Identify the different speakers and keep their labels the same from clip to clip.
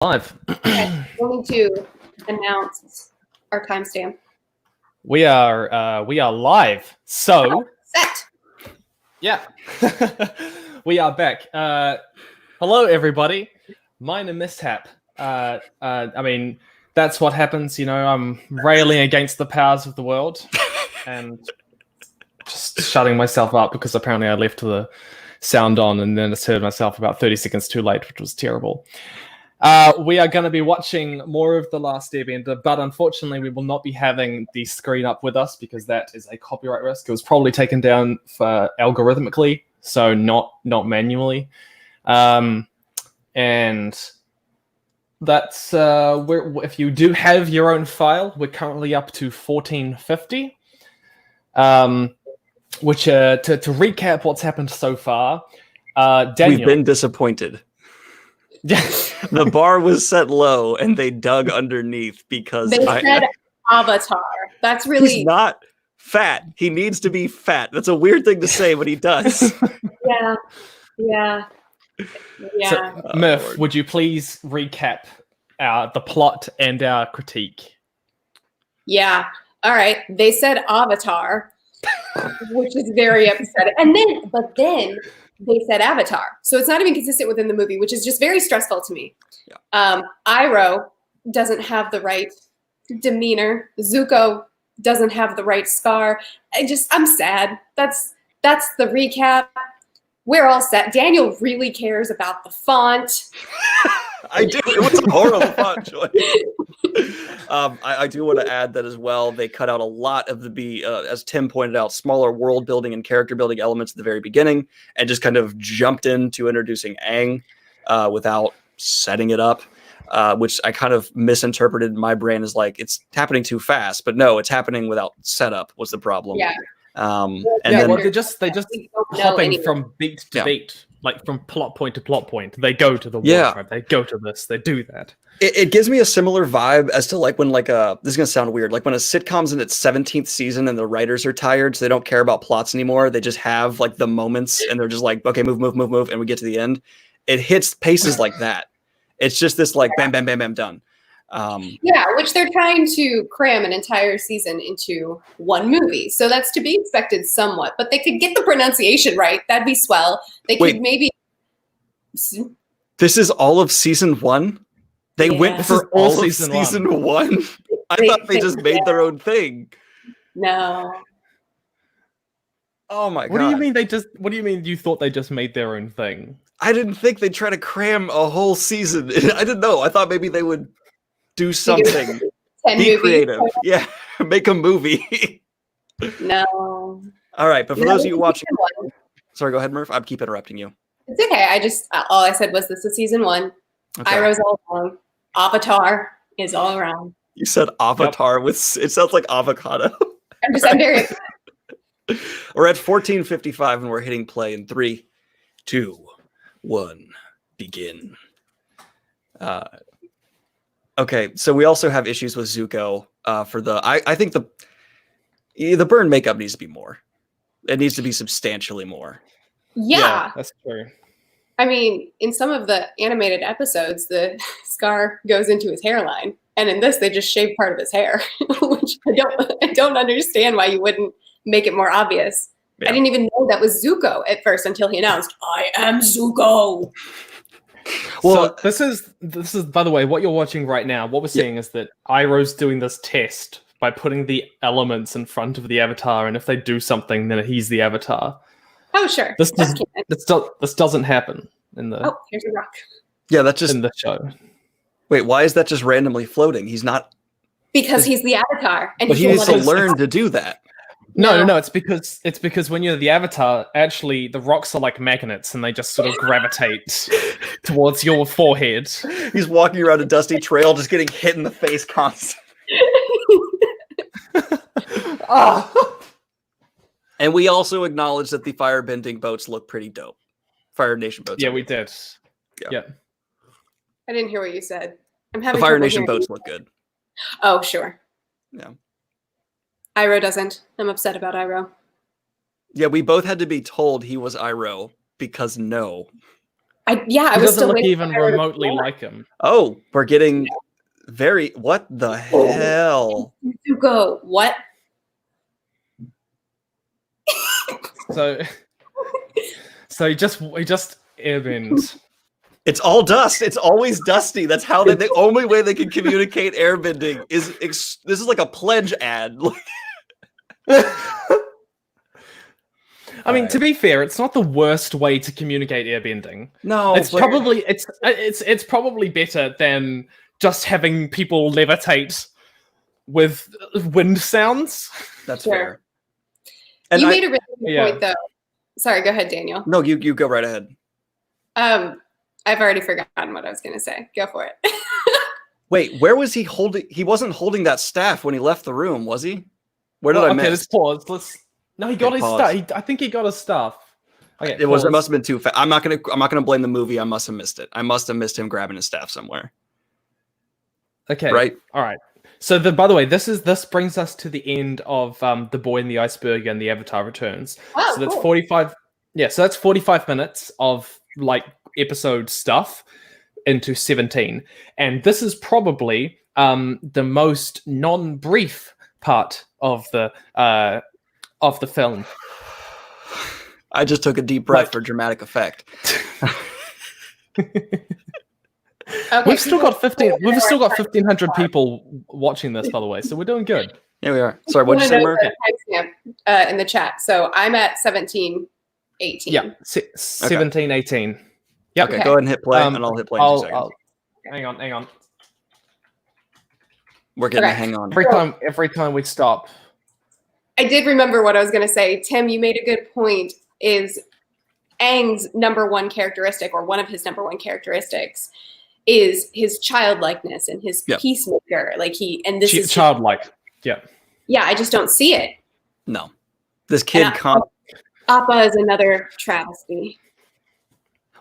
Speaker 1: Live.
Speaker 2: Okay, we'll need to announce our timestamp.
Speaker 1: We are live. So
Speaker 2: Set.
Speaker 1: yeah, we are back. Hello everybody. Minor mishap. I mean that's what happens. You know, I'm railing against the powers of the world and just shutting myself up because apparently I left the sound on and then I heard myself about 30 seconds too late, which was terrible. We are going to be watching more of The Last Airbender, but unfortunately we will not be having the screen up with us because that is a copyright risk. It was probably taken down for algorithmically, so not manually. And that's if you do have your own file, we're currently up to 1450. Which to recap what's happened so far, Daniel,
Speaker 3: we've been disappointed. The bar was set low and they dug underneath because
Speaker 2: they said Avatar. That's really...
Speaker 3: He's not fat. He needs to be fat. That's a weird thing to say, but he does.
Speaker 2: Yeah.
Speaker 1: So, Murph, would you please recap the plot and our critique?
Speaker 2: Yeah. All right. They said Avatar, which is very upsetting. But then they said Avatar. So it's not even consistent within the movie, which is just very stressful to me.
Speaker 3: Yeah.
Speaker 2: Iroh doesn't have the right demeanor. Zuko doesn't have the right scar. I'm sad. That's the recap. We're all set. Daniel really cares about the font.
Speaker 3: I do. It was a horrible font choice. I do want to add that as well. They cut out a lot of as Tim pointed out, smaller world building and character building elements at the very beginning, and just kind of jumped into introducing Aang without setting it up, which I kind of misinterpreted in my brain as like it's happening too fast, but no, it's happening without setup was the problem.
Speaker 2: Yeah.
Speaker 1: They're just hopping from beat to beat, like from plot point to plot point. They go to the wardrobe, they go to this, they do that.
Speaker 3: It gives me a similar vibe as to like when this is gonna sound weird, like when a sitcom's in its 17th season and the writers are tired, so they don't care about plots anymore. They just have like the moments and they're just like, okay, move, and we get to the end. It hits paces like that. It's just this like bam, bam, bam, bam, done.
Speaker 2: Which they're trying to cram an entire season into one movie. So that's to be expected somewhat, but they could get the pronunciation right. That'd be swell. They could maybe...
Speaker 3: This is all of season one? They went for all of season one? I thought they just made their own thing.
Speaker 2: No.
Speaker 3: Oh my God.
Speaker 1: What do you mean you thought they just made their own thing?
Speaker 3: I didn't think they'd try to cram a whole season. I didn't know. I thought maybe they would do something. Be creative. Yeah, make a movie.
Speaker 2: No.
Speaker 3: All right, but for those of you watching... Sorry, go ahead, Murph. I keep interrupting you.
Speaker 2: It's okay. All I said was this is season one. Okay. Iroh's all along. Avatar is all around.
Speaker 3: You said Avatar with... It sounds like avocado.
Speaker 2: I'm very excited.
Speaker 3: We're at 14:55 and we're hitting play in 3, 2, 1, begin. Okay, so we also have issues with Zuko for the... I think the burn makeup needs to be more. It needs to be substantially more.
Speaker 2: Yeah,
Speaker 1: that's true.
Speaker 2: I mean, in some of the animated episodes, the scar goes into his hairline, and in this, they just shave part of his hair, which I don't understand why you wouldn't make it more obvious. Yeah. I didn't even know that was Zuko at first until he announced, "I am Zuko."
Speaker 1: Well, so this is by the way, what you're watching right now. What we're seeing is that Iroh's doing this test by putting the elements in front of the avatar, and if they do something, then he's the avatar.
Speaker 2: Oh, sure.
Speaker 1: This doesn't happen in the...
Speaker 2: Oh, here's a rock.
Speaker 3: Yeah, that's just...
Speaker 1: in the show.
Speaker 3: Wait, why is that just randomly floating? He's not...
Speaker 2: Because he's the avatar. And
Speaker 3: but he needs to learn to do that.
Speaker 1: No. It's because when you're the avatar, actually, the rocks are like magnets, and they just sort of gravitate towards your forehead.
Speaker 3: He's walking around a dusty trail, just getting hit in the face constantly. And we also acknowledge that the firebending boats look pretty dope. Fire Nation boats.
Speaker 1: Yeah, we did. Yeah.
Speaker 2: I didn't hear what you said.
Speaker 3: The Fire Nation boats look good.
Speaker 2: Oh, sure.
Speaker 3: Yeah.
Speaker 2: Iroh doesn't. I'm upset about Iroh.
Speaker 3: Yeah, we both had to be told he was Iroh because no.
Speaker 2: I
Speaker 1: He
Speaker 2: was
Speaker 1: doesn't
Speaker 2: still
Speaker 1: look
Speaker 2: waiting
Speaker 1: even
Speaker 2: for her to
Speaker 1: remotely
Speaker 2: reply.
Speaker 1: like him.
Speaker 3: Oh, we're getting very. What the hell?
Speaker 2: Zuko, what?
Speaker 1: So, so he just airbends.
Speaker 3: It's all dust. It's always dusty. That's how the only way they can communicate airbending is. This is like a pledge ad.
Speaker 1: I mean, to be fair, it's not the worst way to communicate airbending.
Speaker 3: No,
Speaker 1: It's probably it's probably better than just having people levitate with wind sounds.
Speaker 3: That's
Speaker 2: Sure.
Speaker 3: fair. And
Speaker 2: You made a really good
Speaker 1: Yeah.
Speaker 2: point, though. Sorry, go ahead, Daniel.
Speaker 3: No, you go right ahead.
Speaker 2: I've already forgotten what I was going to say. Go for it.
Speaker 3: Wait, where was he holding? He wasn't holding that staff when he left the room, was he? Where did I
Speaker 1: Okay,
Speaker 3: miss?
Speaker 1: let's pause. No, he got his
Speaker 3: pause.
Speaker 1: stuff. I think he got his stuff. Okay,
Speaker 3: It
Speaker 1: pause.
Speaker 3: must have been too fast. I'm not gonna blame the movie. I must have missed it. I must have missed him grabbing his staff somewhere.
Speaker 1: Okay,
Speaker 3: Right.
Speaker 1: All right. So by the way, this brings us to the end of The Boy in the Iceberg and The Avatar Returns.
Speaker 2: Oh,
Speaker 1: So that's
Speaker 2: cool.
Speaker 1: 45. Yeah, so that's 45 minutes of like episode stuff into 17, and this is probably the most non-brief part of the film.
Speaker 3: I just took a deep breath
Speaker 1: Like-
Speaker 3: for dramatic effect.
Speaker 2: Okay,
Speaker 1: We've still got 15. We've still got
Speaker 2: People
Speaker 1: 1,500 people watching this, by the way. So we're doing good.
Speaker 3: Here we are. Sorry, what'd you say,
Speaker 2: wanna know
Speaker 3: Merc?
Speaker 2: the timestamp, in the chat. So I'm at 17:18.
Speaker 1: Yeah, 17, 18. Yep.
Speaker 3: Okay,
Speaker 2: Okay.
Speaker 3: go ahead and hit play,
Speaker 1: Um,
Speaker 3: and I'll hit play in 2 seconds.
Speaker 1: Hang on.
Speaker 3: We're getting
Speaker 2: Okay.
Speaker 3: a hang on.
Speaker 1: Every time we stop.
Speaker 2: I did remember what I was going to say. Tim, you made a good point. Is Aang's number one characteristic, or one of his number one characteristics, is his childlikeness and his
Speaker 3: Yep.
Speaker 2: peacemaker. Like this is
Speaker 1: Childlike. Yeah.
Speaker 2: Yeah, I just don't see it.
Speaker 3: No, this kid
Speaker 2: And
Speaker 3: can't.
Speaker 2: Appa is another travesty.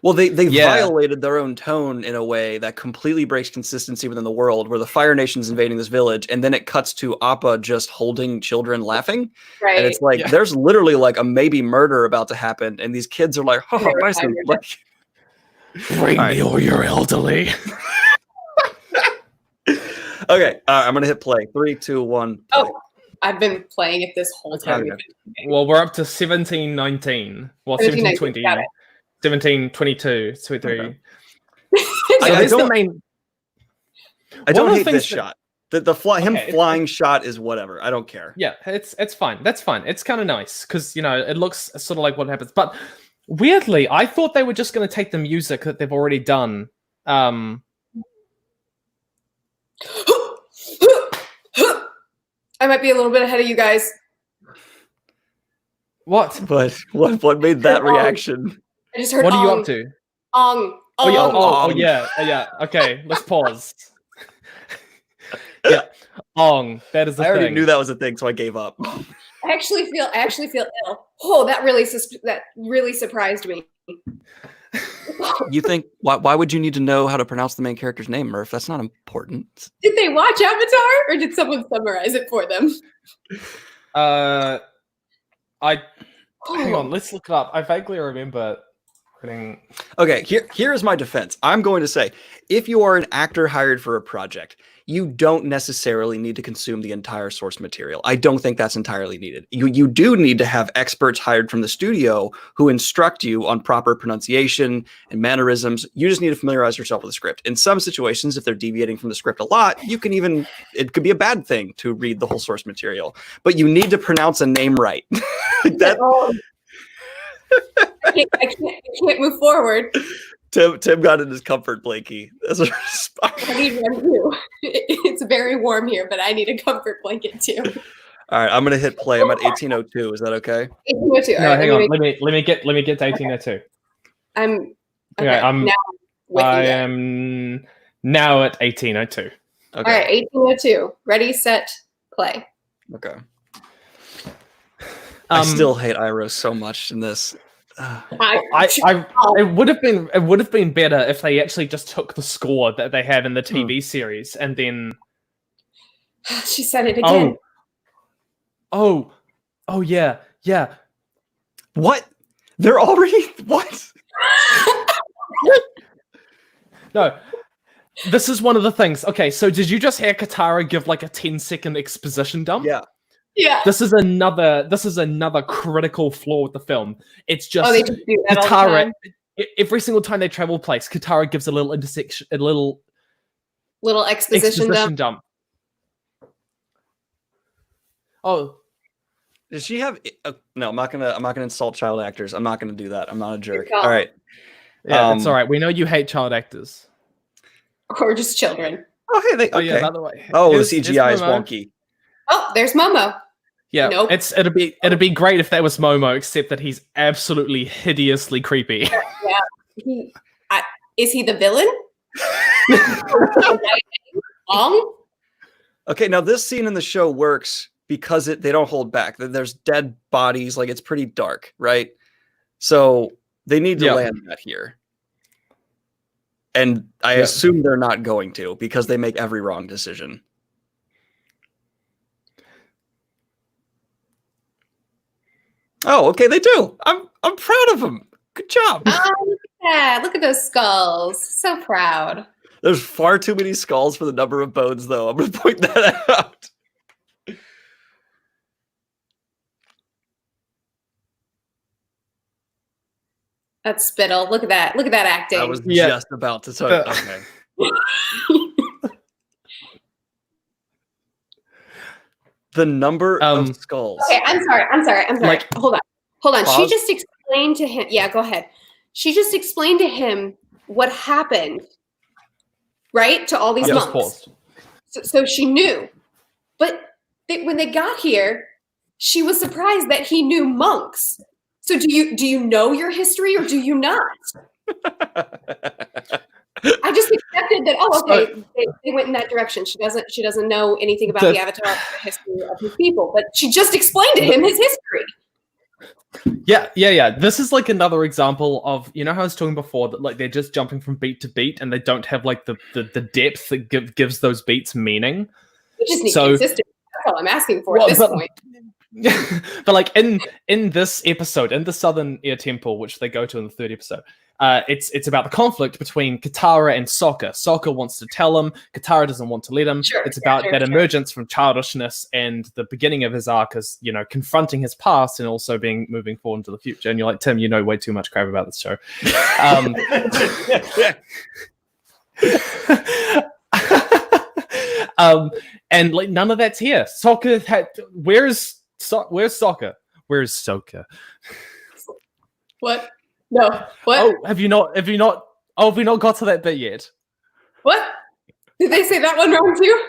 Speaker 3: Well, they
Speaker 1: Yeah.
Speaker 3: violated their own tone in a way that completely breaks consistency within the world, where the Fire Nation's invading this village, and then it cuts to Appa just holding children laughing,
Speaker 2: Right.
Speaker 3: and it's like
Speaker 1: Yeah.
Speaker 3: there's literally like a maybe murder about to happen, and these kids are like, "Oh,
Speaker 2: They're
Speaker 3: nice and
Speaker 2: tired.
Speaker 3: like."
Speaker 1: Bring
Speaker 3: All right.
Speaker 1: me all your elderly.
Speaker 3: Okay, I'm gonna hit play. 3, 2, 1. Play.
Speaker 2: Oh, I've been playing it this whole time.
Speaker 3: Okay.
Speaker 2: we've been playing.
Speaker 1: Well, we're up to 1719. Well,
Speaker 2: 1719,
Speaker 1: 1720.
Speaker 2: got it.
Speaker 1: 1722. 23.
Speaker 3: I-
Speaker 1: So
Speaker 3: I
Speaker 1: there's the
Speaker 3: don't-
Speaker 1: main.
Speaker 3: I
Speaker 1: one
Speaker 3: don't
Speaker 1: of the
Speaker 3: hate
Speaker 1: things
Speaker 3: this
Speaker 1: that-
Speaker 3: shot. Him
Speaker 1: Okay, it's-
Speaker 3: flying shot is whatever. I don't care.
Speaker 1: Yeah, it's fine. That's fine. It's kind of nice because it looks sort of like what happens. But weirdly, I thought they were just going to take the music that they've already done.
Speaker 2: I might be a little bit ahead of you guys.
Speaker 1: What?
Speaker 3: But what made that reaction?
Speaker 2: I just heard
Speaker 1: What are you
Speaker 2: Ong,
Speaker 1: up to?
Speaker 2: Ong,
Speaker 1: Oh yeah.
Speaker 2: Ong.
Speaker 1: Oh
Speaker 3: Ong.
Speaker 1: yeah. Yeah. Okay. Let's pause. Yeah. Ong. That is the
Speaker 3: I already
Speaker 1: thing.
Speaker 3: knew that was a thing, so I gave up.
Speaker 2: I actually feel ill. Oh, that really surprised me.
Speaker 3: You think why would you need to know how to pronounce the main character's name, Murph? That's not important.
Speaker 2: Did they watch Avatar, or did someone summarize it for them?
Speaker 1: Hang on. Let's look it up. I vaguely remember reading.
Speaker 3: Okay, here is my defense. I'm going to say, if you are an actor hired for a project, you don't necessarily need to consume the entire source material. I don't think that's entirely needed. You do need to have experts hired from the studio who instruct you on proper pronunciation and mannerisms. You just need to familiarize yourself with the script. In some situations, if they're deviating from the script a lot, it could be a bad thing to read the whole source material. But you need to pronounce a name right. That
Speaker 2: I can't move forward.
Speaker 3: Tim got in his comfort blankie as a response.
Speaker 2: I need one too. It's very warm here, but I need a comfort blanket too.
Speaker 3: All right, I'm gonna hit play. I'm at 1802. Is that okay?
Speaker 2: 1802.
Speaker 1: No,
Speaker 2: All right,
Speaker 1: hang on. Let me get to 1802.
Speaker 2: I'm
Speaker 1: Okay,
Speaker 2: okay,
Speaker 1: I'm-
Speaker 2: now with you
Speaker 1: I
Speaker 2: guys.
Speaker 3: Um,
Speaker 1: am now at 1802.
Speaker 3: Okay.
Speaker 2: All right, 1802. Ready, set, play.
Speaker 3: Okay. I
Speaker 1: Um,
Speaker 3: still hate Iroh so much in this.
Speaker 1: It would have been better if they actually just took the score that they have in the TV series and then
Speaker 2: She said it again.
Speaker 1: oh yeah.
Speaker 3: What? They're already what?
Speaker 1: No. This is one of the things. Okay, so did you just hear Katara give like a 10-second exposition dump?
Speaker 3: Yeah.
Speaker 2: Yeah.
Speaker 1: This is another critical flaw with the film. It's just
Speaker 2: They just do that all the
Speaker 1: Katara.
Speaker 2: time.
Speaker 1: Every single time they travel place, Katara gives a little
Speaker 2: Little exposition dump.
Speaker 1: dump. Oh,
Speaker 3: Does she have? No, I'm not gonna insult child actors. I'm not gonna do that. I'm not a jerk.
Speaker 2: call.
Speaker 3: All right.
Speaker 1: yeah, it's all right. We know you hate child actors.
Speaker 2: Or just children.
Speaker 3: Oh, hey,
Speaker 1: Oh
Speaker 3: okay.
Speaker 1: yeah, by the way.
Speaker 3: Oh, the
Speaker 1: here's
Speaker 3: CGI is
Speaker 1: Momo.
Speaker 3: wonky.
Speaker 2: Oh, there's Momo.
Speaker 1: Yeah,
Speaker 2: Nope.
Speaker 1: it'd be great if that was Momo, except that he's absolutely hideously creepy.
Speaker 2: Is he the villain? Long?
Speaker 3: Okay, now this scene in the show works because they don't hold back. There's dead bodies, like it's pretty dark, right? So they need to land that here. And I assume they're not going to because they make every wrong decision. Oh, okay, they do. I'm proud of them. Good job.
Speaker 2: Oh, yeah. Look at those skulls. So proud.
Speaker 3: There's far too many skulls for the number of bones, though. I'm going to point that out.
Speaker 2: That's spittle. Look at that. Look at that acting.
Speaker 3: I was just about to tell you. Okay. The number of skulls.
Speaker 2: Okay, I'm sorry.
Speaker 1: Like-
Speaker 2: Hold on. She
Speaker 3: Pause.
Speaker 2: just explained to him. Yeah, go ahead. She just explained to him what happened, right? To all these
Speaker 1: Just
Speaker 2: monks.
Speaker 1: paused.
Speaker 2: So she knew. But when they got here, she was surprised that he knew monks. So do you know your history or do you not? I just accepted that. Oh, okay, they went in that direction. She doesn't know anything about the Avatar, the history of his people, but she just explained to him his history.
Speaker 1: Yeah. This is like another example of, you know how I was talking before that like they're just jumping from beat to beat and they don't have like the depth that gives those beats meaning.
Speaker 2: We just need consistency. That's all I'm asking for at this point.
Speaker 1: But like in this episode, in the Southern Air Temple, which they go to in the third episode, it's about the conflict between Katara and Sokka. Sokka wants to tell him, Katara doesn't want to let him. It's about that emergence from childishness and the beginning of his arc as, you know, confronting his past and also moving forward into the future. And you're like, Tim, you know way too much crap about this show. And like none of that's here. Sokka where's Sokka? Where's Sokka?
Speaker 2: What? No. What?
Speaker 1: Oh, have we not got to that bit yet?
Speaker 2: What? Did they say that one wrong too?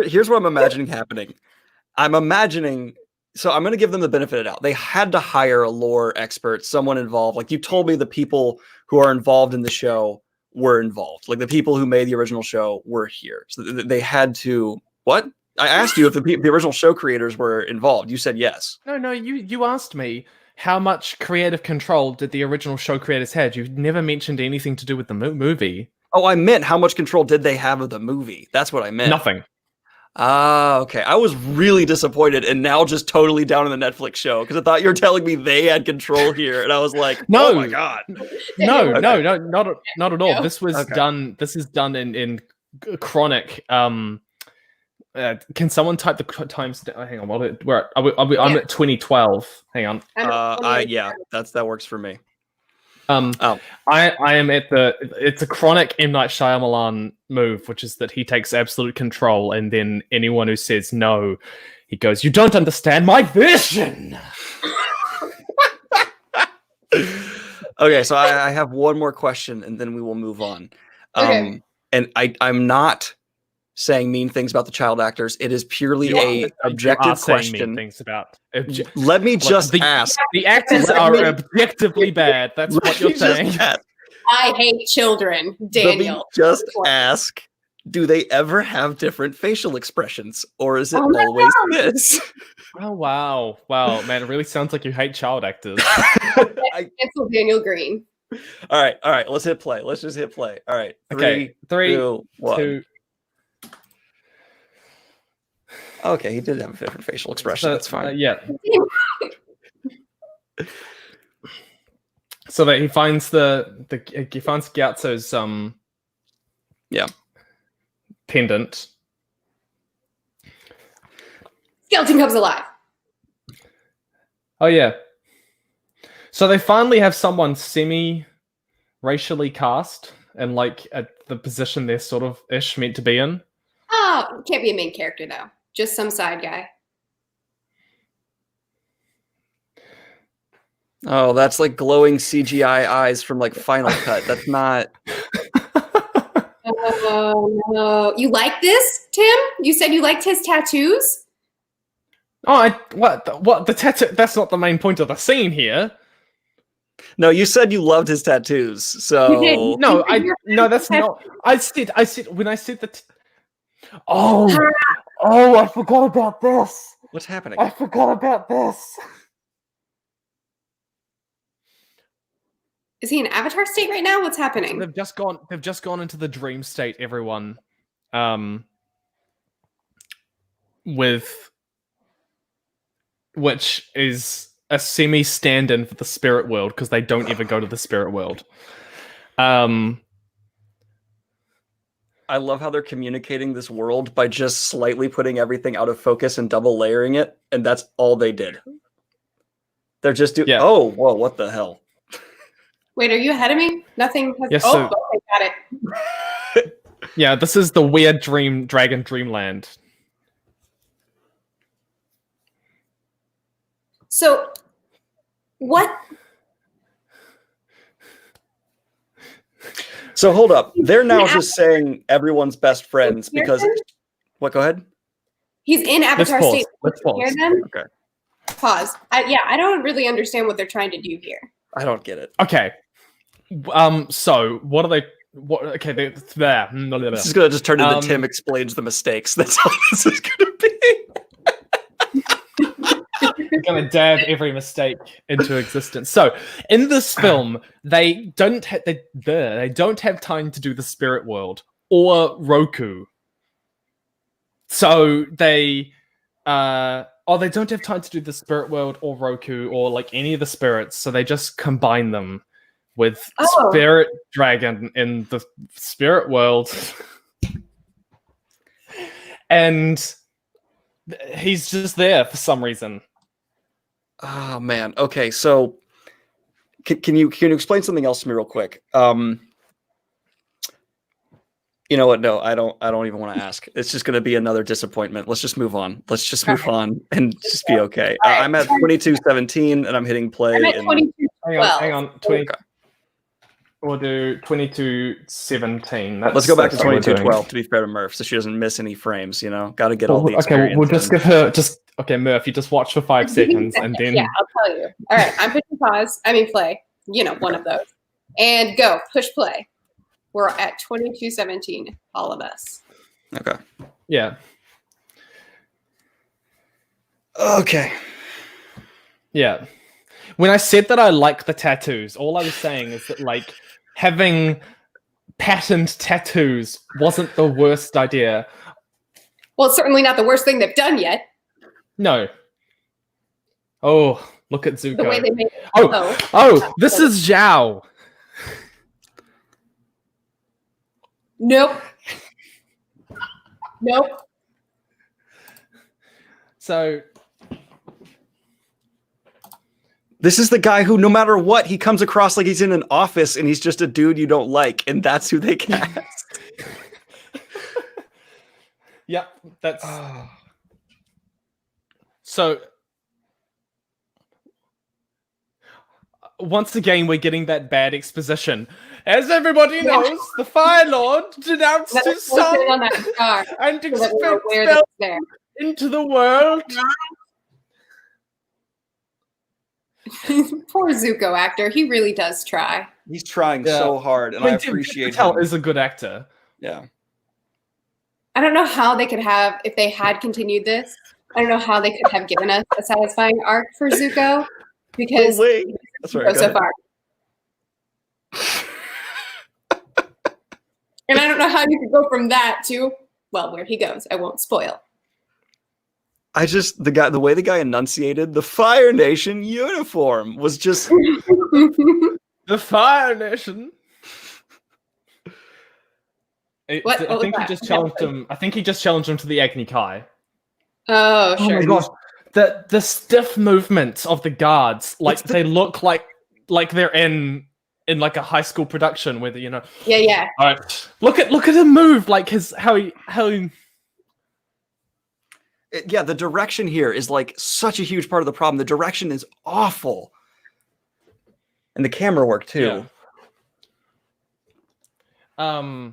Speaker 3: Here's what I'm imagining happening. I'm imagining, so I'm going to give them the benefit of the doubt. They had to hire a lore expert, someone involved. Like you told me the people who are involved in the show were involved. Like the people who made the original show were here. So they had to, what? I asked you if the original show creators were involved. You said yes.
Speaker 1: No, you asked me how much creative control did the original show creators have. You never mentioned anything to do with the movie.
Speaker 3: Oh, I meant how much control did they have of the movie? That's what I meant.
Speaker 1: Nothing.
Speaker 3: Ah, okay. I was really disappointed and now just totally down in the Netflix show because I thought you were telling me they had control here, and I was like,
Speaker 1: no,
Speaker 3: oh my god,
Speaker 1: no,
Speaker 3: Okay.
Speaker 1: no, not at all.
Speaker 2: No.
Speaker 1: This was done. This is done in chronic. Can someone type the times? Hang on, where are we? I'm at 2012. Hang on.
Speaker 3: Yeah, that works for me.
Speaker 1: I am at it's a chronic M. Night Shyamalan move, which is that he takes absolute control, and then anyone who says no, he goes, "You don't understand my vision."
Speaker 3: Okay, so I have one more question, and then we will move on.
Speaker 2: Okay.
Speaker 3: And I'm not saying mean things about the child actors. It is purely a objective question.
Speaker 1: Things about
Speaker 3: Let me just ask.
Speaker 1: The actors are objectively bad. That's what you're saying.
Speaker 2: I hate children, Daniel.
Speaker 3: Let me just ask, do they ever have different facial expressions, or is it always this?
Speaker 1: Oh, wow, man, it really sounds like you hate child actors.
Speaker 2: Cancel Daniel Green.
Speaker 3: All right, let's hit play. Let's just hit play. All right,
Speaker 1: Okay, 3,
Speaker 3: 2, 1.
Speaker 1: 2.
Speaker 3: Okay, he did have a different facial expression. That's fine.
Speaker 1: Yeah. So that he finds he finds Gyatso's
Speaker 3: Yeah.
Speaker 1: pendant.
Speaker 2: Skeleton comes alive.
Speaker 1: Oh yeah. So they finally have someone semi-racially cast and like at the position they're sort of ish meant to be in.
Speaker 2: Oh, can't be a main character though. Just some side guy.
Speaker 3: Oh, that's like glowing CGI eyes from like Final Cut. That's not.
Speaker 2: Oh no! You like this, Tim? You said you liked his tattoos.
Speaker 1: Oh, what the tattoo? That's not the main point of the scene here.
Speaker 3: No, you said you loved his tattoos.
Speaker 2: You
Speaker 3: So
Speaker 2: did.
Speaker 1: No, that's not. I said when I said that. Oh, I forgot about this.
Speaker 3: what's happening?
Speaker 1: I forgot about this.
Speaker 2: Is he in Avatar state right now? What's happening?
Speaker 1: They've just gone into the dream state, everyone. With which is a semi stand-in for the spirit world because they don't ever go to the spirit world.
Speaker 3: I love how they're communicating this world by just slightly putting everything out of focus and double layering it, and that's all they did. They're just doing.
Speaker 1: Yeah.
Speaker 3: Oh, whoa! What the hell?
Speaker 2: Wait, are you ahead of me? Nothing has.
Speaker 1: Yes,
Speaker 2: oh,
Speaker 1: so-
Speaker 2: okay, got it.
Speaker 1: Yeah, this is the weird dragon dreamland.
Speaker 2: So, what?
Speaker 3: So hold up. They're now
Speaker 2: Yeah.
Speaker 3: just saying everyone's best friends because. What? Go ahead.
Speaker 2: He's in Avatar
Speaker 1: pause.
Speaker 2: state.
Speaker 1: Let's pause.
Speaker 2: Hear them?
Speaker 3: Okay.
Speaker 2: Pause. I don't really understand what they're trying to do here.
Speaker 3: I don't get it.
Speaker 1: Okay. So what are they? What? Okay, they're there.
Speaker 3: This is gonna just turn into
Speaker 1: Um,
Speaker 3: Tim explains the mistakes. That's all this is gonna be.
Speaker 1: We're gonna dab every mistake into existence. So, in this film, they don't have time to do the spirit world or Roku. So they they don't have time to do the spirit world or Roku or like any of the spirits. So they just combine them with
Speaker 2: Oh.
Speaker 1: Spirit Dragon in the spirit world, and he's just there for some reason.
Speaker 3: Oh man. Okay, so can you explain something else to me real quick? You know what? No, I don't even want to ask. It's just going to be another disappointment. Let's just move on. Let's just move on and just be okay.
Speaker 2: All right.
Speaker 3: I'm at 22:17 and I'm hitting play.
Speaker 2: I'm at
Speaker 3: and-
Speaker 2: 22.
Speaker 1: Hang on. 20.
Speaker 3: Okay.
Speaker 1: We'll do 22:17.
Speaker 3: Let's go back to
Speaker 1: that's what we're doing.
Speaker 3: 22:12 to be fair to Murph, so she doesn't miss any frames. You know, got to get
Speaker 1: Well,
Speaker 3: all the
Speaker 1: okay,
Speaker 3: experience.
Speaker 1: we'll just
Speaker 3: in.
Speaker 1: give her okay, Murph. You just watch for 5 seconds, and then
Speaker 2: Yeah, I'll tell you. All right, I'm pushing pause. I mean play. You know, one of those. And go. Push play. We're at 22:17. All of us.
Speaker 3: Okay.
Speaker 1: yeah,
Speaker 3: Okay.
Speaker 1: yeah. When I said that I like the tattoos, all I was saying is that like having patterned tattoos wasn't the worst idea.
Speaker 2: Well, it's certainly not the worst thing they've done yet.
Speaker 1: No. Oh, look at Zuko.
Speaker 2: The way they made it.
Speaker 1: Oh, this is Zhao.
Speaker 2: Nope. Nope.
Speaker 1: So
Speaker 3: This is the guy who, no matter what, he comes across like he's in an office and he's just a dude you don't like, and that's who they cast.
Speaker 1: yep, that's so. Once again, we're getting that bad exposition. As everybody knows, the Fire Lord denounced his
Speaker 2: Let's put it on
Speaker 1: son
Speaker 2: that scar
Speaker 1: and
Speaker 2: so that we're
Speaker 1: expects
Speaker 2: aware
Speaker 1: them
Speaker 2: that it's there.
Speaker 1: into the world.
Speaker 2: Poor Zuko actor. He really does try.
Speaker 3: He's trying
Speaker 1: Yeah.
Speaker 3: so hard, and I
Speaker 1: Tim
Speaker 3: appreciate
Speaker 1: Patel
Speaker 3: him.
Speaker 1: is a good actor.
Speaker 3: Yeah.
Speaker 2: I don't know how they could have, if they had continued this, I don't know how they could have given us a satisfying arc for Zuko because
Speaker 3: Oh, wait. That's right.
Speaker 2: go so far. And I don't know how you could go from that to, well, where he goes. I won't spoil.
Speaker 3: I just the way the guy enunciated the Fire Nation uniform was just
Speaker 1: The Fire Nation.
Speaker 2: What
Speaker 1: I
Speaker 2: was
Speaker 1: think he
Speaker 2: that?
Speaker 1: just challenged him. I think he just challenged him to the Agni Kai.
Speaker 2: Oh,
Speaker 1: Oh
Speaker 2: sure.
Speaker 1: my gosh, the stiff movements of the guards, like they look like they're in like a high school production where you know.
Speaker 2: Yeah.
Speaker 1: All right, look at him move, like how he.
Speaker 3: Yeah, the direction here is like such a huge part of the problem. The direction is awful, and the camera work too.
Speaker 1: Yeah.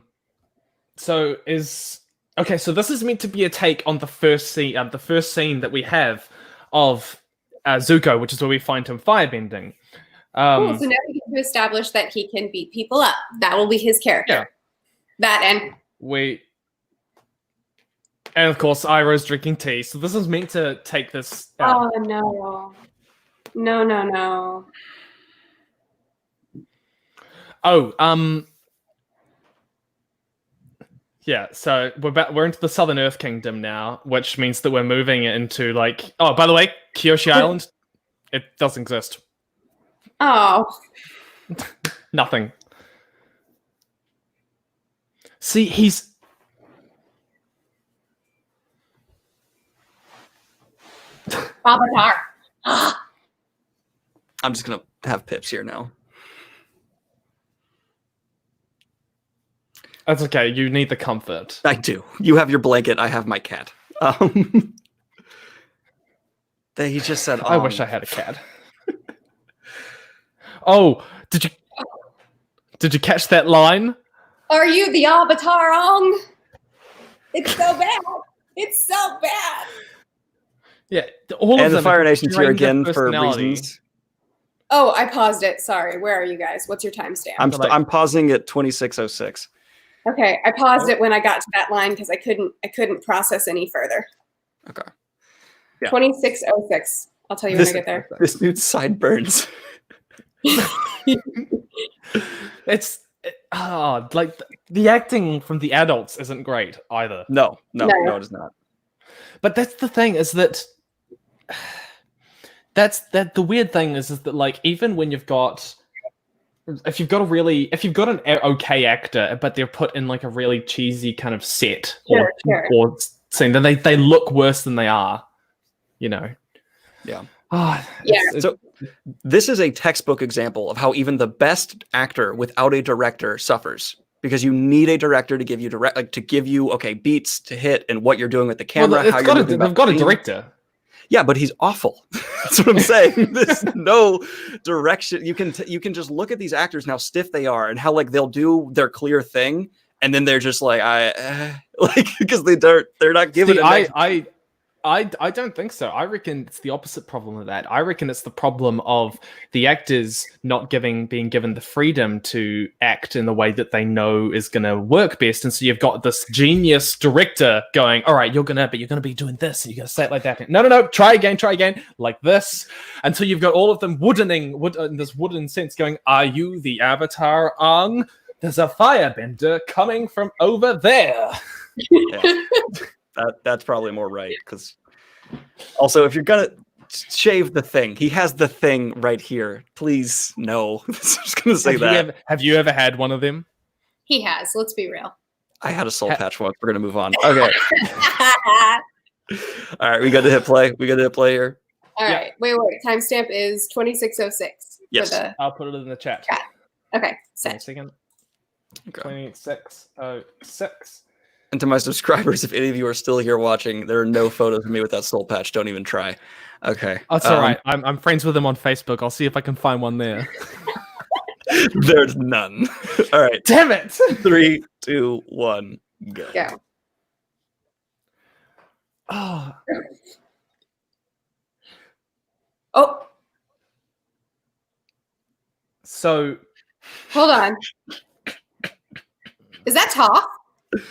Speaker 1: So so this is meant to be a take on the first scene that we have of Zuko, which is where we find him firebending.
Speaker 2: Cool. So now we get to establish that he can beat people up. That will be his character.
Speaker 1: Yeah.
Speaker 2: That and
Speaker 1: of course Iroh's drinking tea. So this is meant to take this.
Speaker 2: Oh no.
Speaker 1: Oh, yeah, so we're into the Southern Earth Kingdom now, which means that we're moving into like. Oh, by the way, Kyoshi Island, it doesn't exist.
Speaker 2: Oh.
Speaker 1: Nothing. See, he's.
Speaker 2: Avatar.
Speaker 3: I'm just gonna have pips here now.
Speaker 1: That's okay. You need the comfort.
Speaker 3: I do. You have your blanket. I have my cat. He just said,
Speaker 1: I wish I had a cat. Oh, did you catch that line?
Speaker 2: Are you the Avatar Ong? It's so bad. It's so bad.
Speaker 1: Yeah, all of
Speaker 3: And
Speaker 1: them
Speaker 3: the Fire Nation's here
Speaker 1: portraying their
Speaker 3: again for
Speaker 1: personality.
Speaker 3: reasons.
Speaker 2: Oh, I paused it. Sorry. Where are you guys? What's your timestamp?
Speaker 3: I'm pausing at 26:06.
Speaker 2: Okay, I paused it when I got to that line because I couldn't process any further.
Speaker 3: Okay.
Speaker 1: Yeah.
Speaker 2: 26:06. I'll tell you when I get there.
Speaker 3: This dude's sideburns.
Speaker 1: Like the acting from the adults isn't great either.
Speaker 3: No, it is not.
Speaker 1: But that's the thing, is that the weird thing is that like even when if you've got an okay actor, but they're put in like a really cheesy kind of set or scene, then they look worse than they are. You know.
Speaker 3: Yeah.
Speaker 1: So
Speaker 3: this is a textbook example of how even the best actor without a director suffers, because you need a director to give you beats to hit and what you're doing with the camera.
Speaker 1: They've got a director.
Speaker 3: Yeah, but he's awful. That's what I'm saying. There's no direction. You can just look at these actors and how stiff they are and how like they'll do their clear thing and then they're just like because they're not giving it.
Speaker 1: I don't think so. I reckon it's the opposite problem of that. I reckon it's the problem of the actors not being given the freedom to act in the way that they know is going to work best. And so you've got this genius director going, all right, you're going to be doing this. And you're going to say it like that. No. Try again, like this. Until you've got all of them in this wooden sense going, are you the Avatar Ong? There's a firebender coming from over there.
Speaker 3: Yeah. That's probably more right, because also if you're gonna shave the thing, he has the thing right here. Please no. I'm just gonna say
Speaker 1: Have you ever had one of them?
Speaker 2: He has. Let's be real.
Speaker 3: I had a soul patch once. We're gonna move on. Okay. All right, we got to hit play. Here.
Speaker 2: All right. Wait. Timestamp is 26:06.
Speaker 3: Yes.
Speaker 1: I'll put it in the chat.
Speaker 2: Okay.
Speaker 1: Set.
Speaker 2: 1
Speaker 1: second.
Speaker 3: Okay.
Speaker 1: 26:06.
Speaker 3: And to my subscribers, if any of you are still here watching, there are no photos of me with that soul patch. Don't even try. Okay.
Speaker 1: That's all right. I'm friends with him on Facebook. I'll see if I can find one there.
Speaker 3: There's none. All right.
Speaker 1: Damn it.
Speaker 3: 3, 2, 1, go.
Speaker 2: Oh.
Speaker 1: So.
Speaker 2: Hold on. Is that Toph?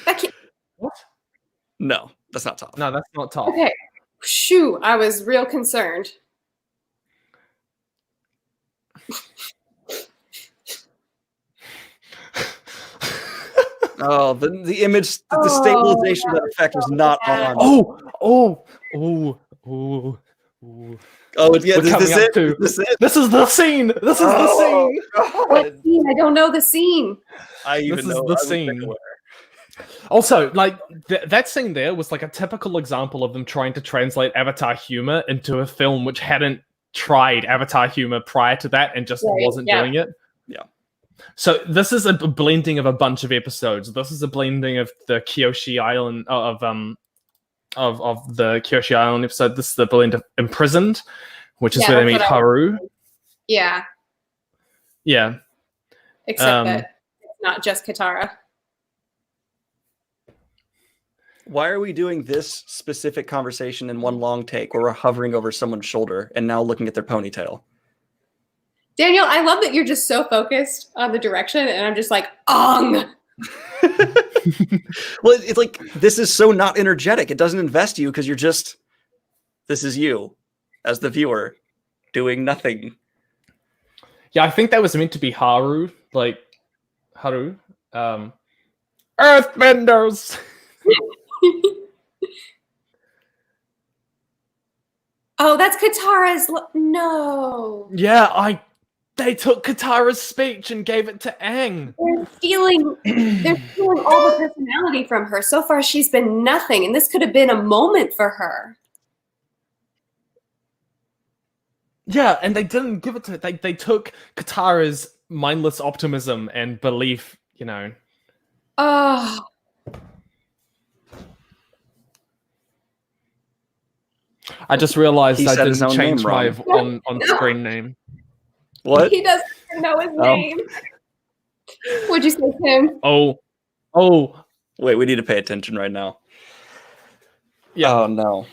Speaker 2: That can't.
Speaker 1: What?
Speaker 3: No, that's not Toph.
Speaker 1: No, that's not Toph.
Speaker 2: Okay. Shoo, I was real concerned.
Speaker 3: Oh, the image, the stabilization of that effect was not on.
Speaker 1: Oh. Ooh.
Speaker 3: Oh, yeah.
Speaker 1: We're
Speaker 3: This
Speaker 1: coming
Speaker 3: is
Speaker 1: up
Speaker 3: it.
Speaker 1: to-
Speaker 3: This is it.
Speaker 1: This is the scene. This is the scene.
Speaker 2: What scene? I don't know the scene.
Speaker 3: I even
Speaker 1: This is
Speaker 3: know
Speaker 1: the
Speaker 3: I was
Speaker 1: scene.
Speaker 3: aware.
Speaker 1: Also, like that scene there was like a typical example of them trying to translate Avatar humor into a film which hadn't tried Avatar humor prior to that and just
Speaker 2: Right,
Speaker 1: wasn't
Speaker 2: yeah.
Speaker 1: doing it.
Speaker 3: Yeah.
Speaker 1: So this is a blending of a bunch of episodes. This is a blending of the Kyoshi Island of the Kyoshi Island episode. This is the blend of Imprisoned, which is
Speaker 2: Yeah,
Speaker 1: where they
Speaker 2: that's
Speaker 1: meet
Speaker 2: what I-
Speaker 1: Haru.
Speaker 2: Yeah,
Speaker 1: Yeah.
Speaker 2: except that it's not just Katara.
Speaker 3: Why are we doing this specific conversation in one long take where we're hovering over someone's shoulder and now looking at their ponytail?
Speaker 2: Daniel, I love that you're just so focused on the direction, and I'm just like, ong.
Speaker 3: Well, it's like this is so not energetic. It doesn't invest you because you're just this is you as the viewer doing nothing.
Speaker 1: Yeah, I think that was meant to be Haru. Like Haru. Earthbenders!
Speaker 2: Oh, that's Katara's. No,
Speaker 1: Yeah, they took Katara's speech and gave it to Aang.
Speaker 2: they're stealing. They're stealing all the personality from her. So far, she's been nothing, and this could have been a moment for her.
Speaker 1: Yeah, and they didn't give it to her. They took Katara's mindless optimism and belief, you know.
Speaker 2: Oh,
Speaker 1: I just realized
Speaker 3: He
Speaker 1: I
Speaker 3: said his
Speaker 1: didn't
Speaker 3: own
Speaker 1: change
Speaker 3: name
Speaker 1: my
Speaker 3: wrong.
Speaker 1: on-screen name.
Speaker 3: What?
Speaker 2: he doesn't even know his
Speaker 3: Oh.
Speaker 2: name. What'd you say, Tim?
Speaker 1: Oh,
Speaker 3: Wait, we need to pay attention right now.
Speaker 1: yeah.
Speaker 3: Oh no.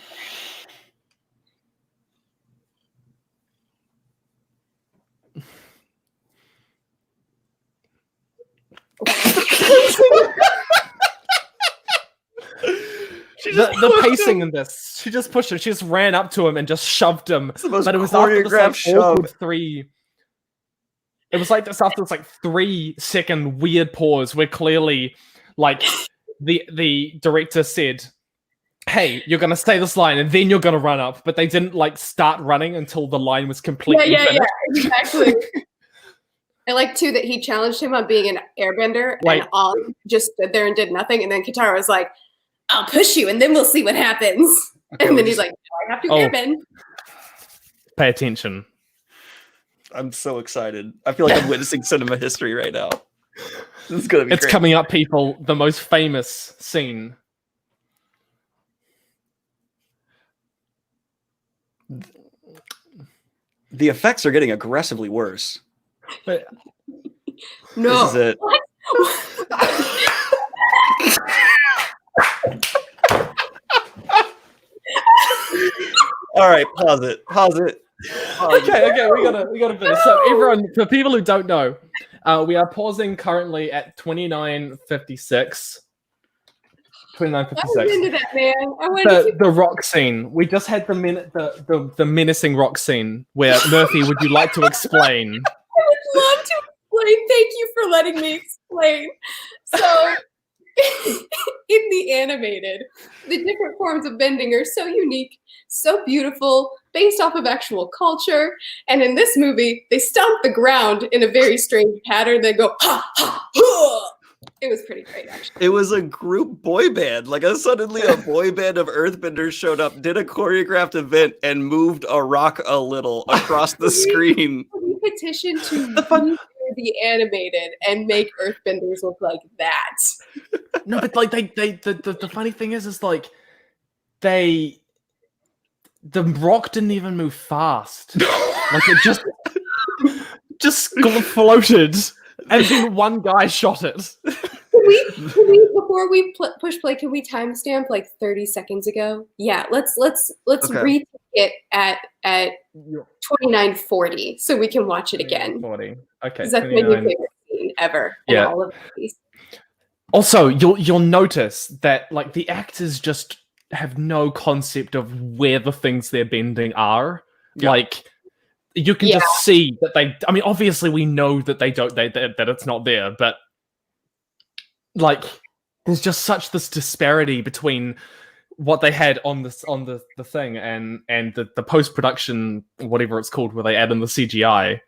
Speaker 1: The pacing in this, she just pushed him. She just ran up to him and just shoved him.
Speaker 3: It's the most
Speaker 1: But it was after this like
Speaker 3: choreographed
Speaker 1: awkward
Speaker 3: shove.
Speaker 1: 3. It was like this after this like 3-second weird pause where clearly, like the director said, "Hey, you're gonna say this line and then you're gonna run up," but they didn't like start running until the line was completely finished.
Speaker 2: Exactly. I like too that he challenged him on being an airbender,
Speaker 1: Like-
Speaker 2: and all just stood there and did nothing. And then Katara was like, "I'll push you, and then we'll see what happens."
Speaker 3: Okay,
Speaker 2: And
Speaker 3: we're
Speaker 2: then he's
Speaker 3: just-
Speaker 2: like, "No, "I have to
Speaker 1: Oh.
Speaker 2: airbend."
Speaker 1: Pay attention.
Speaker 3: I'm so excited. I feel like I'm witnessing cinema history right now. This is gonna be
Speaker 1: It's
Speaker 3: great.
Speaker 1: coming up, people. The most famous scene.
Speaker 3: The effects are getting aggressively worse.
Speaker 1: But
Speaker 2: No.
Speaker 3: This is it. All right, pause it. Pause it.
Speaker 1: okay, we gotta finish. So everyone, for people who don't know, we are pausing currently at 29:56.
Speaker 2: I was
Speaker 1: 29:56.
Speaker 2: into that, man. I wanted to keep.
Speaker 1: The rock scene. We just had the menacing rock scene where Murphy, would you like to explain?
Speaker 2: I would love to explain. Thank you for letting me explain. So, in the animated, the different forms of bending are so unique, so beautiful, based off of actual culture. And in this movie, they stomp the ground in a very strange pattern. They go ha ha ha. It was pretty great, actually.
Speaker 3: It was a group boy band. Like suddenly a boy band of earthbenders showed up, did a choreographed event, and moved a rock a little across the screen.
Speaker 2: We petitioned to redo the animated and make Earthbenders look like that.
Speaker 1: No, but like the funny thing is like the rock didn't even move fast. Like it just floated, and then one guy shot it.
Speaker 2: Can we before we push play, can we timestamp like 30 seconds ago? Yeah, let's
Speaker 3: Okay.
Speaker 2: retake it at 29:40 so we can watch it again.
Speaker 1: 40. Okay.
Speaker 2: Because that's my new
Speaker 1: 29.
Speaker 2: favorite scene ever in
Speaker 1: Yeah.
Speaker 2: all of these.
Speaker 1: Also, you'll notice that like the actors just have no concept of where the things they're bending are.
Speaker 3: Yeah.
Speaker 1: Like you can just see that they. I mean, obviously we know that they don't. That it's not there, but like there's just such this disparity between what they had on the thing and the post production, whatever it's called, where they add in the CGI.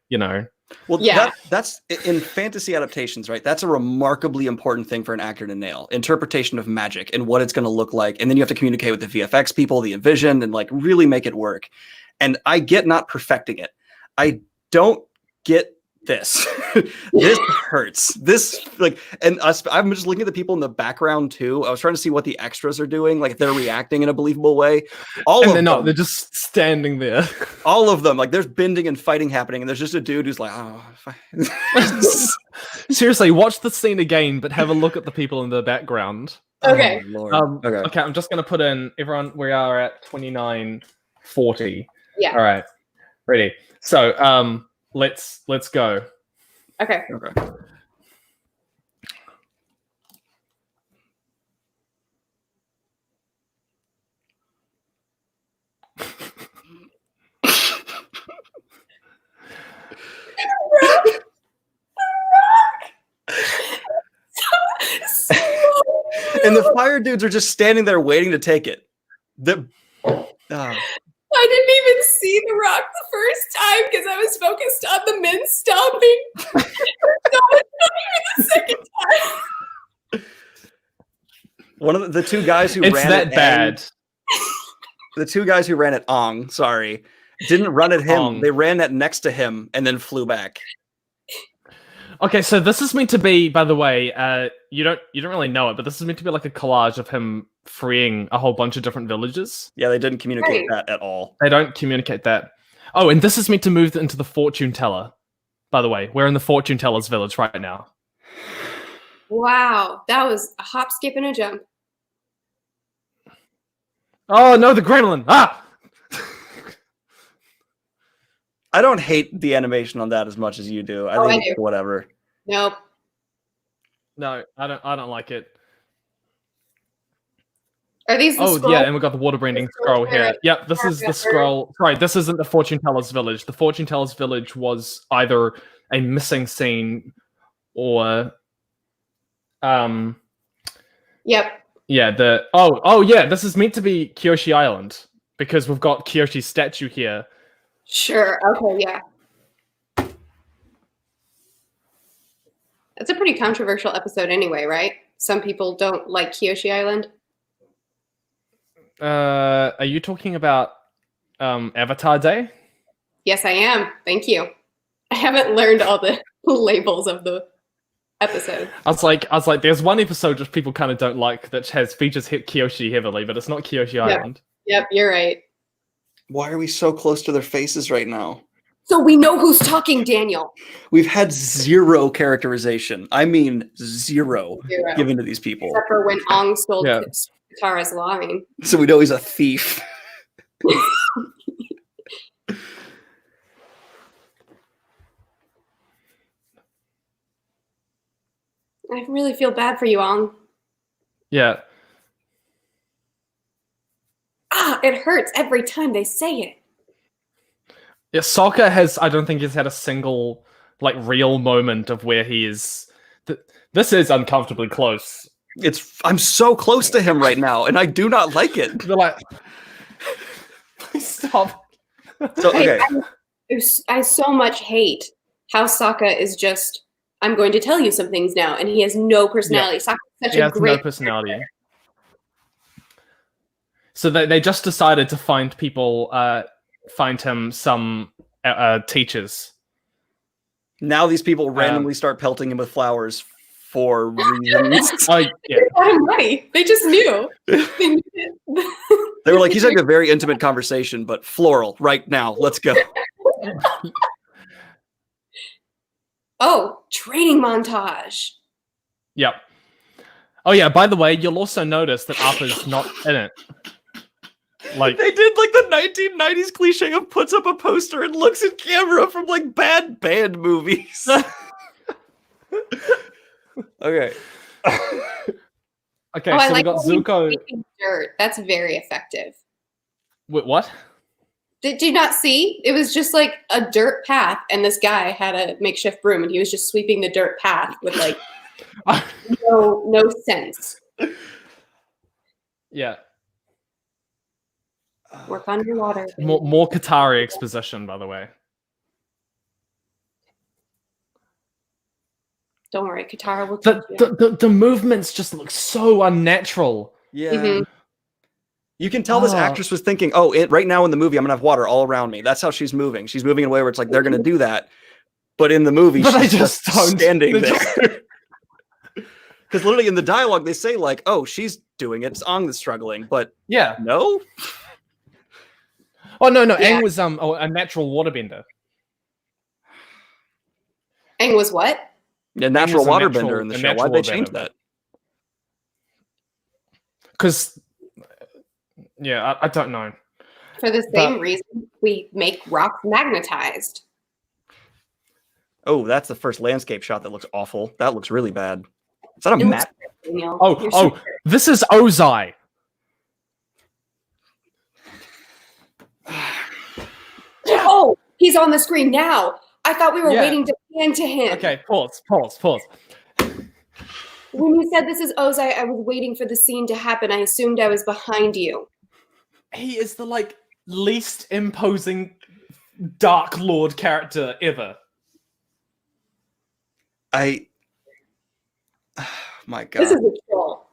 Speaker 3: Well,
Speaker 2: Yeah.
Speaker 3: that's in fantasy adaptations, right? That's a remarkably important thing for an actor to nail: interpretation of magic and what it's going to look like. And then you have to communicate with the VFX people, the Envision, and like really make it work. And I get not perfecting it. I don't get this. This hurts. This I'm just looking at the people in the background too. I was trying to see what the extras are doing, like if they're reacting in a believable way.
Speaker 1: They're just standing there.
Speaker 3: All of them, like there's bending and fighting happening, and there's just a dude who's like, oh.
Speaker 1: Seriously, watch the scene again, but have a look at the people in the background.
Speaker 2: Okay.
Speaker 3: Oh, Lord.
Speaker 1: Okay, I'm just gonna put in everyone. We are at 29:40.
Speaker 2: Yeah.
Speaker 1: All right. Ready. So let's go.
Speaker 2: Okay.
Speaker 3: And the fire dudes are just standing there waiting to take it.
Speaker 2: I didn't even see The Rock the first time because I was focused on the men stomping. So it's not even the second time.
Speaker 3: One of the two guys who
Speaker 1: It's
Speaker 3: ran
Speaker 1: that
Speaker 3: at
Speaker 1: bad.
Speaker 3: the two guys who ran at Ong, sorry, didn't run at him.
Speaker 1: Ong.
Speaker 3: They ran at next to him and then flew back.
Speaker 1: Okay, so this is meant to be, by the way, you don't really know it, but this is meant to be like a collage of him freeing a whole bunch of different villages.
Speaker 3: Yeah, they didn't communicate
Speaker 2: Right.
Speaker 3: that at all.
Speaker 1: They don't communicate that. Oh, and this is meant to move into the fortune teller. By the way, we're in the fortune teller's village right now.
Speaker 2: Wow, that was a hop, skip, and a jump.
Speaker 1: Oh no, the gremlin! Ah!
Speaker 3: I don't hate the animation on that as much as you do. I think
Speaker 2: I do.
Speaker 3: whatever.
Speaker 2: Nope.
Speaker 1: No, I don't like it.
Speaker 2: Are these the
Speaker 1: Oh
Speaker 2: scroll?
Speaker 1: yeah, and we've got the water branding scroll here. Yep, this is the scroll. Sorry, this isn't the fortune teller's village. The fortune teller's village was either a missing scene or
Speaker 2: Yep.
Speaker 1: yeah, this is meant to be Kyoshi Island because we've got Kyoshi's statue here.
Speaker 2: Sure. Okay. Yeah. That's a pretty controversial episode, anyway, right? Some people don't like Kyoshi Island.
Speaker 1: Are you talking about Avatar Day?
Speaker 2: Yes, I am. Thank you. I haven't learned all the labels of the episode.
Speaker 1: I was like, there's one episode which people kind of don't like that features Kyoshi heavily, but it's not Kyoshi Island.
Speaker 2: Yep, you're right.
Speaker 3: Why are we so close to their faces right now?
Speaker 2: So we know who's talking, Daniel.
Speaker 3: We've had zero characterization. I mean, zero
Speaker 2: Zero.
Speaker 3: given to these people.
Speaker 2: Except for when Ong stole
Speaker 1: Yeah.
Speaker 2: Katara's line.
Speaker 3: So we know he's a thief.
Speaker 2: I really feel bad for you, Ong.
Speaker 1: Yeah.
Speaker 2: Ah, it hurts every time they say it.
Speaker 1: Yeah, Sokka I don't think he's had a single, like, real moment of where he is. This is uncomfortably close.
Speaker 3: I'm so close to him right now, and I do not like it.
Speaker 1: They're like, please stop.
Speaker 3: So, okay.
Speaker 2: I so much hate how Sokka is just, I'm going to tell you some things now, and he has no personality. Sokka's such
Speaker 1: He
Speaker 2: a
Speaker 1: has
Speaker 2: great
Speaker 1: no personality. So they just decided to find him some teachers.
Speaker 3: Now these people randomly start pelting him with flowers for reasons.
Speaker 1: Oh, yeah.
Speaker 2: They got him money. They just knew.
Speaker 3: They were like, he's having a very intimate conversation, but floral right now. Let's go.
Speaker 2: Oh, training montage.
Speaker 1: Yep. Oh yeah, by the way, you'll also notice that Appa's not in it. Like
Speaker 3: They did like the 1990s cliche of puts up a poster and looks at camera from like bad band movies. Okay.
Speaker 1: okay,
Speaker 2: Oh, I
Speaker 1: so we
Speaker 2: like
Speaker 1: got
Speaker 2: how he's
Speaker 1: Zuko.
Speaker 2: sweeping dirt. That's very effective.
Speaker 1: Wait, what?
Speaker 2: Did you not see? It was just like a dirt path, and this guy had a makeshift broom, and he was just sweeping the dirt path with like no sense.
Speaker 1: Yeah.
Speaker 2: Work underwater.
Speaker 1: More Katara exposition, by the way.
Speaker 2: Don't worry, Katara will teach you.
Speaker 1: The movements just look so unnatural.
Speaker 3: Yeah.
Speaker 2: Mhm.
Speaker 3: You can tell this actress was thinking, oh, right now in the movie, I'm going to have water all around me. That's how she's moving. She's moving in a way where it's like, they're going to do that. But in the movie,
Speaker 1: But
Speaker 3: she's
Speaker 1: they just don't.
Speaker 3: standing
Speaker 1: They
Speaker 3: there. Because literally in the dialogue, they say like, oh, she's doing it. It's Aang that's struggling. But
Speaker 1: Yeah.
Speaker 3: no?
Speaker 1: Oh, no.
Speaker 2: Yeah.
Speaker 1: Aang was a natural waterbender.
Speaker 2: Aang was what?
Speaker 3: A natural
Speaker 1: was a
Speaker 3: waterbender in the
Speaker 1: a
Speaker 3: show. Why'd
Speaker 1: natural
Speaker 3: they change
Speaker 1: waterbender.
Speaker 3: that?
Speaker 1: Because, yeah, I don't know.
Speaker 2: For the same reason we make rocks magnetized.
Speaker 3: Oh, that's the first landscape shot that looks awful. That looks really bad. Is that a
Speaker 2: It looks
Speaker 3: map?
Speaker 2: great, Daniel.
Speaker 1: Oh,
Speaker 2: You're
Speaker 1: oh,
Speaker 2: so
Speaker 1: this is Ozai.
Speaker 2: Oh, he's on the screen now. I thought we were
Speaker 1: Yeah.
Speaker 2: waiting to pan to him.
Speaker 1: Okay, pause.
Speaker 2: When you said this is Ozai, I was waiting for the scene to happen. I assumed I was behind you.
Speaker 1: He is the least imposing Dark Lord character ever.
Speaker 3: My God.
Speaker 2: This is a troll.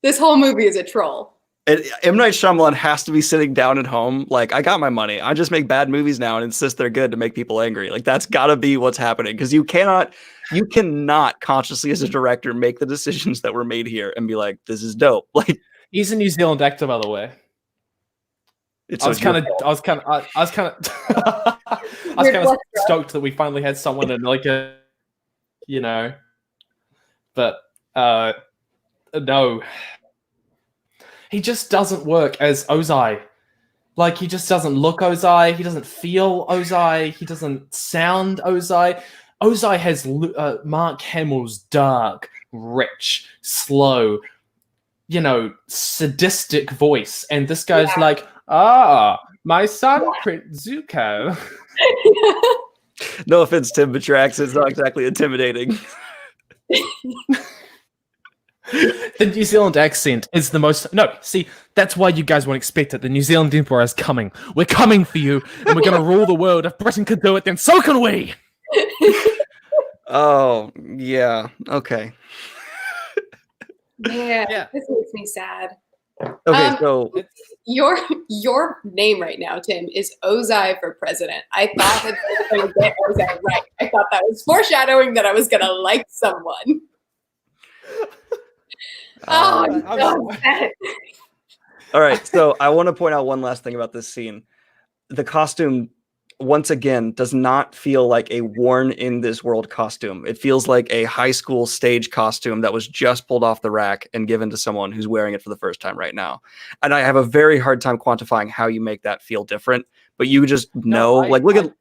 Speaker 2: This whole movie is a troll.
Speaker 3: M. Night Shyamalan has to be sitting down at home. Like, I got my money. I just make bad movies now and insist they're good to make people angry. Like, that's got to be what's happening. Because you cannot consciously as a director make the decisions that were made here and be like, this is dope. Like,
Speaker 1: He's a New Zealand actor, by the way. I was kind of stoked that we finally had someone in but no, he just doesn't work as Ozai. Like, he just doesn't look Ozai. He doesn't feel Ozai. He doesn't sound Ozai. Ozai has Mark Hamill's dark, rich, slow, sadistic voice, and this guy's like, my son, Prince Zuko.
Speaker 3: No offense, Tim, but your accent's not exactly intimidating.
Speaker 1: The New Zealand accent is the most... No, see, that's why you guys won't expect it. The New Zealand Emperor is coming. We're coming for you, and we're going to rule the world. If Britain can do it, then so can we!
Speaker 3: Oh, yeah. Okay.
Speaker 2: Yeah, this makes me sad.
Speaker 3: Okay, so...
Speaker 2: Your name right now, Tim, is Ozai for president. I thought that I was going to get Ozai right. I thought that was foreshadowing that I was going to like someone. Oh, I'm so sad.
Speaker 3: All right, so I want to point out one last thing about this scene. The costume, once again, does not feel like a worn in this world costume. It feels like a high school stage costume that was just pulled off the rack and given to someone who's wearing it for the first time right now. And I have a very hard time quantifying how you make that feel different, but you just know, look at...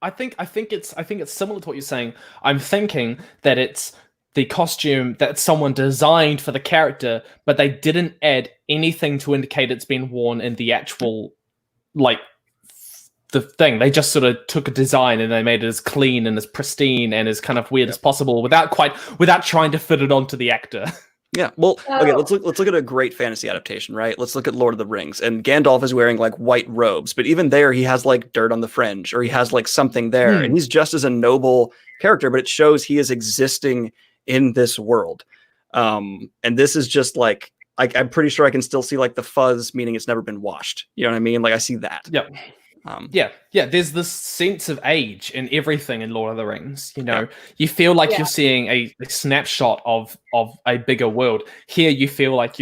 Speaker 1: I think it's similar to what you're saying. I'm thinking that it's the costume that someone designed for the character, but they didn't add anything to indicate it's been worn in the actual, the thing. They just sort of took a design and they made it as clean and as pristine and as kind of weird as possible without trying to fit it onto the actor.
Speaker 3: Yeah, well, okay, let's look at a great fantasy adaptation, right? Let's look at Lord of the Rings, and Gandalf is wearing white robes, but even there he has dirt on the fringe, or he has something there, and he's just as a noble character, but it shows he is existing in this world. And this is just I'm pretty sure I can still see the fuzz, meaning it's never been washed. You know what I mean? I see that.
Speaker 1: Yep. Yeah. There's this sense of age in everything in Lord of the Rings. You feel like you're seeing a snapshot of a bigger world. Here, you feel like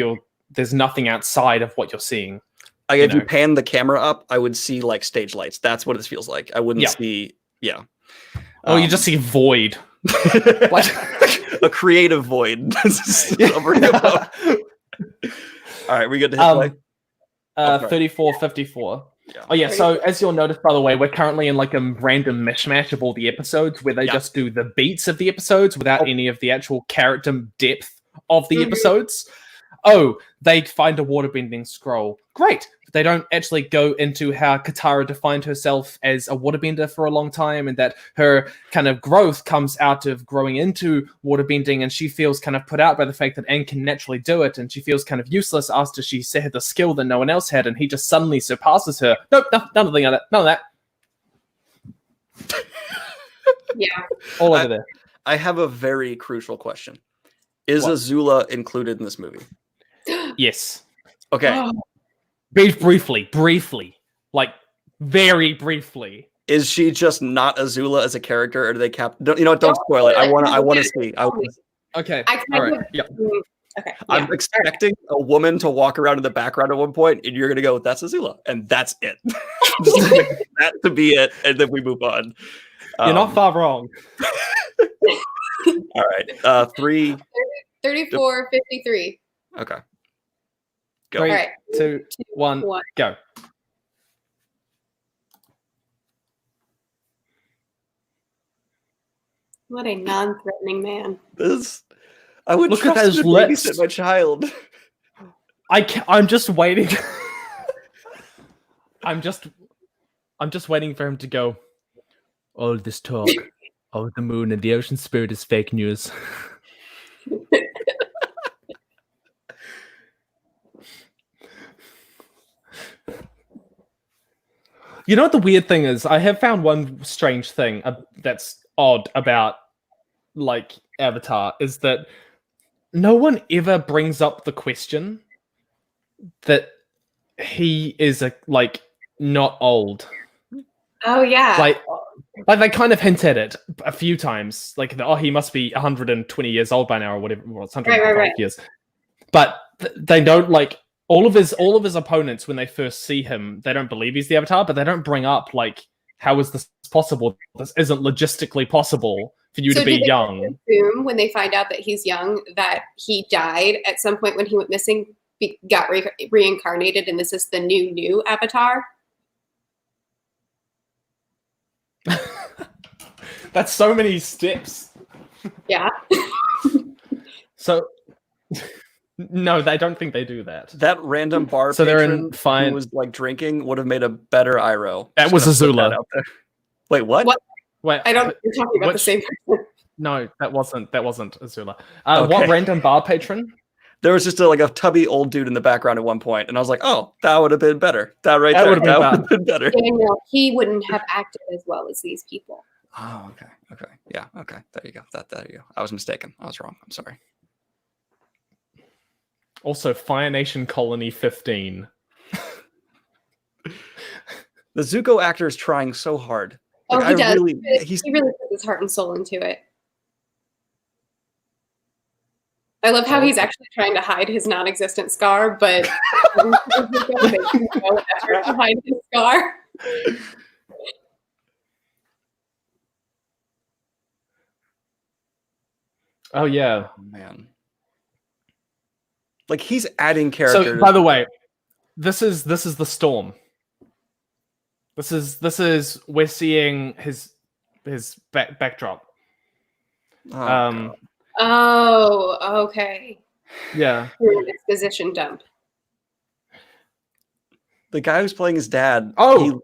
Speaker 1: there's nothing outside of what you're seeing.
Speaker 3: If you pan the camera up, I would see stage lights. That's what it feels like. I wouldn't see. Yeah.
Speaker 1: Oh, you just see void.
Speaker 3: A creative void. All right, we good to hit play?
Speaker 1: 34-54.
Speaker 3: Yeah.
Speaker 1: Oh yeah, so as you'll notice, by the way, we're currently in a random mishmash of all the episodes where they just do the beats of the episodes without any of the actual character depth of the episodes. Oh, they find a waterbending scroll. Great. they don't actually go into how Katara defined herself as a waterbender for a long time, and that her kind of growth comes out of growing into waterbending, and she feels kind of put out by the fact that Aang can naturally do it, and she feels kind of useless after she had the skill that no one else had, and he just suddenly surpasses her. Nope, none of that. None of that.
Speaker 2: Yeah.
Speaker 1: All over there.
Speaker 3: I have a very crucial question. Is
Speaker 1: What?
Speaker 3: Azula included in this movie?
Speaker 1: Yes.
Speaker 3: Okay.
Speaker 2: Oh,
Speaker 1: Briefly. Like, very briefly.
Speaker 3: Is she just not Azula as a character, or do they don't spoil it. I want to see.
Speaker 1: Okay.
Speaker 2: I kind
Speaker 1: All right.
Speaker 2: of-
Speaker 1: Yep.
Speaker 2: Okay.
Speaker 3: I'm
Speaker 2: yeah.
Speaker 3: expecting a woman to walk around in the background at one point, and you're gonna go, "That's Azula," and that's it. Just expect that to be it, and then we move on.
Speaker 1: You're not far wrong.
Speaker 3: All right. 3.
Speaker 2: 34:53.
Speaker 3: Okay. Go.
Speaker 1: 3,
Speaker 2: All right.
Speaker 1: 2, 1,
Speaker 2: One.
Speaker 1: go.
Speaker 2: What a non-threatening man.
Speaker 3: I would
Speaker 1: Look at
Speaker 3: trust
Speaker 1: those
Speaker 3: him to
Speaker 1: lips.
Speaker 3: babysit my child.
Speaker 1: I'm just waiting. I'm just waiting for him to go. All this talk of the moon and the ocean spirit is fake news. You know what the weird thing is? I have found one strange thing that's odd about like Avatar is that no one ever brings up the question that he is not old.
Speaker 2: Oh yeah.
Speaker 1: Like they kind of hint at it a few times, like he must be 120 years old by now or whatever. Well, it's 105
Speaker 2: Right.
Speaker 1: years, but they don't like all of his opponents when they first see him. They don't believe he's the Avatar, but they don't bring up like how is this possible? This isn't logistically possible for you to be
Speaker 2: do they
Speaker 1: young.
Speaker 2: assume when they find out that he's young that he died at some point when he went missing, got reincarnated, and this is the new Avatar?
Speaker 1: That's so many steps.
Speaker 2: Yeah.
Speaker 1: So no, I don't think they do that.
Speaker 3: That random bar
Speaker 1: So they're
Speaker 3: patron
Speaker 1: in fine.
Speaker 3: who was like drinking would have made a better Iroh.
Speaker 1: That
Speaker 3: Just
Speaker 1: was
Speaker 3: gonna put
Speaker 1: Azula.
Speaker 3: that out there. Wait, what?
Speaker 2: What?
Speaker 1: Wait,
Speaker 2: I don't. You're talking about the
Speaker 1: which-
Speaker 2: same person.
Speaker 1: No, that wasn't Azula.
Speaker 3: Okay.
Speaker 1: What random bar patron?
Speaker 3: There was just a tubby old dude in the background at one point, and I was like, "Oh, that would have been better. That right
Speaker 1: That
Speaker 3: there,
Speaker 1: would've been
Speaker 3: that
Speaker 1: bad.
Speaker 3: would have been better."
Speaker 2: Yeah, no, he wouldn't have acted as well as these people.
Speaker 3: Oh, okay, yeah, okay. There you go. There you go. I was mistaken. I was wrong. I'm sorry.
Speaker 1: Also, Fire Nation Colony 15.
Speaker 3: The Zuko actor is trying so hard.
Speaker 2: Oh, he does.
Speaker 3: He's
Speaker 2: He really puts his heart and soul into it. I love how he's actually trying to hide his non-existent scar, but making no effort to hide his scar.
Speaker 1: Oh yeah.
Speaker 3: oh, man. Like he's adding characters.
Speaker 1: So, by the way, this is the storm. This is we're seeing his backdrop.
Speaker 3: Oh,
Speaker 2: Oh, okay.
Speaker 1: Yeah.
Speaker 2: Through an exposition dump.
Speaker 3: the guy who's playing his dad.
Speaker 1: Oh,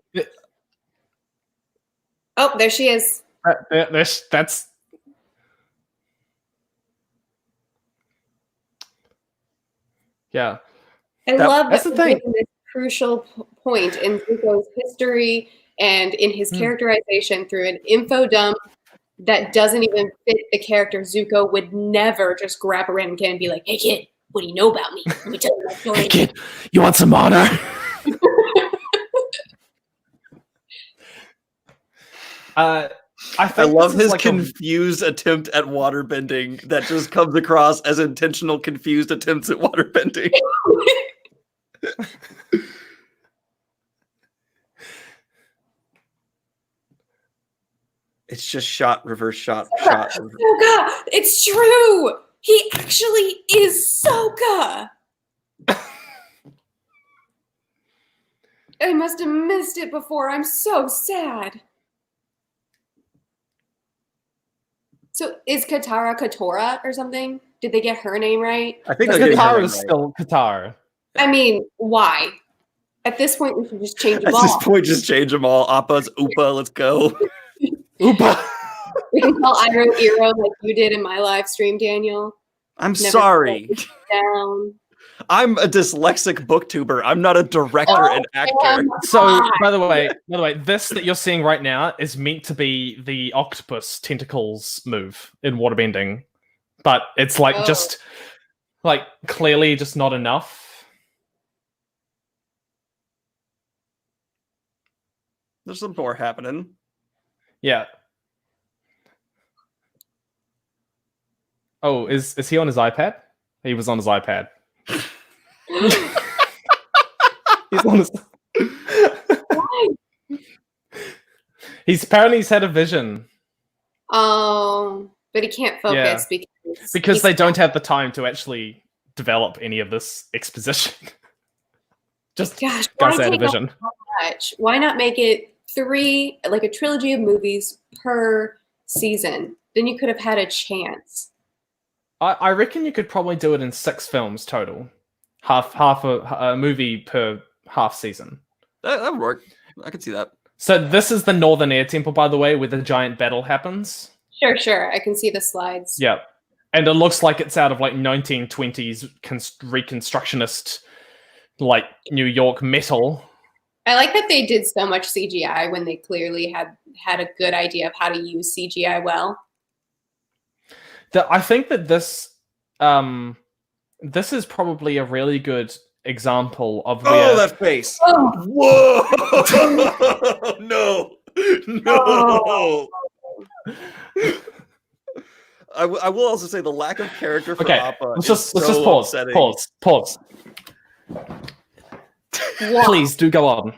Speaker 2: Oh, there she is.
Speaker 1: that's. Yeah.
Speaker 2: I love
Speaker 1: that's
Speaker 2: that
Speaker 1: the thing.
Speaker 2: we're this crucial point in Zuko's history and in his characterization through an info dump that doesn't even fit the character. Zuko would never just grab a random kid and be like, "Hey kid, what do you know about me? Let me tell you my story."
Speaker 1: Hey kid, you want some honor?
Speaker 3: I love
Speaker 1: this is
Speaker 3: his
Speaker 1: like
Speaker 3: confused attempt at waterbending that just comes across as intentional confused attempts at waterbending. It's just shot, reverse shot, shot.
Speaker 2: Sokka! It's true! He actually is Sokka! I must have missed it before. I'm so sad. So is Katara Katora or something? Did they get her name right?
Speaker 3: I think they're getting her
Speaker 1: Katara
Speaker 3: name
Speaker 1: is
Speaker 3: right.
Speaker 1: still Katara.
Speaker 2: I mean, why? At this point, we should just change
Speaker 3: At
Speaker 2: them
Speaker 3: this
Speaker 2: all.
Speaker 3: point, just change them all. Appa's Oopa, let's go.
Speaker 1: Oopa.
Speaker 2: We can call Iro Eero like you did in my live stream, Daniel.
Speaker 3: I'm
Speaker 2: Never
Speaker 3: sorry.
Speaker 2: put it down.
Speaker 3: I'm a dyslexic booktuber. I'm not a director and actor.
Speaker 1: So, by the way, this that you're seeing right now is meant to be the octopus tentacles move in waterbending, but it's like just like clearly just not enough.
Speaker 3: There's some more happening.
Speaker 1: Yeah. Oh, is he on his iPad? He was on his iPad. He's on his... He's apparently had a vision.
Speaker 2: Oh, but he can't focus
Speaker 1: because they don't have the time to actually develop any of this exposition. Just
Speaker 2: gosh,
Speaker 1: guys had a vision.
Speaker 2: Much? Why not make it 3, like a trilogy of movies per season? Then you could have had a chance.
Speaker 1: I reckon you could probably do it in 6 films total. Half a movie per half season.
Speaker 3: That would work. I could see that.
Speaker 1: So this is the Northern Air Temple, by the way, where the giant battle happens.
Speaker 2: Sure. I can see the slides.
Speaker 1: Yeah. And it looks like it's out of like 1920s reconstructionist, like New York metal.
Speaker 2: I like that they did so much CGI when they clearly had a good idea of how to use CGI well.
Speaker 1: I think that this is probably a really good example of where...
Speaker 3: Oh, that face!
Speaker 2: Oh.
Speaker 3: Whoa! No!
Speaker 2: Oh.
Speaker 3: I will also say the lack of character for
Speaker 1: Okay,
Speaker 3: Appa
Speaker 1: let's
Speaker 3: is
Speaker 1: just
Speaker 3: so
Speaker 1: pause.
Speaker 3: upsetting.
Speaker 1: Pause. Please do go on.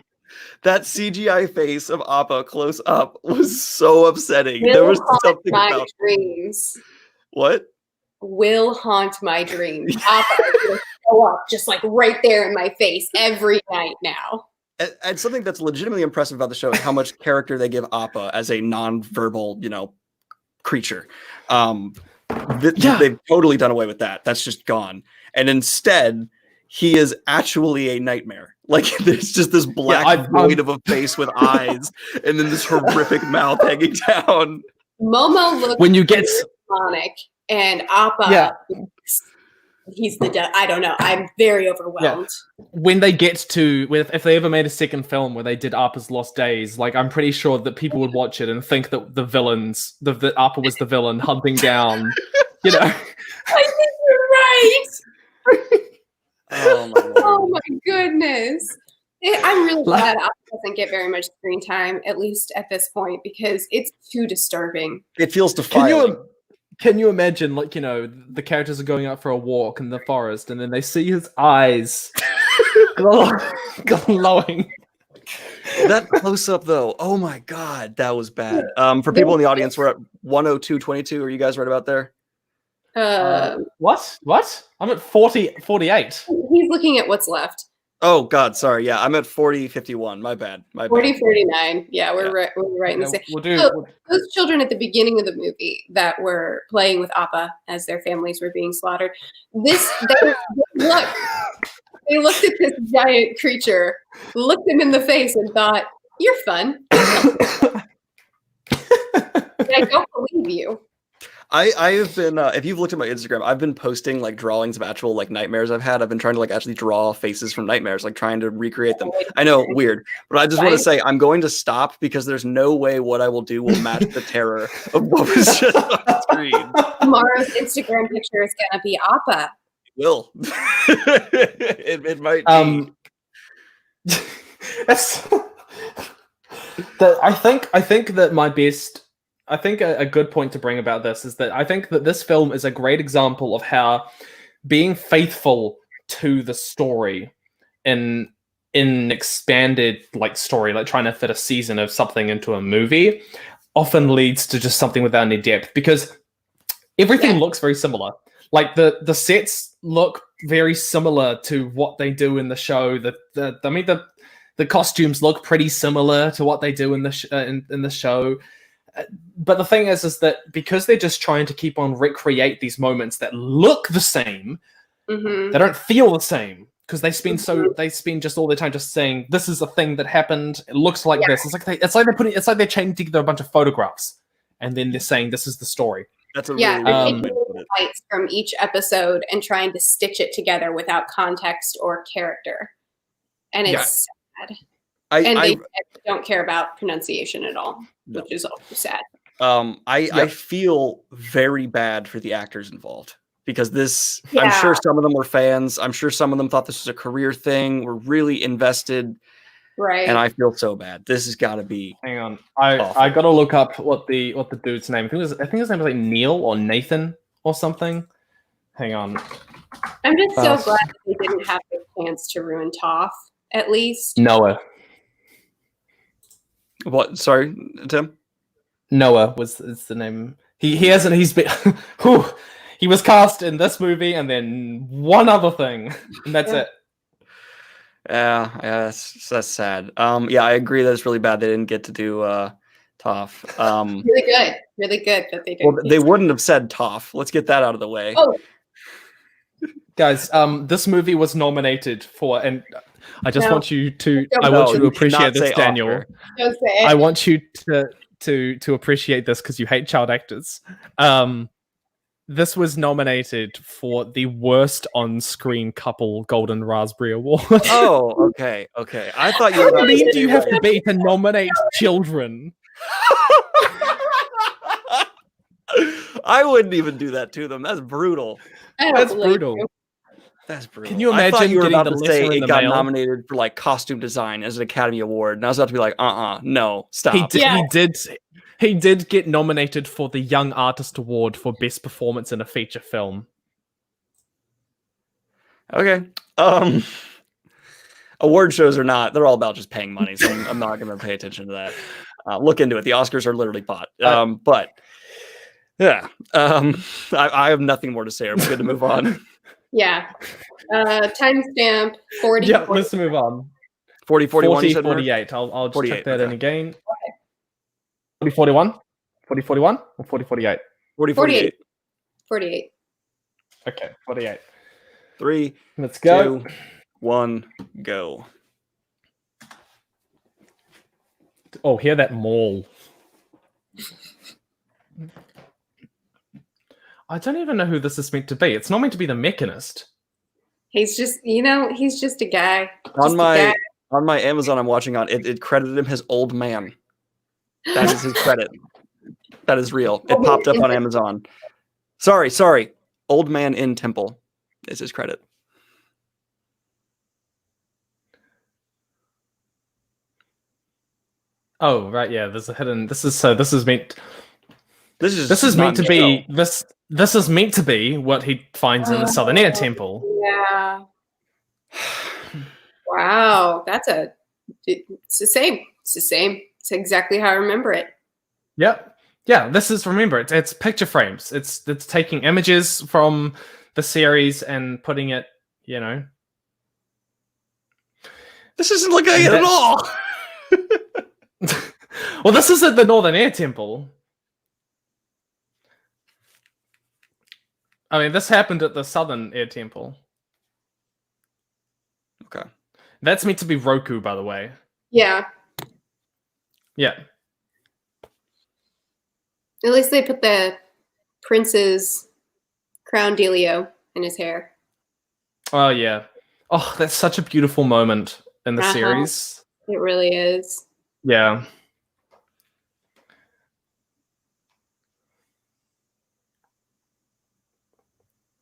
Speaker 3: That CGI face of Appa close up was so upsetting.
Speaker 2: Will
Speaker 3: There was
Speaker 2: haunt
Speaker 3: something
Speaker 2: my
Speaker 3: about
Speaker 2: dreams.
Speaker 3: what?
Speaker 2: Will haunt my dreams. Appa will show up just like right there in my face every night now.
Speaker 3: And something that's legitimately impressive about the show is how much character they give Appa as a non-verbal, creature. They've totally done away with that. That's just gone. And instead, he is actually a nightmare. Like, there's just this black void of a face with eyes, and then this horrific mouth hanging down.
Speaker 2: Momo looks
Speaker 1: when you get
Speaker 2: demonic, and Appa, he's the I don't know. I'm very overwhelmed.
Speaker 1: Yeah. When they get to, if they ever made a second film where they did Appa's Lost Days, like I'm pretty sure that people would watch it and think that that Appa was the villain hunting down,
Speaker 2: I think you're right.
Speaker 3: Oh
Speaker 2: my goodness. I'm really glad Appa doesn't get very much screen time, at least at this point, because it's too disturbing.
Speaker 3: It feels defiling.
Speaker 1: Can you imagine, the characters are going out for a walk in the forest, and then they see his eyes glowing.
Speaker 3: That close up, though, oh my god, that was bad. For people in the audience, we're at 102.22. Are you guys right about there?
Speaker 1: What? I'm at 48.
Speaker 2: He's looking at what's left.
Speaker 3: Oh god, sorry. Yeah, I'm at 40.51. My bad.
Speaker 2: 40.49. Yeah, we're right in the same. Those children at the beginning of the movie that were playing with Appa as their families were being slaughtered. They looked at this giant creature, looked him in the face, and thought, "You're fun." I don't believe you.
Speaker 3: I have been, if you've looked at my Instagram, I've been posting like drawings of actual like nightmares I've had. I've been trying to like actually draw faces from nightmares, like trying to recreate them. I know, weird, but I just want to say I'm going to stop because there's no way what I will do will match the terror of what was just on the screen.
Speaker 2: Tomorrow's Instagram picture is gonna be Appa.
Speaker 3: It will. it might be.
Speaker 1: I think that my best. I think a good point to bring about this is that I think that this film is a great example of how being faithful to the story in expanded story, like trying to fit a season of something into a movie, often leads to just something without any depth, because everything looks very similar. Like the sets look very similar to what they do in the show. The costumes look pretty similar to what they do in the in the show. But the thing is that because they're just trying to keep on recreate these moments that look the same, they don't feel the same. because they spend just all their time just saying this is a thing that happened. It looks like this. It's like they're chaining together a bunch of photographs, and then they're saying this is the story.
Speaker 3: That's a
Speaker 2: Yeah,
Speaker 3: really
Speaker 2: they're
Speaker 3: good way
Speaker 2: taking
Speaker 3: to put it.
Speaker 2: highlights from each episode and trying to stitch it together without context or character, and it's sad. And they don't care about pronunciation at all,
Speaker 3: No.
Speaker 2: which is also sad.
Speaker 3: I feel very bad for the actors involved because I'm
Speaker 2: Yeah.
Speaker 3: sure some of them were fans. I'm sure some of them thought this was a career thing. Were really invested,
Speaker 2: Right.
Speaker 3: and I feel so bad. This has got to be.
Speaker 1: Hang on,
Speaker 3: Awful.
Speaker 1: I gotta look up what the dude's name. I think his name was like Neil or Nathan or something. Hang on.
Speaker 2: I'm just so
Speaker 1: Uh,
Speaker 2: glad that they didn't have the chance to ruin Toph, at least.
Speaker 1: Noah.
Speaker 3: What? Sorry, Tim.
Speaker 1: Noah is the name. He's been whew, he was cast in this movie and then one other thing, and that's
Speaker 2: Yeah.
Speaker 1: it.
Speaker 3: Yeah, that's sad. Yeah, I agree that it's really bad they didn't get to do Toph.
Speaker 2: Really good that they didn't.
Speaker 3: Well, they wouldn't have said Toph. Let's get that out of the way.
Speaker 2: Oh,
Speaker 1: Guys, this movie was nominated for, and I just
Speaker 2: No.
Speaker 1: want you to
Speaker 2: Don't
Speaker 1: I
Speaker 3: No,
Speaker 1: want you to
Speaker 3: you cannot
Speaker 1: appreciate this,
Speaker 3: say
Speaker 1: Daniel.
Speaker 3: Oscar.
Speaker 2: don't say it.
Speaker 1: I want you to appreciate this because you hate child actors. This was nominated for the worst on-screen couple Golden Raspberry Award.
Speaker 3: Oh, okay. I thought you
Speaker 1: How
Speaker 3: were.
Speaker 1: mean do you have to be to nominate children?
Speaker 3: I wouldn't even do that to them. That's brutal.
Speaker 2: I don't
Speaker 1: That's
Speaker 2: believe
Speaker 1: brutal.
Speaker 2: you.
Speaker 3: That's brutal.
Speaker 1: Can you
Speaker 3: I thought
Speaker 1: imagine
Speaker 3: you were
Speaker 1: getting
Speaker 3: about
Speaker 1: the
Speaker 3: to say
Speaker 1: letter in
Speaker 3: it
Speaker 1: the
Speaker 3: got
Speaker 1: mail?
Speaker 3: nominated for like costume design as an Academy Award, and I was about to be like, no, stop.
Speaker 1: He did get nominated for the Young Artist Award for Best Performance in a Feature Film.
Speaker 3: Okay. Award shows are not, they're all about just paying money, so I'm not going to pay attention to that. Look into it. The Oscars are literally bought. But yeah, I have nothing more to say. Are we good to move on?
Speaker 2: Yeah. Timestamp 40.
Speaker 1: Yeah, let's move on.
Speaker 3: 40, 41,
Speaker 1: 40,
Speaker 3: you said, Mark?
Speaker 1: 48. I'll just
Speaker 3: 48,
Speaker 1: check that in
Speaker 3: okay.
Speaker 1: again. 40, 41? 40, 41 or 40, 48?
Speaker 3: 40, 48.
Speaker 2: 48.
Speaker 1: Okay, 48.
Speaker 3: 3,
Speaker 1: Let's go.
Speaker 3: 2, 1, go.
Speaker 1: Oh, hear that maul. I don't even know who this is meant to be. It's not meant to be the Mechanist.
Speaker 2: He's just, he's just a guy.
Speaker 3: On my Amazon I'm watching on, it credited him as Old Man. That is his credit. That is real. It popped up on Amazon. Sorry. Old Man in Temple is his credit.
Speaker 1: Oh, right, yeah. There's a hidden. This is meant.
Speaker 3: This is
Speaker 1: Meant to
Speaker 3: not
Speaker 1: be
Speaker 3: show.
Speaker 1: this is meant to be what he finds in the Southern Air Temple.
Speaker 2: Yeah. Wow. It's the same. It's the same. It's exactly how I remember it.
Speaker 1: Yep. Yeah, this is, remember, it's picture frames. It's taking images from the series and putting it,
Speaker 3: This isn't looking at it at all.
Speaker 1: Well, this is at the Northern Air Temple. I mean, this happened at the Southern Air Temple.
Speaker 3: Okay.
Speaker 1: That's meant to be Roku, by the way.
Speaker 2: Yeah.
Speaker 1: Yeah.
Speaker 2: At least they put the prince's crown dealio in his hair.
Speaker 1: Oh, yeah. Oh, that's such a beautiful moment in the
Speaker 2: Uh-huh.
Speaker 1: series.
Speaker 2: It really is.
Speaker 1: Yeah.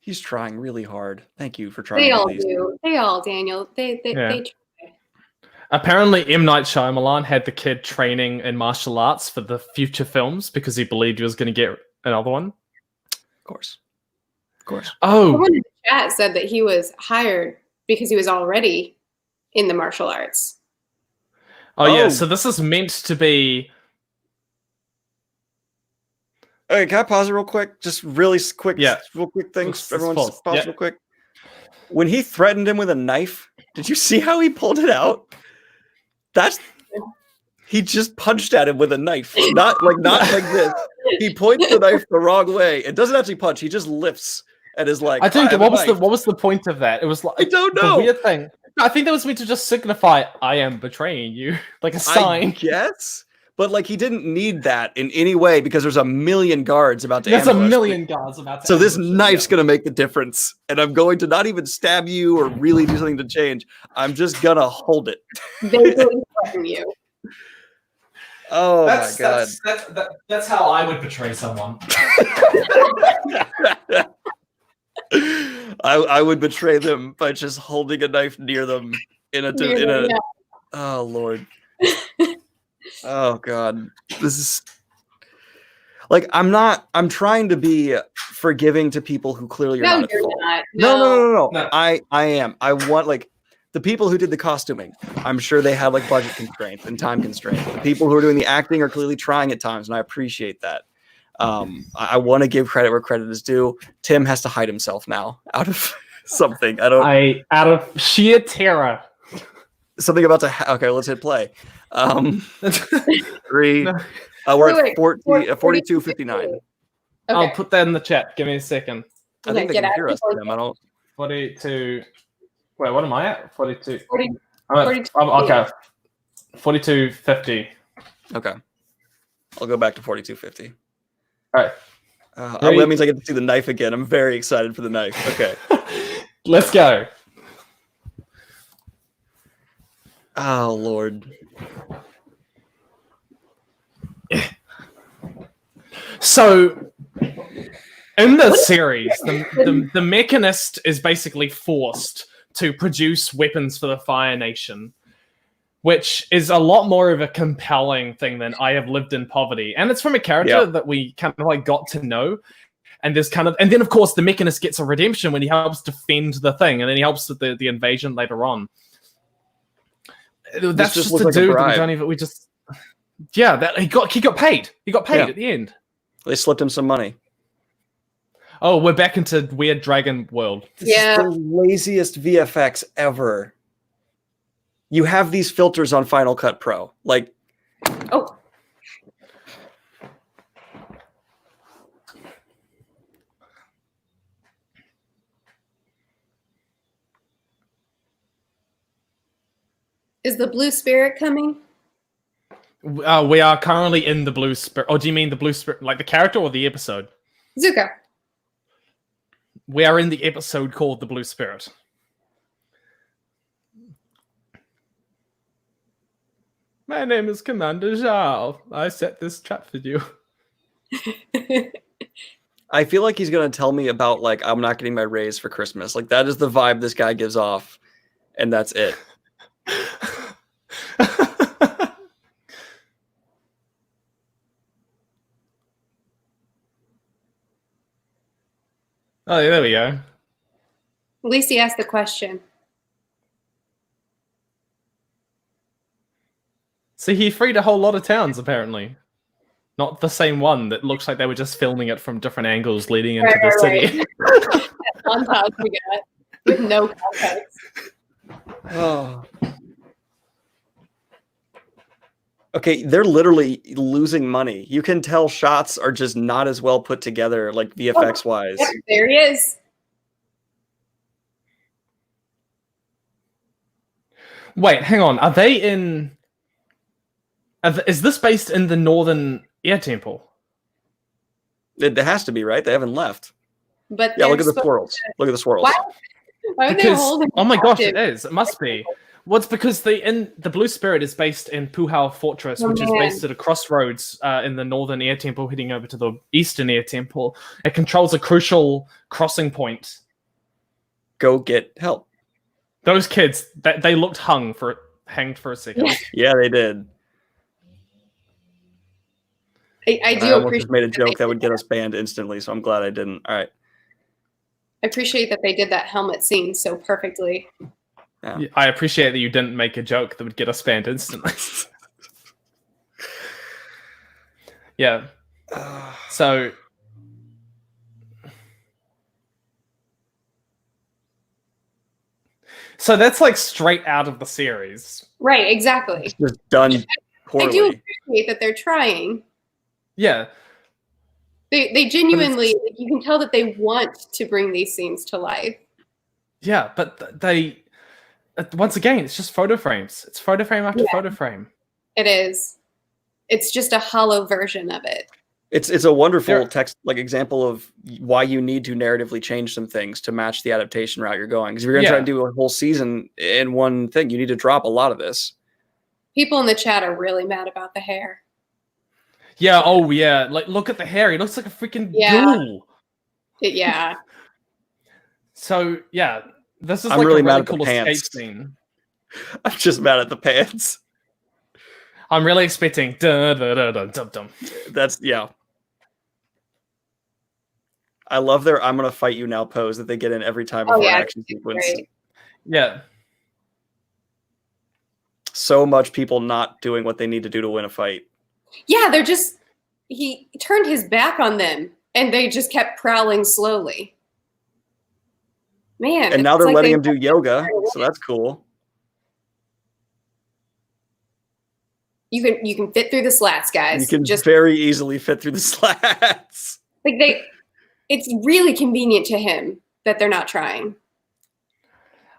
Speaker 3: He's trying really hard. Thank you for trying.
Speaker 2: They
Speaker 3: at
Speaker 2: all
Speaker 3: least.
Speaker 2: do. They all, Daniel. They
Speaker 1: Yeah.
Speaker 2: try.
Speaker 1: Apparently, M. Night Shyamalan had the kid training in martial arts for the future films because he believed he was going to get another one.
Speaker 3: Of course. Of course.
Speaker 1: Oh,
Speaker 2: Someone in the chat said that he was hired because he was already in the martial arts.
Speaker 1: oh yeah.
Speaker 3: Oh.
Speaker 1: So this is meant to be.
Speaker 3: Okay, can I pause it real quick? Just really quick,
Speaker 1: Yeah.
Speaker 3: real quick things.
Speaker 1: It's
Speaker 3: Everyone,
Speaker 1: false.
Speaker 3: just pause
Speaker 1: Yeah.
Speaker 3: real quick. When he threatened him with a knife, did you see how he pulled it out? He just punched at him with a knife, not like this. He points the knife the wrong way. It doesn't actually punch. He just lifts and is like,
Speaker 1: I think
Speaker 3: have
Speaker 1: what
Speaker 3: a
Speaker 1: was the
Speaker 3: knife.
Speaker 1: what was the point of that? It was like
Speaker 3: I don't
Speaker 1: the
Speaker 3: know.
Speaker 1: weird thing. I think that was meant to just signify I am betraying you, like a
Speaker 3: I
Speaker 1: sign.
Speaker 3: guess, but like he didn't need that in any way because there's a million guards about to
Speaker 1: There's a
Speaker 3: ambush.
Speaker 1: million guards about to.
Speaker 3: So this
Speaker 1: ambush him,
Speaker 3: knife's
Speaker 1: yeah.
Speaker 3: gonna make the difference, and I'm going to not even stab you or really do something to change. I'm just gonna hold it.
Speaker 2: Vaguely threaten you.
Speaker 3: Oh my god!
Speaker 1: That's how I would betray someone.
Speaker 3: I would betray them by just holding a knife near them in a.
Speaker 2: Yeah.
Speaker 3: Oh lord. Oh god. This is. Like I'm trying to be forgiving to people who clearly are
Speaker 2: No,
Speaker 3: not at
Speaker 2: you're
Speaker 3: fault.
Speaker 2: not.
Speaker 3: No.
Speaker 1: No.
Speaker 3: I am. I want like the people who did the costuming. I'm sure they had like budget constraints and time constraints. The people who are doing the acting are clearly trying at times, and I appreciate that. I want to give credit where credit is due. Tim has to hide himself now out of something. I don't.
Speaker 1: Out of sheer terror.
Speaker 3: Something about to. Okay, let's hit play. 3.
Speaker 1: No.
Speaker 3: We're
Speaker 2: Wait,
Speaker 3: at 42:59.
Speaker 2: Okay.
Speaker 1: I'll put that in the chat. Give me a second.
Speaker 3: I think they
Speaker 2: get
Speaker 3: can
Speaker 2: out
Speaker 3: hear us,
Speaker 2: before
Speaker 3: Tim. I don't.
Speaker 1: 42. Wait, what am I at? 42.
Speaker 2: 40
Speaker 1: I'm okay. 42:50.
Speaker 3: Okay. I'll go back to 42:50.
Speaker 1: All right.
Speaker 3: That means I get to see the knife again. I'm very excited for the knife. Okay.
Speaker 1: Let's go.
Speaker 3: Oh Lord.
Speaker 1: So, in the series, the Mechanist is basically forced to produce weapons for the Fire Nation, which is a lot more of a compelling thing than I Have Lived in Poverty. And it's from a character that we kind of like got to know. And there's and then of course the Mechanist gets a redemption when he helps defend the thing, and then he helps with the invasion later on. That's just a dude that we don't even that he got paid. He got paid at the end.
Speaker 3: They slipped him some money.
Speaker 1: Oh, we're back into weird dragon world.
Speaker 3: This is the laziest VFX ever. You have these filters on Final Cut Pro. Like,
Speaker 2: oh. Is the Blue Spirit coming?
Speaker 1: We are currently in the Blue Spirit. Oh, do you mean the Blue Spirit, like the character or the episode?
Speaker 2: Zuko.
Speaker 1: We are in the episode called The Blue Spirit. My name is Commander Zhao. I set this trap for you.
Speaker 3: I feel like he's going to tell me about, like, I'm not getting my raise for Christmas. Like, that is the vibe this guy gives off. And that's it.
Speaker 2: At
Speaker 1: Oh, yeah, there we go.
Speaker 2: least he asked the question.
Speaker 1: See, he freed a whole lot of towns, apparently. Not the same one that looks like they were just filming it from different angles leading into the city.
Speaker 2: That montage we got with no context.
Speaker 3: Oh. Okay, they're literally losing money. You can tell shots are just not as well put together, like VFX wise.
Speaker 2: Yep, there he is.
Speaker 1: Wait, hang on. Are they in... Is this based in the Northern Air Temple?
Speaker 3: It has to be, right? They haven't left.
Speaker 2: But
Speaker 3: Yeah, look at the
Speaker 2: they're
Speaker 3: swirls. Look at the swirls.
Speaker 2: Why would they
Speaker 1: Because,
Speaker 2: hold him
Speaker 1: oh my gosh,
Speaker 2: captive?
Speaker 1: it is. It must be. Well, it's because the Blue Spirit is based in Puhao Fortress,
Speaker 2: Oh,
Speaker 1: which is
Speaker 2: man.
Speaker 1: based at a crossroads in the Northern Air Temple, heading over to the Eastern Air Temple. It controls a crucial crossing point.
Speaker 3: Go get help.
Speaker 1: Those kids, they looked hanged for a second.
Speaker 3: Yeah, they did.
Speaker 2: I
Speaker 3: I
Speaker 2: do
Speaker 3: almost
Speaker 2: appreciate
Speaker 3: just made a
Speaker 2: that they
Speaker 3: joke that
Speaker 2: did
Speaker 3: would get us banned instantly, so I'm glad I didn't. All right.
Speaker 2: I appreciate that they did that helmet scene so perfectly.
Speaker 3: Yeah.
Speaker 1: I appreciate that you didn't make a joke that would get us banned instantly. Yeah. So that's like straight out of the series.
Speaker 2: Right, exactly.
Speaker 3: It's just done
Speaker 2: I do
Speaker 3: poorly.
Speaker 2: appreciate that they're trying.
Speaker 1: Yeah.
Speaker 2: They genuinely, like, you can tell that they want to bring these scenes to life.
Speaker 1: Yeah, but they once again, it's just photo frames. It's photo frame after photo frame.
Speaker 2: It is. It's just a hollow version of it.
Speaker 3: It's a wonderful example of why you need to narratively change some things to match the adaptation route you're going. Because if you're going to try and do a whole season in one thing, you need to drop a lot of this.
Speaker 2: People in the chat are really mad about the hair.
Speaker 1: Yeah. Oh yeah. Like, look at the hair. He looks like a freaking ghoul.
Speaker 2: Yeah.
Speaker 1: So yeah, this is
Speaker 3: I'm
Speaker 1: like
Speaker 3: really
Speaker 1: a
Speaker 3: mad
Speaker 1: really
Speaker 3: at the
Speaker 1: cool escape
Speaker 3: pants.
Speaker 1: scene.
Speaker 3: I'm just mad at the pants.
Speaker 1: I'm really expecting dum.
Speaker 3: That's I love their "I'm gonna fight you now" pose that they get in every time before an action sequence.
Speaker 2: Great.
Speaker 1: Yeah.
Speaker 3: So much people not doing what they need to do to win a fight.
Speaker 2: Yeah, they're just, he turned his back on them and they just kept prowling slowly. Man.
Speaker 3: And now they're letting him do yoga, so that's cool.
Speaker 2: You can fit through the slats, guys.
Speaker 3: You can just very easily fit through the slats.
Speaker 2: Like it's really convenient to him that they're not trying.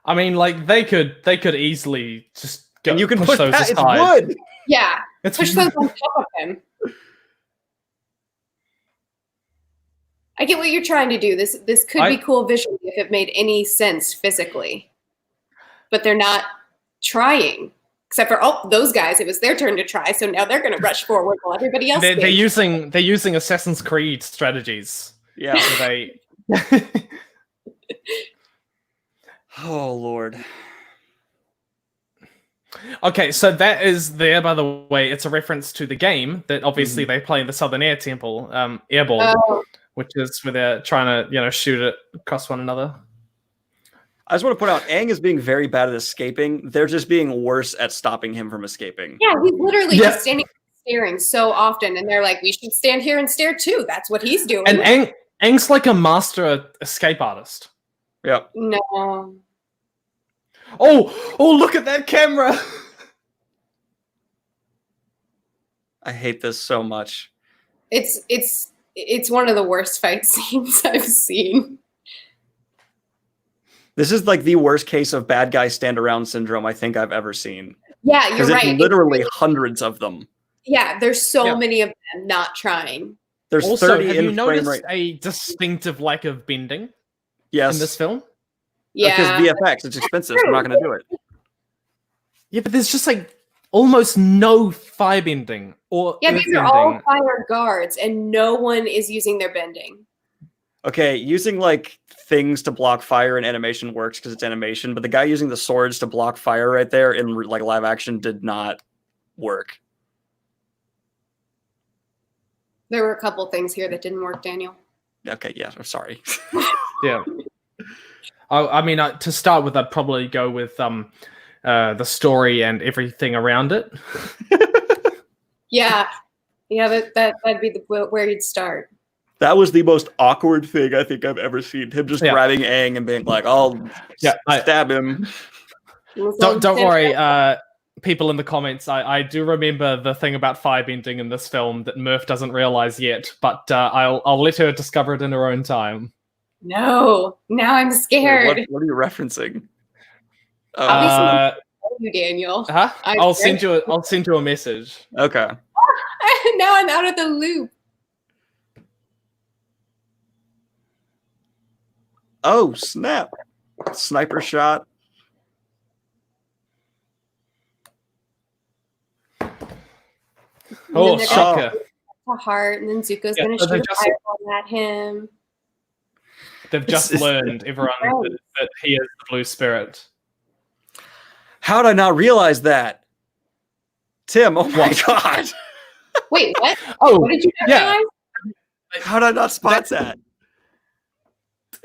Speaker 1: I mean, like they could easily just go.
Speaker 3: And you can
Speaker 1: push those
Speaker 3: that.
Speaker 1: aside.
Speaker 3: It's wood.
Speaker 2: Yeah,
Speaker 1: It's
Speaker 2: push those on top of him. I get what you're trying to do. This could be cool visually if it made any sense physically, but they're not trying. Except for those guys, it was their turn to try, so now they're going to rush forward while everybody else.
Speaker 1: They're using Assassin's Creed strategies.
Speaker 3: Yeah.
Speaker 1: They.
Speaker 3: Oh Lord.
Speaker 1: Okay, so that is there. By the way, it's a reference to the game that obviously they play in the Southern Air Temple, Airball, which is where they're trying to shoot it across one another.
Speaker 3: I just want to point out, Aang is being very bad at escaping. They're just being worse at stopping him from escaping.
Speaker 2: Yeah, he's literally just standing staring so often, and they're like, we should stand here and stare too. That's what he's doing.
Speaker 1: And Aang's like a master escape artist.
Speaker 3: Yep.
Speaker 2: No.
Speaker 1: Oh, look at that camera.
Speaker 3: I hate this so much.
Speaker 2: It's one of the worst fight scenes I've seen.
Speaker 3: This is like the worst case of bad guy stand around syndrome I think I've ever seen.
Speaker 2: Yeah, you're right.
Speaker 3: It's literally hundreds of them.
Speaker 2: Yeah, there's so many of them not trying.
Speaker 3: There's
Speaker 1: also,
Speaker 3: 30
Speaker 1: have
Speaker 3: in
Speaker 1: you noticed
Speaker 3: frame rate.
Speaker 1: a distinctive lack of bending?
Speaker 3: Yes.
Speaker 1: In this film?
Speaker 2: Yeah.
Speaker 3: Because VFX, it's expensive. We're not going to do it.
Speaker 1: Yeah, but there's just like almost no fire bending or
Speaker 2: these are all fire guards, and no one is using their bending.
Speaker 3: Okay, using like things to block fire in animation works because it's animation, but the guy using the swords to block fire right there in like live action did not work.
Speaker 2: There were a couple things here that didn't work, Daniel.
Speaker 3: Okay, yeah, I'm sorry.
Speaker 1: Yeah. I mean, to start with, I'd probably go with the story and everything around it.
Speaker 2: Yeah, that'd be where you'd start.
Speaker 3: That was the most awkward thing I think I've ever seen. Him just grabbing Aang and being like, "I'll stab him."
Speaker 1: Don't worry, people in the comments. I do remember the thing about firebending in this film that Murph doesn't realize yet, but I'll let her discover it in her own time.
Speaker 2: No, now I'm scared.
Speaker 3: What are you referencing?
Speaker 2: Obviously, you, Daniel.
Speaker 1: Huh? I'll send you a message.
Speaker 3: Okay.
Speaker 2: Now I'm out of the loop.
Speaker 3: Oh snap! Sniper shot.
Speaker 1: Oh, shocker!
Speaker 2: A heart, and then Zuko's gonna shoot a fireball at him.
Speaker 1: They've just learned, everyone, that he is the blue spirit.
Speaker 3: How did I not realize that? Tim, oh my god.
Speaker 2: Wait, what?
Speaker 1: Oh,
Speaker 2: what did you realize?
Speaker 3: How did I not spot that?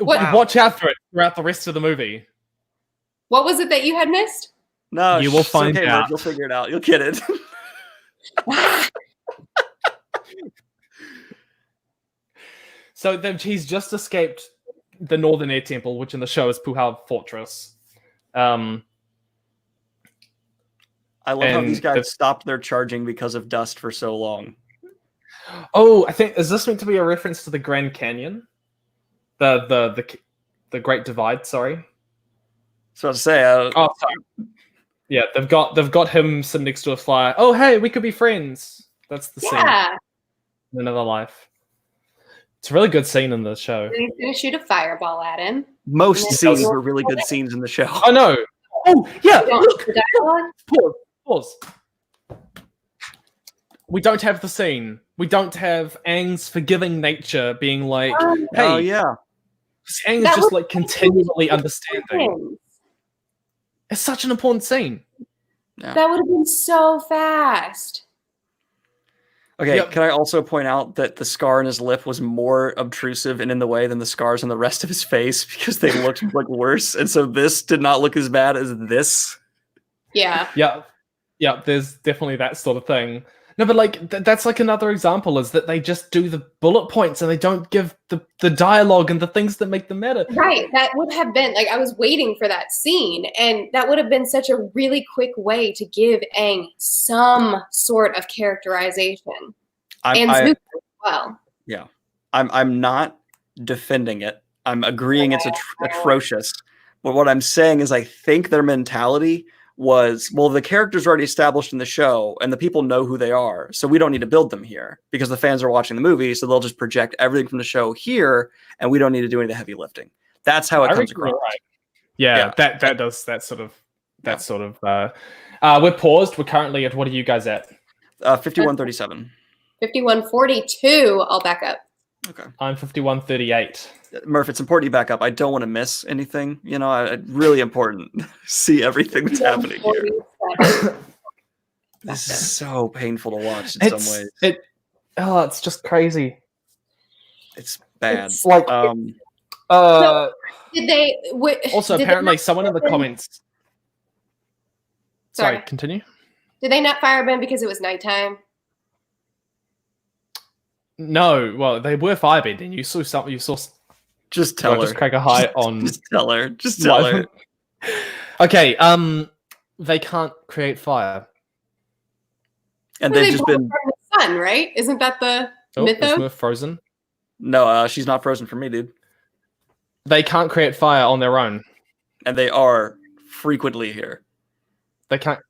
Speaker 1: Wow. Watch out for it throughout the rest of the movie.
Speaker 2: What was it that you had missed?
Speaker 3: No,
Speaker 1: you will find out.
Speaker 3: You'll figure it out. You'll get it.
Speaker 1: So he's just escaped the Northern Air Temple, which in the show is Puhao Fortress.
Speaker 3: I love how these guys stopped their charging because of dust for so long.
Speaker 1: Oh, I think is this meant to be a reference to the Grand Canyon, the Great Divide? Sorry.
Speaker 3: So to say,
Speaker 1: Oh, sorry. Yeah, they've got him sitting next to a fire. Oh, hey, we could be friends. That's the scene
Speaker 2: Yeah.
Speaker 1: in another life. It's a really good scene in the show.
Speaker 2: And he's gonna shoot a fireball at him.
Speaker 3: most
Speaker 2: And
Speaker 3: scenes
Speaker 2: then-
Speaker 3: were really good scenes in the show.
Speaker 1: Oh no! Oh yeah!
Speaker 2: You don't
Speaker 1: Look,
Speaker 2: the dialogue?
Speaker 1: pause. We don't have the scene. We don't have Aang's forgiving nature being like,
Speaker 2: Um,
Speaker 1: hey,
Speaker 3: Oh yeah,
Speaker 1: Aang is
Speaker 2: That
Speaker 1: just
Speaker 2: was
Speaker 1: like continually understanding.
Speaker 2: Friends.
Speaker 1: It's such an important scene.
Speaker 2: That would have been so fast.
Speaker 3: okay.
Speaker 1: Yep.
Speaker 3: Can I also point out that the scar on his lip was more obtrusive and in the way than the scars on the rest of his face because they looked like worse, and so this did not look as bad as this.
Speaker 2: Yeah.
Speaker 1: Yeah, there's definitely that sort of thing. No, but like that's like another example is that they just do the bullet points and they don't give the dialogue and the things that make them matter.
Speaker 2: Right. That would have been like I was waiting for that scene, and that would have been such a really quick way to give Aang some sort of characterization. And Zuko as well.
Speaker 3: I'm not defending it. I'm agreeing it's atrocious. But what I'm saying is I think their mentality was, well, the characters are already established in the show and the people know who they are. So we don't need to build them here because the fans are watching the movie. So they'll just project everything from the show here and we don't need to do any of the heavy lifting. That's how it comes
Speaker 1: reckon you're
Speaker 3: across.
Speaker 1: right. Yeah, that does that sort of we're paused. We're currently at, what are you guys at?
Speaker 3: 5137.
Speaker 2: 5142. I'll back up.
Speaker 3: Okay.
Speaker 1: I'm 51:38.
Speaker 3: Murph, it's important you back up. I don't want to miss anything. You know, really important. See everything that's happening here.
Speaker 2: 47.
Speaker 3: This is so painful to watch in some ways.
Speaker 1: It's just crazy.
Speaker 3: It's bad.
Speaker 2: It's
Speaker 1: like
Speaker 2: Did they
Speaker 1: also
Speaker 2: did they
Speaker 1: apparently
Speaker 2: not
Speaker 1: someone in the
Speaker 2: fire Ben-
Speaker 1: comments. Sorry, continue.
Speaker 2: Did they not fire Ben because it was nighttime?
Speaker 1: No, well, they were firebending. You saw something. You saw.
Speaker 3: Just tell her.
Speaker 1: Just crack a high on.
Speaker 3: Just tell her. Just tell her.
Speaker 1: Okay. They can't create fire.
Speaker 3: And
Speaker 2: Well,
Speaker 3: they've
Speaker 2: they
Speaker 3: just
Speaker 2: both
Speaker 3: been.
Speaker 2: are in the sun, right? Isn't that the
Speaker 1: Oh, is
Speaker 2: mythos?
Speaker 1: Murph frozen?
Speaker 3: No, she's not frozen for me, dude.
Speaker 1: They can't create fire on their own.
Speaker 3: And they are frequently here.
Speaker 1: They can't.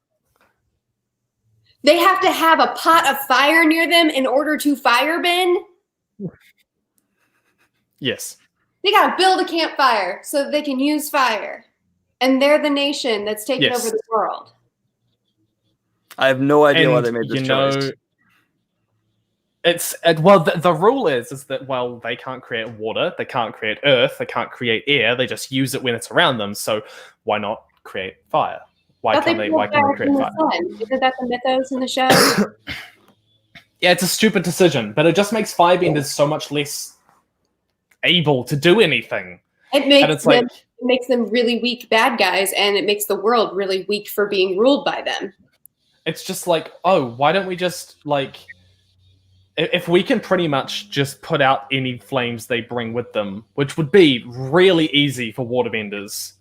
Speaker 2: They have to have a pot of fire near them in order to fire Ben.
Speaker 1: Yes.
Speaker 2: They gotta build a campfire so that they can use fire. And they're the nation that's taken
Speaker 1: Yes.
Speaker 2: over the world.
Speaker 3: I have no idea why
Speaker 1: And,
Speaker 3: they made this
Speaker 1: you
Speaker 3: choice.
Speaker 1: know, the rule is that, well, they can't create water, they can't create earth, they can't create air. They just use it when it's around them. So why not create fire? Why
Speaker 2: But
Speaker 1: can't they?
Speaker 2: build
Speaker 1: Why can't they
Speaker 2: fire
Speaker 1: create
Speaker 2: from the
Speaker 1: fire?
Speaker 2: sun. Isn't that the mythos in the show?
Speaker 1: Yeah, it's a stupid decision, but it just makes firebenders so much less able to do anything.
Speaker 2: It makes
Speaker 1: And it's like,
Speaker 2: it makes them really weak bad guys, and it makes the world really weak for being ruled by them.
Speaker 1: it's just like, oh, why don't we just like, if we can pretty much just put out any flames they bring with them, which would be really easy for waterbenders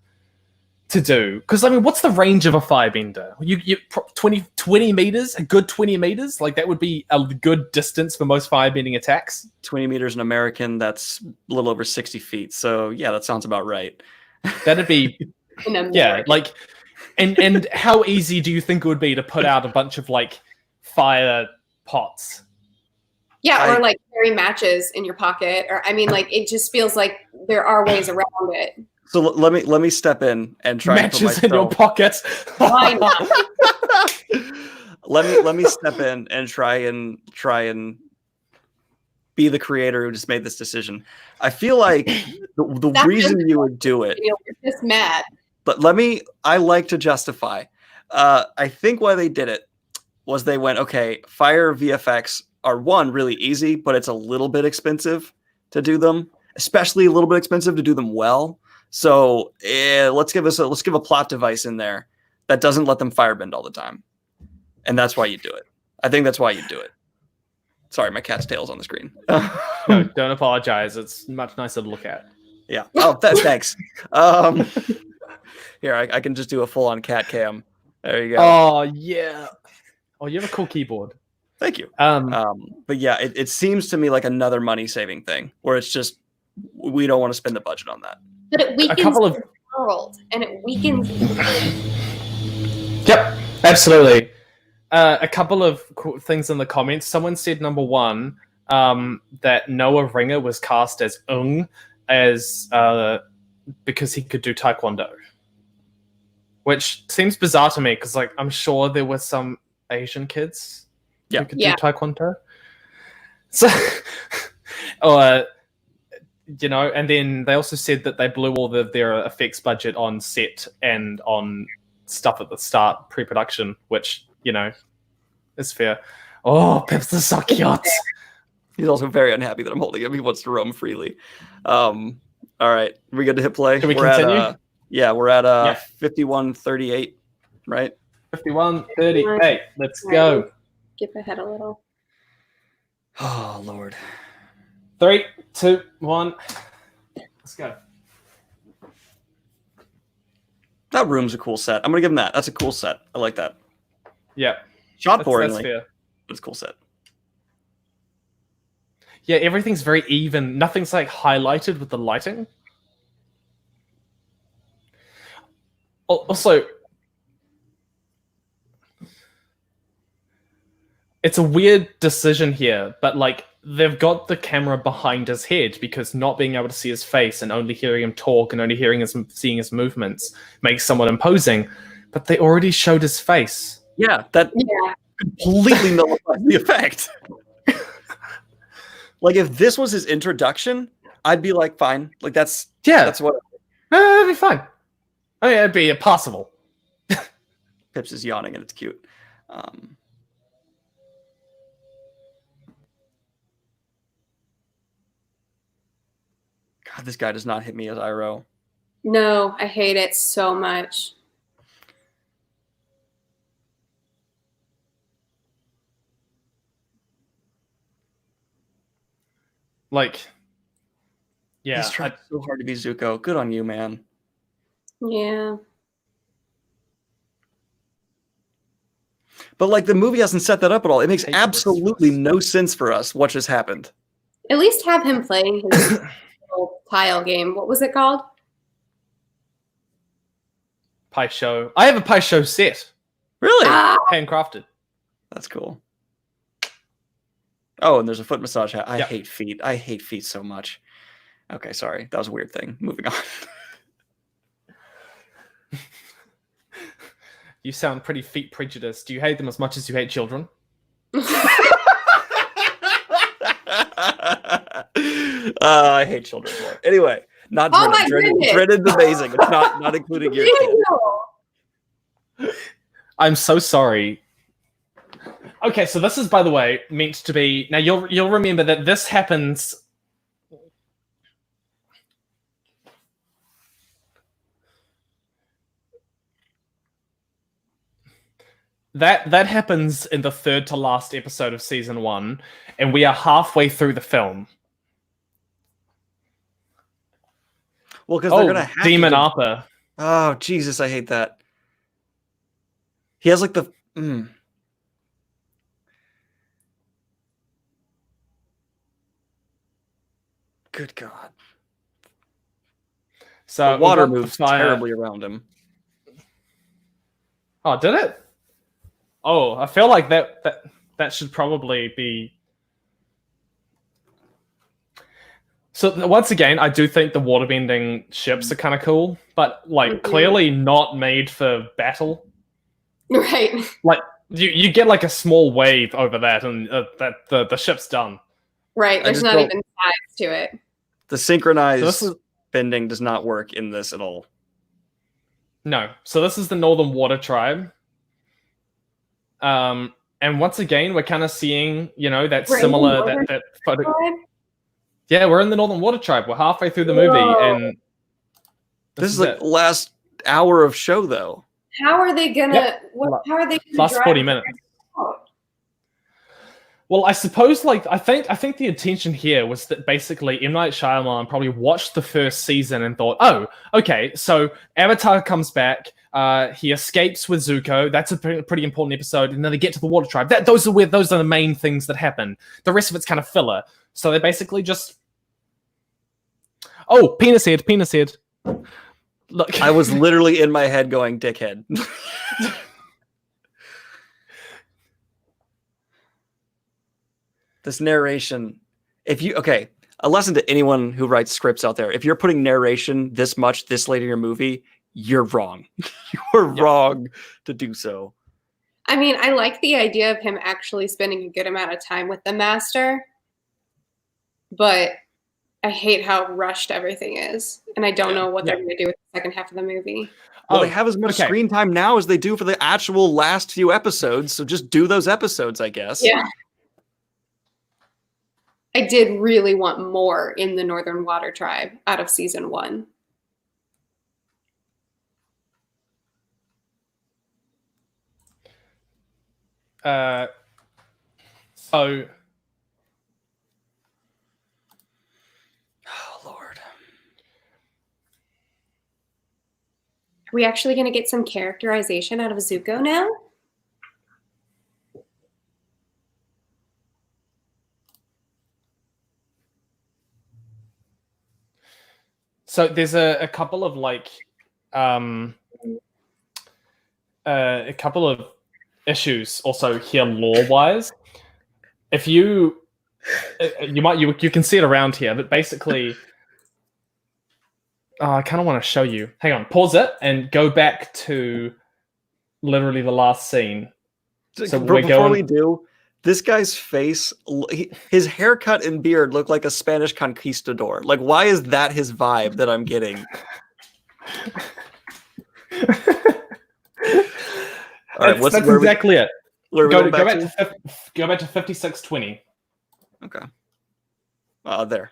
Speaker 1: to do. Because, I mean, what's the range of a firebender? You 20 meters? A good 20 meters? Like, that would be a good distance for most firebending attacks.
Speaker 3: 20 meters in American, that's a little over 60 feet. So, yeah, that sounds about right.
Speaker 1: That'd be,
Speaker 2: In a
Speaker 1: yeah,
Speaker 2: marriage.
Speaker 1: like, and how easy do you think it would be to put out a bunch of, like, fire pots?
Speaker 2: Yeah, or like carry matches in your pocket, or I mean, like it just feels like there are ways around it.
Speaker 3: So let me step in and try
Speaker 1: Matches
Speaker 3: and
Speaker 1: in your pockets.
Speaker 2: Why not?
Speaker 3: let me step in and try and be the creator who just made this decision. I feel like the
Speaker 2: That's
Speaker 3: reason
Speaker 2: just-
Speaker 3: you would do it,
Speaker 2: You know, we're just mad.
Speaker 3: but I like to justify. I think why they did it was they went, okay, fire VFX are one, really easy, but it's a little bit expensive to do them, especially a little bit expensive to do them well. So let's give a plot device in there that doesn't let them firebend all the time. And that's why you do it. I think that's why you do it. Sorry, my cat's tail's on the screen.
Speaker 1: No, don't apologize. It's much nicer to look at.
Speaker 3: Yeah. Oh, thanks. Here, I can just do a full-on cat cam. There you go.
Speaker 1: Oh, yeah. Oh, you have a cool keyboard.
Speaker 3: Thank you.
Speaker 1: Um,
Speaker 3: But yeah, it seems to me like another money saving thing where it's just we don't want to spend the budget on that.
Speaker 2: But it weakens
Speaker 1: couple of-
Speaker 2: the world, and it weakens.
Speaker 1: Yep, absolutely. A couple of things in the comments. Someone said number one that Noah Ringer was cast as Ung as because he could do Taekwondo, which seems bizarre to me because like I'm sure there were some Asian kids who could do Taekwondo. So, or you know, and then they also said that they blew all their effects budget on set and on stuff at the start, pre-production, which, you know, is fair. Oh, Pips is so cute.
Speaker 3: He's also very unhappy that I'm holding him. He wants to roam freely. All right, we good to hit play?
Speaker 1: Can we
Speaker 3: we're
Speaker 1: continue?
Speaker 3: At, we're at 51:38, right?
Speaker 1: 51:38. Let's go.
Speaker 2: Skip ahead a little.
Speaker 3: Oh, Lord.
Speaker 1: 3, 2, 1. Let's go.
Speaker 3: That room's a cool set. I'm going to give him that. That's a cool set. I like that.
Speaker 1: Yeah.
Speaker 3: Shot
Speaker 1: That's
Speaker 3: boringly,
Speaker 1: fair.
Speaker 3: but it's a cool set.
Speaker 1: Yeah, everything's very even. Nothing's like highlighted with the lighting. Also, it's a weird decision here, but like they've got the camera behind his head because not being able to see his face and only hearing him talk and only seeing his movements makes somewhat imposing. But they already showed his face.
Speaker 3: Yeah, that completely nullifies the effect. Like if this was his introduction, I'd be like, fine. Like that's what
Speaker 1: That'd be fine. I mean, it'd be possible.
Speaker 3: Pips is yawning and it's cute. God, this guy does not hit me as Iroh.
Speaker 2: No, I hate it so much.
Speaker 1: Like, yeah.
Speaker 3: He's trying so hard to be Zuko. Good on you, man.
Speaker 2: Yeah.
Speaker 3: But like the movie hasn't set that up at all. It makes absolutely no sense for us what just happened.
Speaker 2: At least have him playing his little tile game. What was it called?
Speaker 1: Pie Show. I have a Pie Show set.
Speaker 3: Really?
Speaker 1: Handcrafted.
Speaker 3: That's cool. Oh, and there's a foot massage hat. I
Speaker 1: Yep.
Speaker 3: hate feet. I hate feet so much. Okay, sorry. That was a weird thing. Moving on.
Speaker 1: You sound pretty feet prejudiced. Do you hate them as much as you hate children?
Speaker 3: I hate children more. Anyway, not
Speaker 2: Oh
Speaker 3: Dreaded.
Speaker 2: my goodness.
Speaker 3: Dreaded's amazing. It's not including your kid.
Speaker 1: I'm so sorry. Okay, so this is, by the way, meant to be. Now you'll remember that this happens. That happens in the third to last episode of season 1, and we are halfway through the film.
Speaker 3: Well, because they're gonna have
Speaker 1: Demon
Speaker 3: to.
Speaker 1: Appa.
Speaker 3: Oh Jesus, I hate that. He has like the. Good God.
Speaker 1: So
Speaker 3: The water
Speaker 1: we got the
Speaker 3: moves
Speaker 1: fire-
Speaker 3: terribly around him.
Speaker 1: Oh, did it? Oh, I feel like that should probably be. So once again, I do think the waterbending ships are kind of cool, but like clearly not made for battle.
Speaker 2: Right.
Speaker 1: Like you get like a small wave over that, and that the ship's done.
Speaker 2: Right. There's
Speaker 3: just
Speaker 2: not
Speaker 3: don't-
Speaker 2: even sides to it.
Speaker 3: The synchronized
Speaker 1: So this is
Speaker 3: bending does not work in this at all.
Speaker 1: no. So this is the Northern Water Tribe. And once again, we're kind of seeing, you know, that
Speaker 2: We're in
Speaker 1: similar
Speaker 2: the Northern
Speaker 1: that photo.
Speaker 2: Tribe?
Speaker 1: Yeah, we're in the Northern Water Tribe. We're halfway through the movie,
Speaker 2: Whoa.
Speaker 1: and
Speaker 3: This is like the last hour of show, though.
Speaker 2: How are they gonna?
Speaker 1: Yep.
Speaker 2: How are they gonna
Speaker 1: last
Speaker 2: drive
Speaker 1: 40 minutes.
Speaker 2: out?
Speaker 1: Well, I suppose, like, I think the intention here was that basically M. Night Shyamalan probably watched the first season and thought, oh, okay, so Avatar comes back, He escapes with Zuko. That's a pretty important episode. And then they get to the Water Tribe. Those are the main things that happen. The rest of it's kind of filler. So they basically just... Oh, penis head. Look,
Speaker 3: I was literally in my head going, dickhead. This narration, a lesson to anyone who writes scripts out there. If you're putting narration this late in your movie, you're wrong. You're wrong to do so.
Speaker 2: I mean, I like the idea of him actually spending a good amount of time with the master, but I hate how rushed everything is. And I don't know what they're going to do with the second half of the movie.
Speaker 3: Well, they have as much screen time now as they do for the actual last few episodes, so just do those episodes, I guess.
Speaker 2: Yeah. I did really want more in the Northern Water Tribe out of season 1.
Speaker 1: So
Speaker 3: oh Lord.
Speaker 2: Are we actually going to get some characterization out of Zuko now?
Speaker 1: So there's a couple of a couple of issues also here lore-wise. If you can see it around here, but basically, I kind of want to show you. Hang on, pause it and go back to literally the last scene.
Speaker 3: So before we do, this guy's face, his haircut and beard look like a Spanish conquistador. Like, why is that his vibe that I'm getting? All right,
Speaker 1: that's exactly it.
Speaker 3: Go
Speaker 1: back to 5620.
Speaker 3: Okay. There.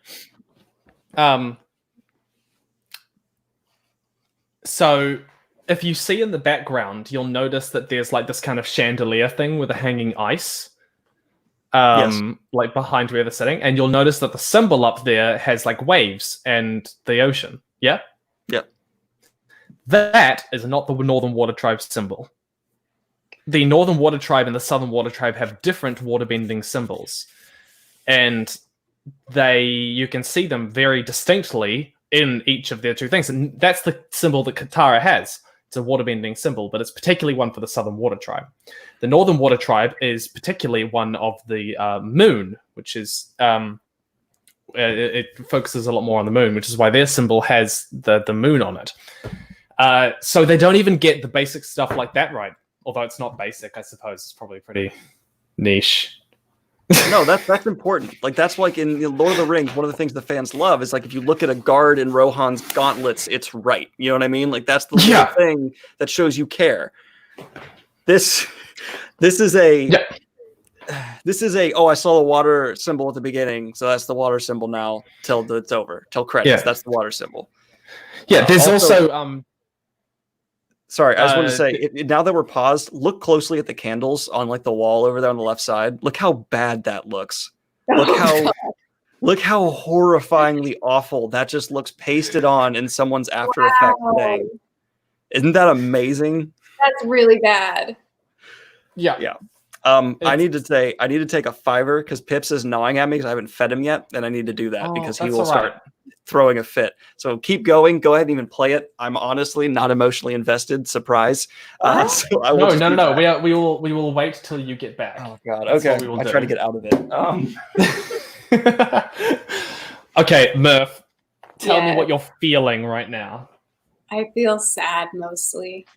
Speaker 1: So if you see in the background, you'll notice that there's like this kind of chandelier thing with a hanging ice. Like behind where they're sitting, and you'll notice that the symbol up there has like waves and the ocean. Yeah?
Speaker 3: Yep.
Speaker 1: That is not the Northern Water Tribe symbol. The Northern Water Tribe and the Southern Water Tribe have different waterbending symbols. And you can see them very distinctly in each of their two things. And that's the symbol that Katara has. It's a waterbending symbol, but it's particularly one for the Southern Water Tribe. The Northern Water Tribe is particularly one of the moon, which is it focuses a lot more on the moon, which is why their symbol has the moon on it. So they don't even get the basic stuff like that right. Although it's not basic, I suppose it's probably pretty niche.
Speaker 3: No, that's important. Like, that's like in Lord of the Rings, one of the things the fans love is like if you look at a guard in Rohan's gauntlets, it's right. You know what I mean? Like, that's the little thing that shows you care. This is a I saw the water symbol at the beginning, so that's the water symbol now till it's over. Till credits, that's the water symbol.
Speaker 1: Yeah, there's also
Speaker 3: sorry, I just wanted to say, now that we're paused, look closely at the candles on like the wall over there on the left side. Look how bad that looks. Look how horrifyingly awful that just looks pasted on in someone's After Effects today. Isn't that amazing?
Speaker 2: That's really bad.
Speaker 1: Yeah.
Speaker 3: I need to take a $5 because Pips is gnawing at me because I haven't fed him yet, and I need to do that because he will start throwing a fit. So keep going. Go ahead and even play it. I'm honestly not emotionally invested. Surprise. So I will
Speaker 1: no. We will wait till you get back.
Speaker 3: Oh God. Okay. I try to get out of it.
Speaker 1: Okay, Murph. Tell me what you're feeling right now.
Speaker 2: I feel sad mostly.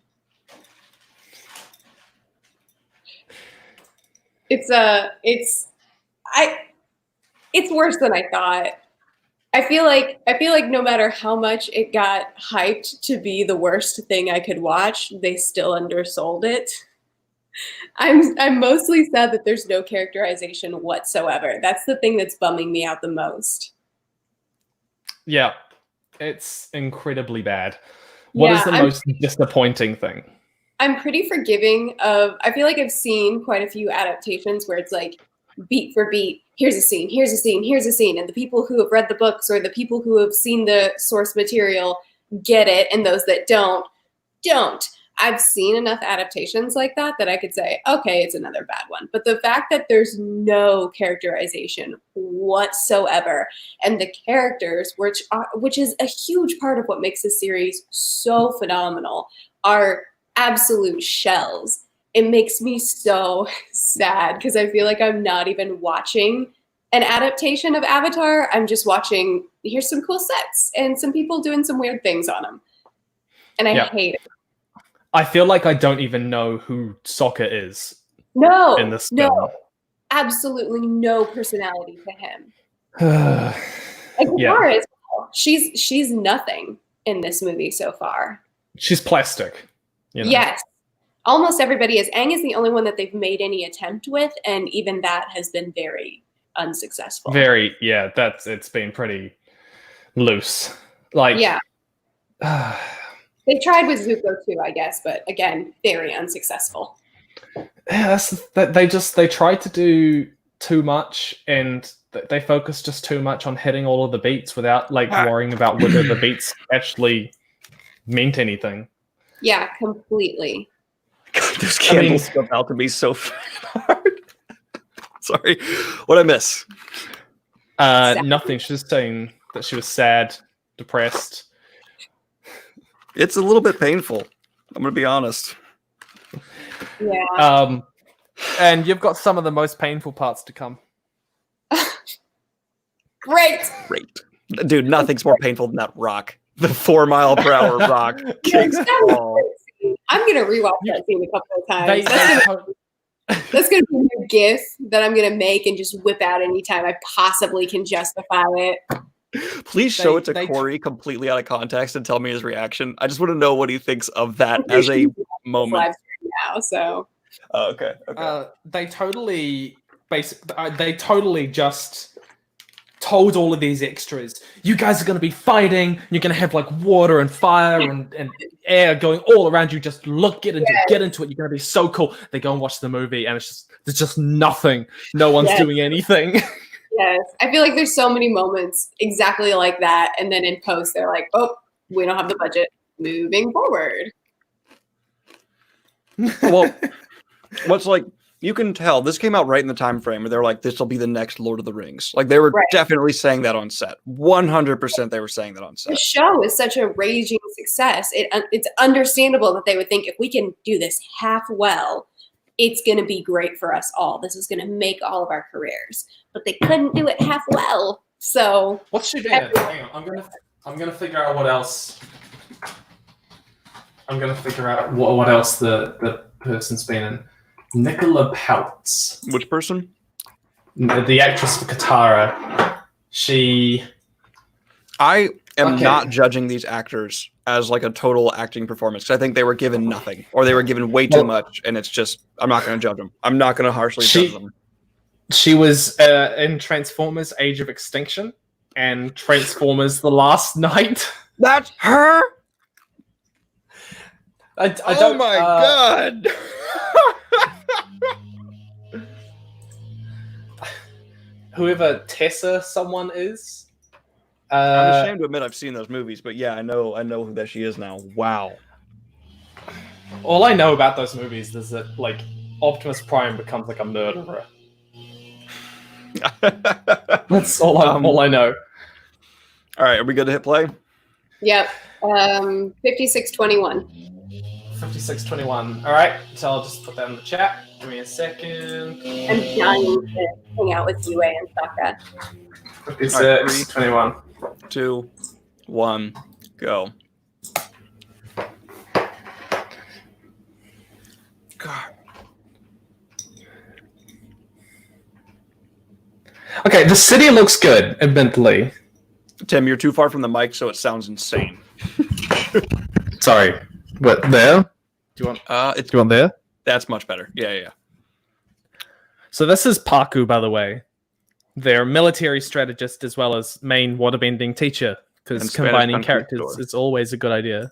Speaker 2: It's worse than I thought. I feel like no matter how much it got hyped to be the worst thing I could watch, they still undersold it. I'm mostly sad that there's no characterization whatsoever. That's the thing that's bumming me out the most.
Speaker 1: Yeah, it's incredibly bad. What is the most disappointing thing?
Speaker 2: I'm pretty forgiving of, I feel like I've seen quite a few adaptations where it's like beat for beat, here's a scene, here's a scene, here's a scene. And the people who have read the books or the people who have seen the source material get it. And those that don't. I've seen enough adaptations like that I could say, okay, it's another bad one. But the fact that there's no characterization whatsoever, and the characters, which is a huge part of what makes this series so phenomenal, are absolute shells. It makes me so sad because I feel like I'm not even watching an adaptation of Avatar. I'm just watching, here's some cool sets and some people doing some weird things on them. And I hate it.
Speaker 1: I feel like I don't even know who Sokka is.
Speaker 2: No,
Speaker 1: in this film.
Speaker 2: Absolutely no personality to him.
Speaker 1: Yeah.
Speaker 2: And Katara as well. She's nothing in this movie so far.
Speaker 1: She's plastic. You know?
Speaker 2: Yes. Almost everybody is. Aang is the only one that they've made any attempt with, and even that has been very unsuccessful.
Speaker 1: It's been pretty loose. Like,
Speaker 2: yeah. They tried with Zuko too, I guess, but again, very unsuccessful.
Speaker 1: Yeah, they tried to do too much, and they focused just too much on hitting all of the beats without worrying about whether the beats actually meant anything.
Speaker 2: Yeah, completely.
Speaker 3: God, those candles are about to be so hard. Sorry, what'd I miss?
Speaker 1: Nothing. She's just saying that she was sad, depressed.
Speaker 3: It's a little bit painful. I'm gonna be honest.
Speaker 2: Yeah.
Speaker 1: And you've got some of the most painful parts to come.
Speaker 2: Great.
Speaker 3: Dude, nothing's more painful than that rock. The 4 mile per hour rock. King's Fall.
Speaker 2: I'm gonna rewatch that scene a couple of times. That's gonna be a GIF that I'm gonna make and just whip out anytime I possibly can justify it.
Speaker 3: Please show it to Corey completely out of context and tell me his reaction. I just want to know what he thinks of that as a moment.
Speaker 2: Now, so.
Speaker 3: Oh, okay.
Speaker 1: They totally just told all of these extras, you guys are going to be fighting. You're going to have like water and fire and air going all around you. Just get into it. Get into it. You're going to be so cool. They go and watch the movie, and there's just nothing. No one's doing anything.
Speaker 2: Yes, I feel like there's so many moments exactly like that, and then in post they're like, "Oh, we don't have the budget. Moving forward."
Speaker 3: Well, what's like you can tell this came out right in the time frame where they're like, "This will be the next Lord of the Rings." Like they were definitely saying that on set. 100% they were saying that on set.
Speaker 2: The show is such a raging success. It's understandable that they would think if we can do this half well, it's going to be great for us all. This is going to make all of our careers. But they couldn't do it half well. So
Speaker 1: what's she doing? Hang on, I'm gonna figure out what else. I'm gonna figure out what else the person's been in. Nicola Peltz.
Speaker 3: Which person?
Speaker 1: The actress for Katara.
Speaker 3: I am not judging these actors as like a total acting performance. I think they were given nothing, or they were given way too much, and it's just I'm not going to judge them. I'm not going to harshly judge them.
Speaker 1: She was in Transformers: Age of Extinction and Transformers: The Last Night.
Speaker 3: That's her.
Speaker 1: Oh my
Speaker 3: god!
Speaker 1: Whoever Tessa someone is.
Speaker 3: I'm ashamed to admit I've seen those movies, but yeah, I know who that she is now. Wow.
Speaker 1: All I know about those movies is that like Optimus Prime becomes like a murderer. That's all I know.
Speaker 3: All right, are we good to hit play?
Speaker 2: Yep. 5621.
Speaker 1: 5621. All right, so I'll just put that in the chat. Give me a second.
Speaker 2: I'm dying to hang out with UA and Sokka.
Speaker 1: 5621.
Speaker 3: 2, 1, go. God.
Speaker 1: Okay, the city looks good, admittedly.
Speaker 3: Tim, you're too far from the mic, so it sounds insane.
Speaker 1: Sorry. What, there? Do you want? Do you want there?
Speaker 3: That's much better. Yeah.
Speaker 1: So this is Paku, by the way. They're military strategist as well as main waterbending teacher, because combining characters is always a good idea.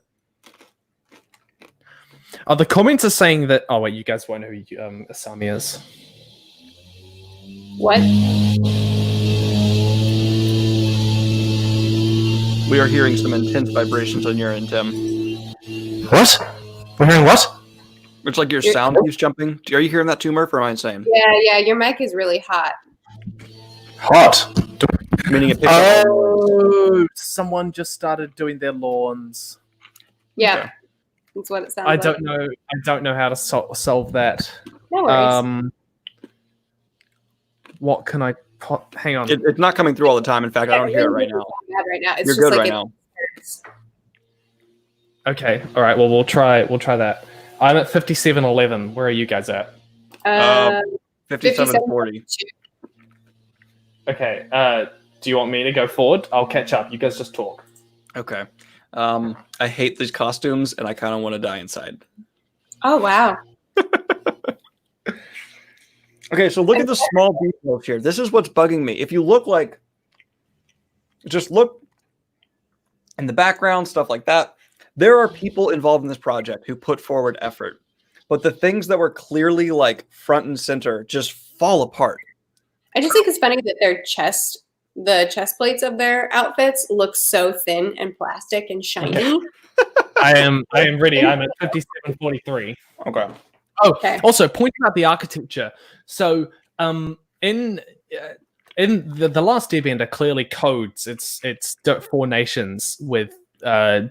Speaker 1: Oh, the comments are saying that... Oh, wait, you guys won't know who Asami is.
Speaker 2: What?
Speaker 3: We are hearing some intense vibrations on your end, Tim.
Speaker 1: What? We're hearing what?
Speaker 3: It's like your sound keeps jumping. Are you hearing that too, Murph, or am I insane?
Speaker 2: Yeah, your mic is really hot.
Speaker 1: Hot.
Speaker 3: Meaning it picks up.
Speaker 1: Oh, someone just started doing their lawns.
Speaker 2: Yeah,
Speaker 3: Okay.
Speaker 2: that's what it sounds
Speaker 1: I
Speaker 2: like.
Speaker 1: don't know. I don't know how to solve that.
Speaker 2: No worries.
Speaker 1: What can I put? Hang on.
Speaker 3: It's not coming through all the time. In fact, I don't hear it right now.
Speaker 2: Right now. It's
Speaker 3: You're
Speaker 2: just
Speaker 3: good
Speaker 2: like
Speaker 3: right now.
Speaker 1: Okay. All right. Well, we'll try that. I'm at 57:11. Where are you guys at?
Speaker 3: 57:40.
Speaker 1: Okay. Do you want me to go forward? I'll catch up. You guys just talk.
Speaker 3: Okay. I hate these costumes, and I kind of want to die inside.
Speaker 2: Oh wow.
Speaker 3: Okay, so look at the small details here. This is what's bugging me. If you just look in the background, stuff like that. There are people involved in this project who put forward effort, but the things that were clearly like front and center just fall apart.
Speaker 2: I just think it's funny that the chest plates of their outfits look so thin and plastic and shiny.
Speaker 1: I am ready. I'm at 57:43.
Speaker 3: Okay.
Speaker 1: Oh,
Speaker 2: Okay.
Speaker 1: also pointing out the architecture. So, in the Last Airbender clearly codes its 4 nations with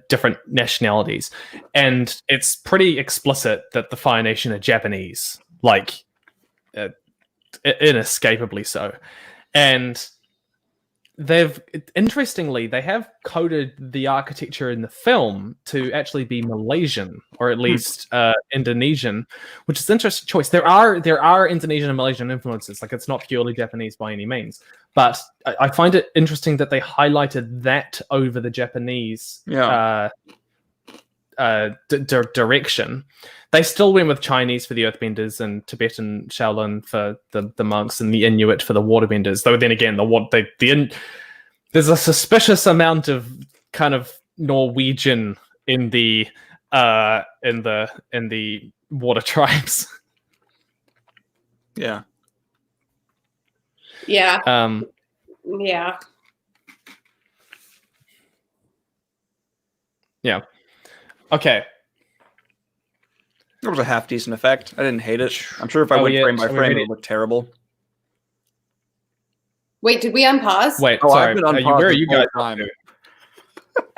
Speaker 1: different nationalities, and it's pretty explicit that the Fire Nation are Japanese, like inescapably so, and they have coded the architecture in the film to actually be Malaysian or at least Indonesian, which is an interesting choice. There are Indonesian and Malaysian influences, like it's not purely Japanese by any means, but I find it interesting that they highlighted that over the Japanese direction. They still went with Chinese for the Earthbenders and Tibetan Shaolin for the monks and the Inuit for the Waterbenders. Though then again, there's a suspicious amount of kind of Norwegian in the water tribes.
Speaker 3: Yeah.
Speaker 2: Yeah.
Speaker 1: Yeah. Yeah. Okay.
Speaker 3: It was a half decent effect. I didn't hate it. I'm sure if I went frame by frame, it would look terrible.
Speaker 2: Wait, did we unpause?
Speaker 1: Wait,
Speaker 3: Oh,
Speaker 1: sorry.
Speaker 3: I've been on pause
Speaker 1: Where are
Speaker 3: the
Speaker 1: you
Speaker 3: whole
Speaker 1: guys?
Speaker 3: time.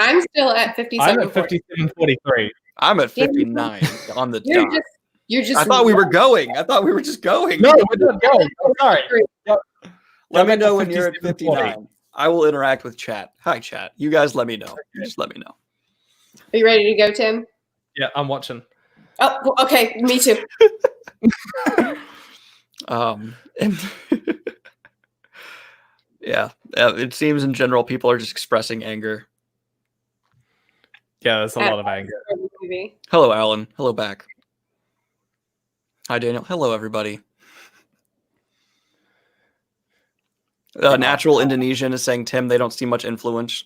Speaker 2: I'm still at 57.
Speaker 1: I'm at 57:43.
Speaker 3: I'm at 59 on the
Speaker 2: You're
Speaker 3: dot.
Speaker 2: just.
Speaker 3: I thought we were going. I thought we were just going.
Speaker 1: No, we're not going. I'm sorry.
Speaker 3: Let me
Speaker 1: I'm
Speaker 3: know
Speaker 1: at
Speaker 3: when you're at 59. I will interact with chat. Hi, chat. You guys let me know. Just let me know.
Speaker 2: Are you ready to go, Tim?
Speaker 1: Yeah, I'm watching.
Speaker 2: Oh, well, okay. Me too.
Speaker 3: And yeah, it seems in general people are just expressing anger.
Speaker 1: Yeah, there's a lot of anger.
Speaker 3: Hello, Alan. Hello back. Hi, Daniel. Hello, everybody. Natural Indonesian is saying, Tim, they don't see much influence.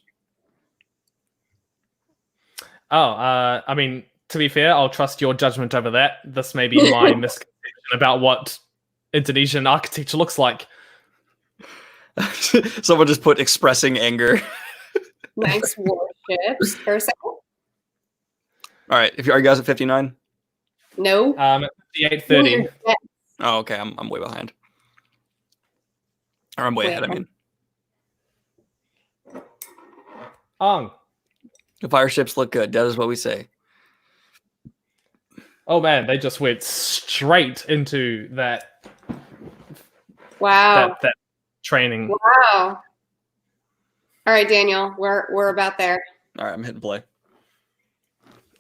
Speaker 1: Oh, I mean, to be fair, I'll trust your judgment over that. This may be my misconception about what Indonesian architecture looks like.
Speaker 3: Someone just put expressing anger.
Speaker 2: Nice warships for a second.
Speaker 3: All right. Are you guys at 59?
Speaker 2: No.
Speaker 1: At 58:30.
Speaker 3: Oh, okay. I'm way behind. Or I'm way ahead, I mean. The fire ships look good. That is what we say.
Speaker 1: Oh man, they just went straight into that.
Speaker 2: Wow.
Speaker 1: That training.
Speaker 2: Wow. All right, Daniel, we're about there.
Speaker 3: All right, I'm hitting play.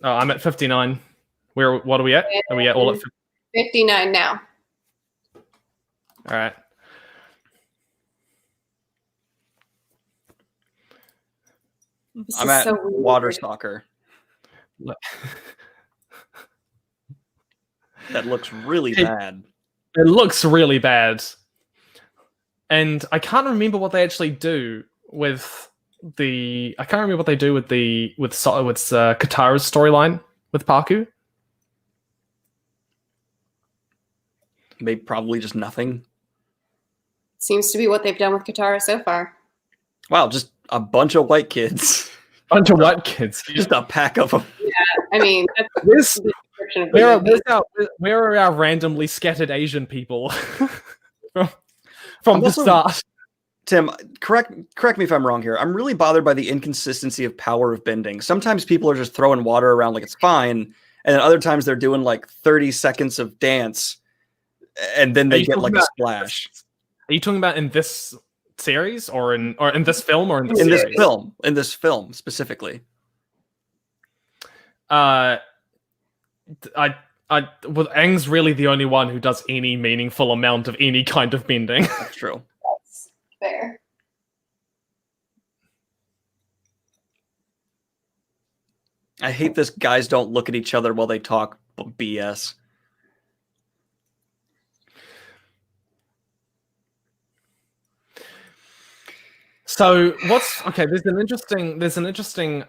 Speaker 1: Oh, I'm at 59. What are we at? Are we at all at
Speaker 2: 59 now?
Speaker 1: All right.
Speaker 3: I'm at water stalker. That looks really bad.
Speaker 1: It looks really bad. And I can't remember what they actually do with Katara's storyline with Parku.
Speaker 3: Maybe probably just nothing.
Speaker 2: Seems to be what they've done with Katara so far.
Speaker 3: Wow, just a bunch of white kids.
Speaker 1: Bunch of white kids.
Speaker 3: Just a pack of them.
Speaker 2: Yeah, I mean, that's
Speaker 1: There's
Speaker 2: description of
Speaker 1: Where
Speaker 2: the movie.
Speaker 1: where are our randomly scattered Asian people from the
Speaker 3: also-
Speaker 1: start?
Speaker 3: Tim, correct me if I'm wrong here. I'm really bothered by the inconsistency of power of bending. Sometimes people are just throwing water around like it's fine, and then other times they're doing like 30 seconds of dance, and then
Speaker 1: Are
Speaker 3: they
Speaker 1: you
Speaker 3: get
Speaker 1: talking
Speaker 3: like a
Speaker 1: about-
Speaker 3: splash.
Speaker 1: Are you talking about in this series or in this film or in the
Speaker 3: In
Speaker 1: series?
Speaker 3: this film specifically.
Speaker 1: Well, Aang's really the only one who does any meaningful amount of any kind of bending.
Speaker 3: That's true.
Speaker 2: That's fair.
Speaker 3: I hate this guys don't look at each other while they talk BS.
Speaker 1: So there's an interesting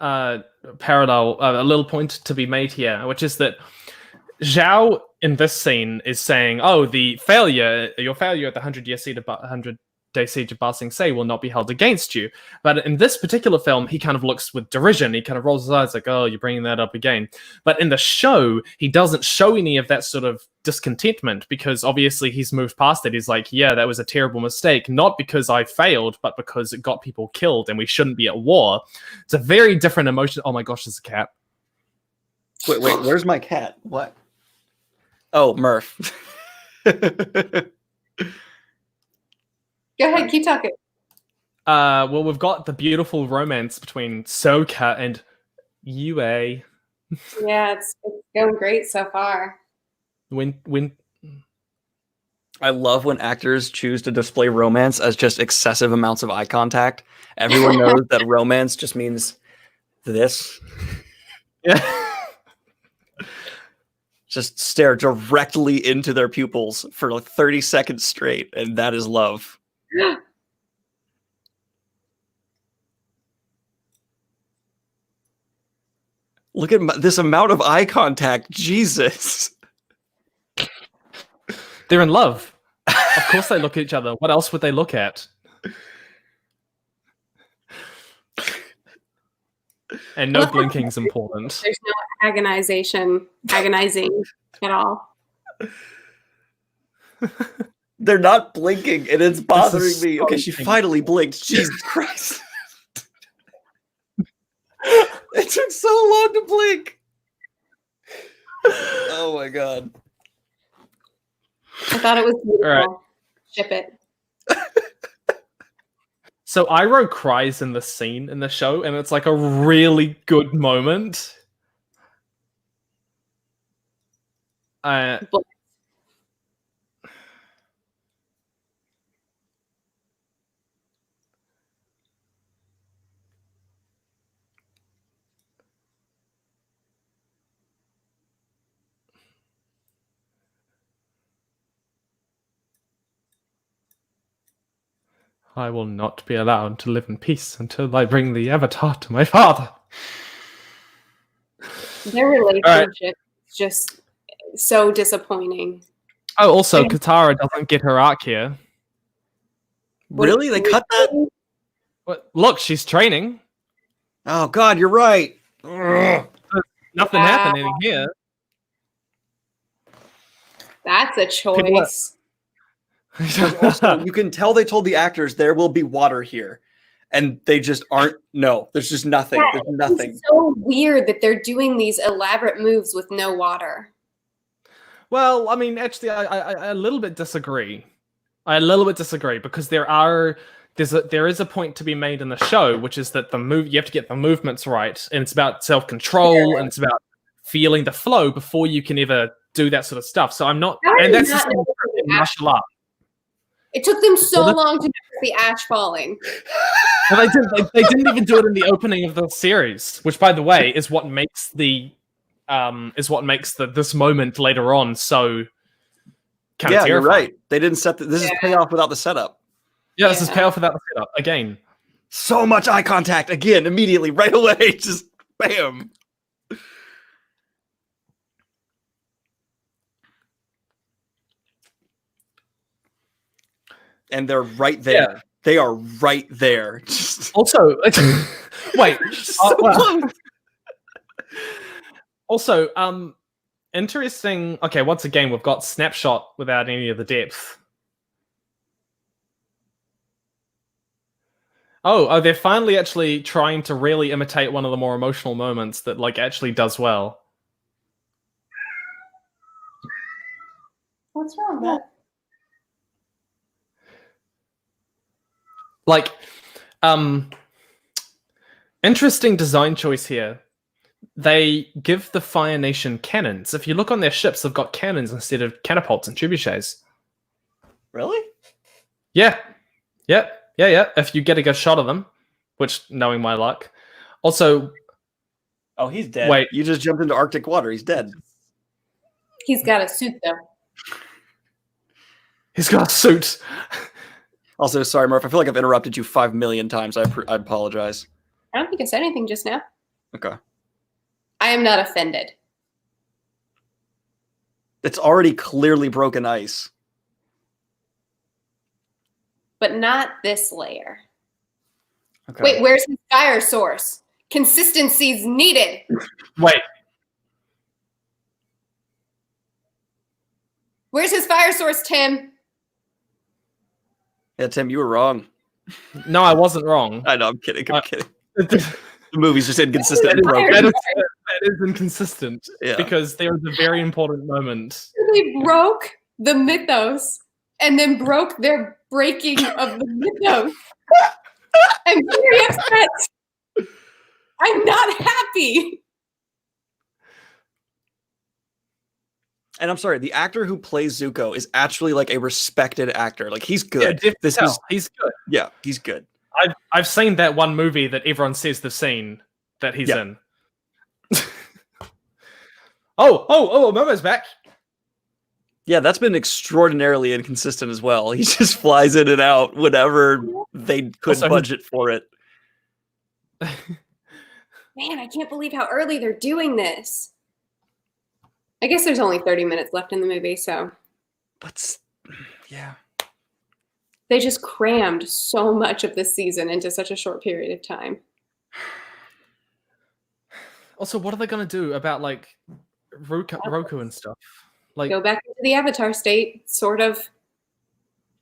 Speaker 1: parallel, a little point to be made here, which is that Zhao in this scene is saying, "Oh, your failure at the 100-day siege of Ba Sing Se will not be held against you." But in this particular film, he kind of looks with derision. He kind of rolls his eyes like, "Oh, you're bringing that up again." But in the show, he doesn't show any of that sort of discontentment because obviously he's moved past it. He's like, "Yeah, that was a terrible mistake, not because I failed, but because it got people killed and we shouldn't be at war." It's a very different emotion. Oh my gosh, there's a cat.
Speaker 3: Wait, where's my cat? What? Oh, Murph.
Speaker 2: Go ahead, keep talking.
Speaker 1: Well, we've got the beautiful romance between Sokka and Yue.
Speaker 2: Yeah, it's going great so far.
Speaker 1: When
Speaker 3: I love when actors choose to display romance as just excessive amounts of eye contact. Everyone knows that romance just means this.
Speaker 1: yeah.
Speaker 3: Just stare directly into their pupils for like 30 seconds straight, and that is love. Look at this amount of eye contact. Jesus.
Speaker 1: They're in love. Of course they look at each other. What else would they look at? And no blinking's important.
Speaker 2: There's no agonizing at all.
Speaker 3: They're not blinking, and it's bothering
Speaker 1: is
Speaker 3: me.
Speaker 1: so
Speaker 3: Okay, she
Speaker 1: painful.
Speaker 3: finally blinked. Jesus Christ. It took so long to blink. Oh my god.
Speaker 2: I thought it was beautiful.
Speaker 1: right.
Speaker 2: Ship it.
Speaker 1: So Iroh cries in the scene in the show, and it's like a really good moment. I will not be allowed to live in peace until I bring the Avatar to my father.
Speaker 2: Their relationship is just so disappointing.
Speaker 1: Oh, also, Katara doesn't get her arc here.
Speaker 3: Really? They cut that?
Speaker 1: Look, she's training.
Speaker 3: Oh god, you're right. Ugh.
Speaker 1: Nothing happening here.
Speaker 2: That's a choice.
Speaker 3: Also, you can tell they told the actors there will be water here, and they just aren't. No, there's just nothing.
Speaker 2: Yeah,
Speaker 3: There's nothing.
Speaker 2: It's so weird that they're doing these elaborate moves with no water.
Speaker 1: Well, I mean, actually, I a little bit disagree. I a little bit disagree because there is a point to be made in the show, which is that you have to get the movements right, and it's about self-control, and it's about feeling the flow before you can ever do that sort of stuff. So I'm not, and that's just martial art.
Speaker 2: It took them so long to get the ash falling.
Speaker 1: And they didn't even do it in the opening of the series, which, by the way, is what makes this moment later on so kind of terrifying.
Speaker 3: You're right. They didn't set this is payoff without the setup.
Speaker 1: Yeah, this is payoff without the setup again.
Speaker 3: So much eye contact again, immediately, right away, just bam. And they're right there.
Speaker 1: Yeah.
Speaker 3: They are right there.
Speaker 1: Also, wait.
Speaker 3: So close.
Speaker 1: Also, Interesting. Okay, once again, we've got snapshot without any of the depth. Oh, they're finally actually trying to really imitate one of the more emotional moments that like actually does well.
Speaker 2: What's wrong with that?
Speaker 1: Like, interesting design choice here. They give the Fire Nation cannons. If you look on their ships, they've got cannons instead of catapults and trebuchets.
Speaker 3: Really?
Speaker 1: Yeah. If you get a good shot of them, which, knowing my luck. Also,
Speaker 3: Oh, he's dead.
Speaker 1: Wait.
Speaker 3: You just jumped into Arctic water. He's dead.
Speaker 2: He's got a suit though.
Speaker 1: he's got a suit.
Speaker 3: Also, sorry, Murph. I feel like I've interrupted you 5 million times. I apologize.
Speaker 2: I don't think I said anything just now.
Speaker 3: Okay.
Speaker 2: I am not offended.
Speaker 3: It's already clearly broken ice.
Speaker 2: But not this layer.
Speaker 3: Okay.
Speaker 2: Wait, where's his fire source? Consistency's needed.
Speaker 1: Wait,
Speaker 2: Where's his fire source, Tim?
Speaker 3: Yeah, Tim, you were wrong.
Speaker 1: no, I wasn't wrong.
Speaker 3: I know. I'm kidding. I'm kidding.
Speaker 1: that
Speaker 3: The movie's just inconsistent and
Speaker 1: is,
Speaker 3: broken.
Speaker 1: that is inconsistent
Speaker 3: Yeah.
Speaker 1: because there is a very important moment.
Speaker 2: They broke the mythos and then broke their breaking of the mythos. I'm very upset. I'm not happy.
Speaker 3: And I'm sorry, the actor who plays Zuko is actually like a respected actor. Like he's
Speaker 1: Yeah,
Speaker 3: good.
Speaker 1: definitely
Speaker 3: This
Speaker 1: tell.
Speaker 3: is
Speaker 1: He's good.
Speaker 3: yeah, he's good.
Speaker 1: I've seen that one movie that everyone says they've seen that he's
Speaker 3: Yeah.
Speaker 1: in. oh, Momo's back.
Speaker 3: Yeah, that's been extraordinarily inconsistent as well. He just flies in and out whenever they could
Speaker 1: Also,
Speaker 3: budget for it.
Speaker 2: Man, I can't believe how early they're doing this. I guess there's only 30 minutes left in the movie, so
Speaker 3: But yeah.
Speaker 2: they just crammed so much of this season into such a short period of time.
Speaker 1: Also, what are they going to do about like Roku and stuff? Like,
Speaker 2: Go back into the Avatar state, sort of.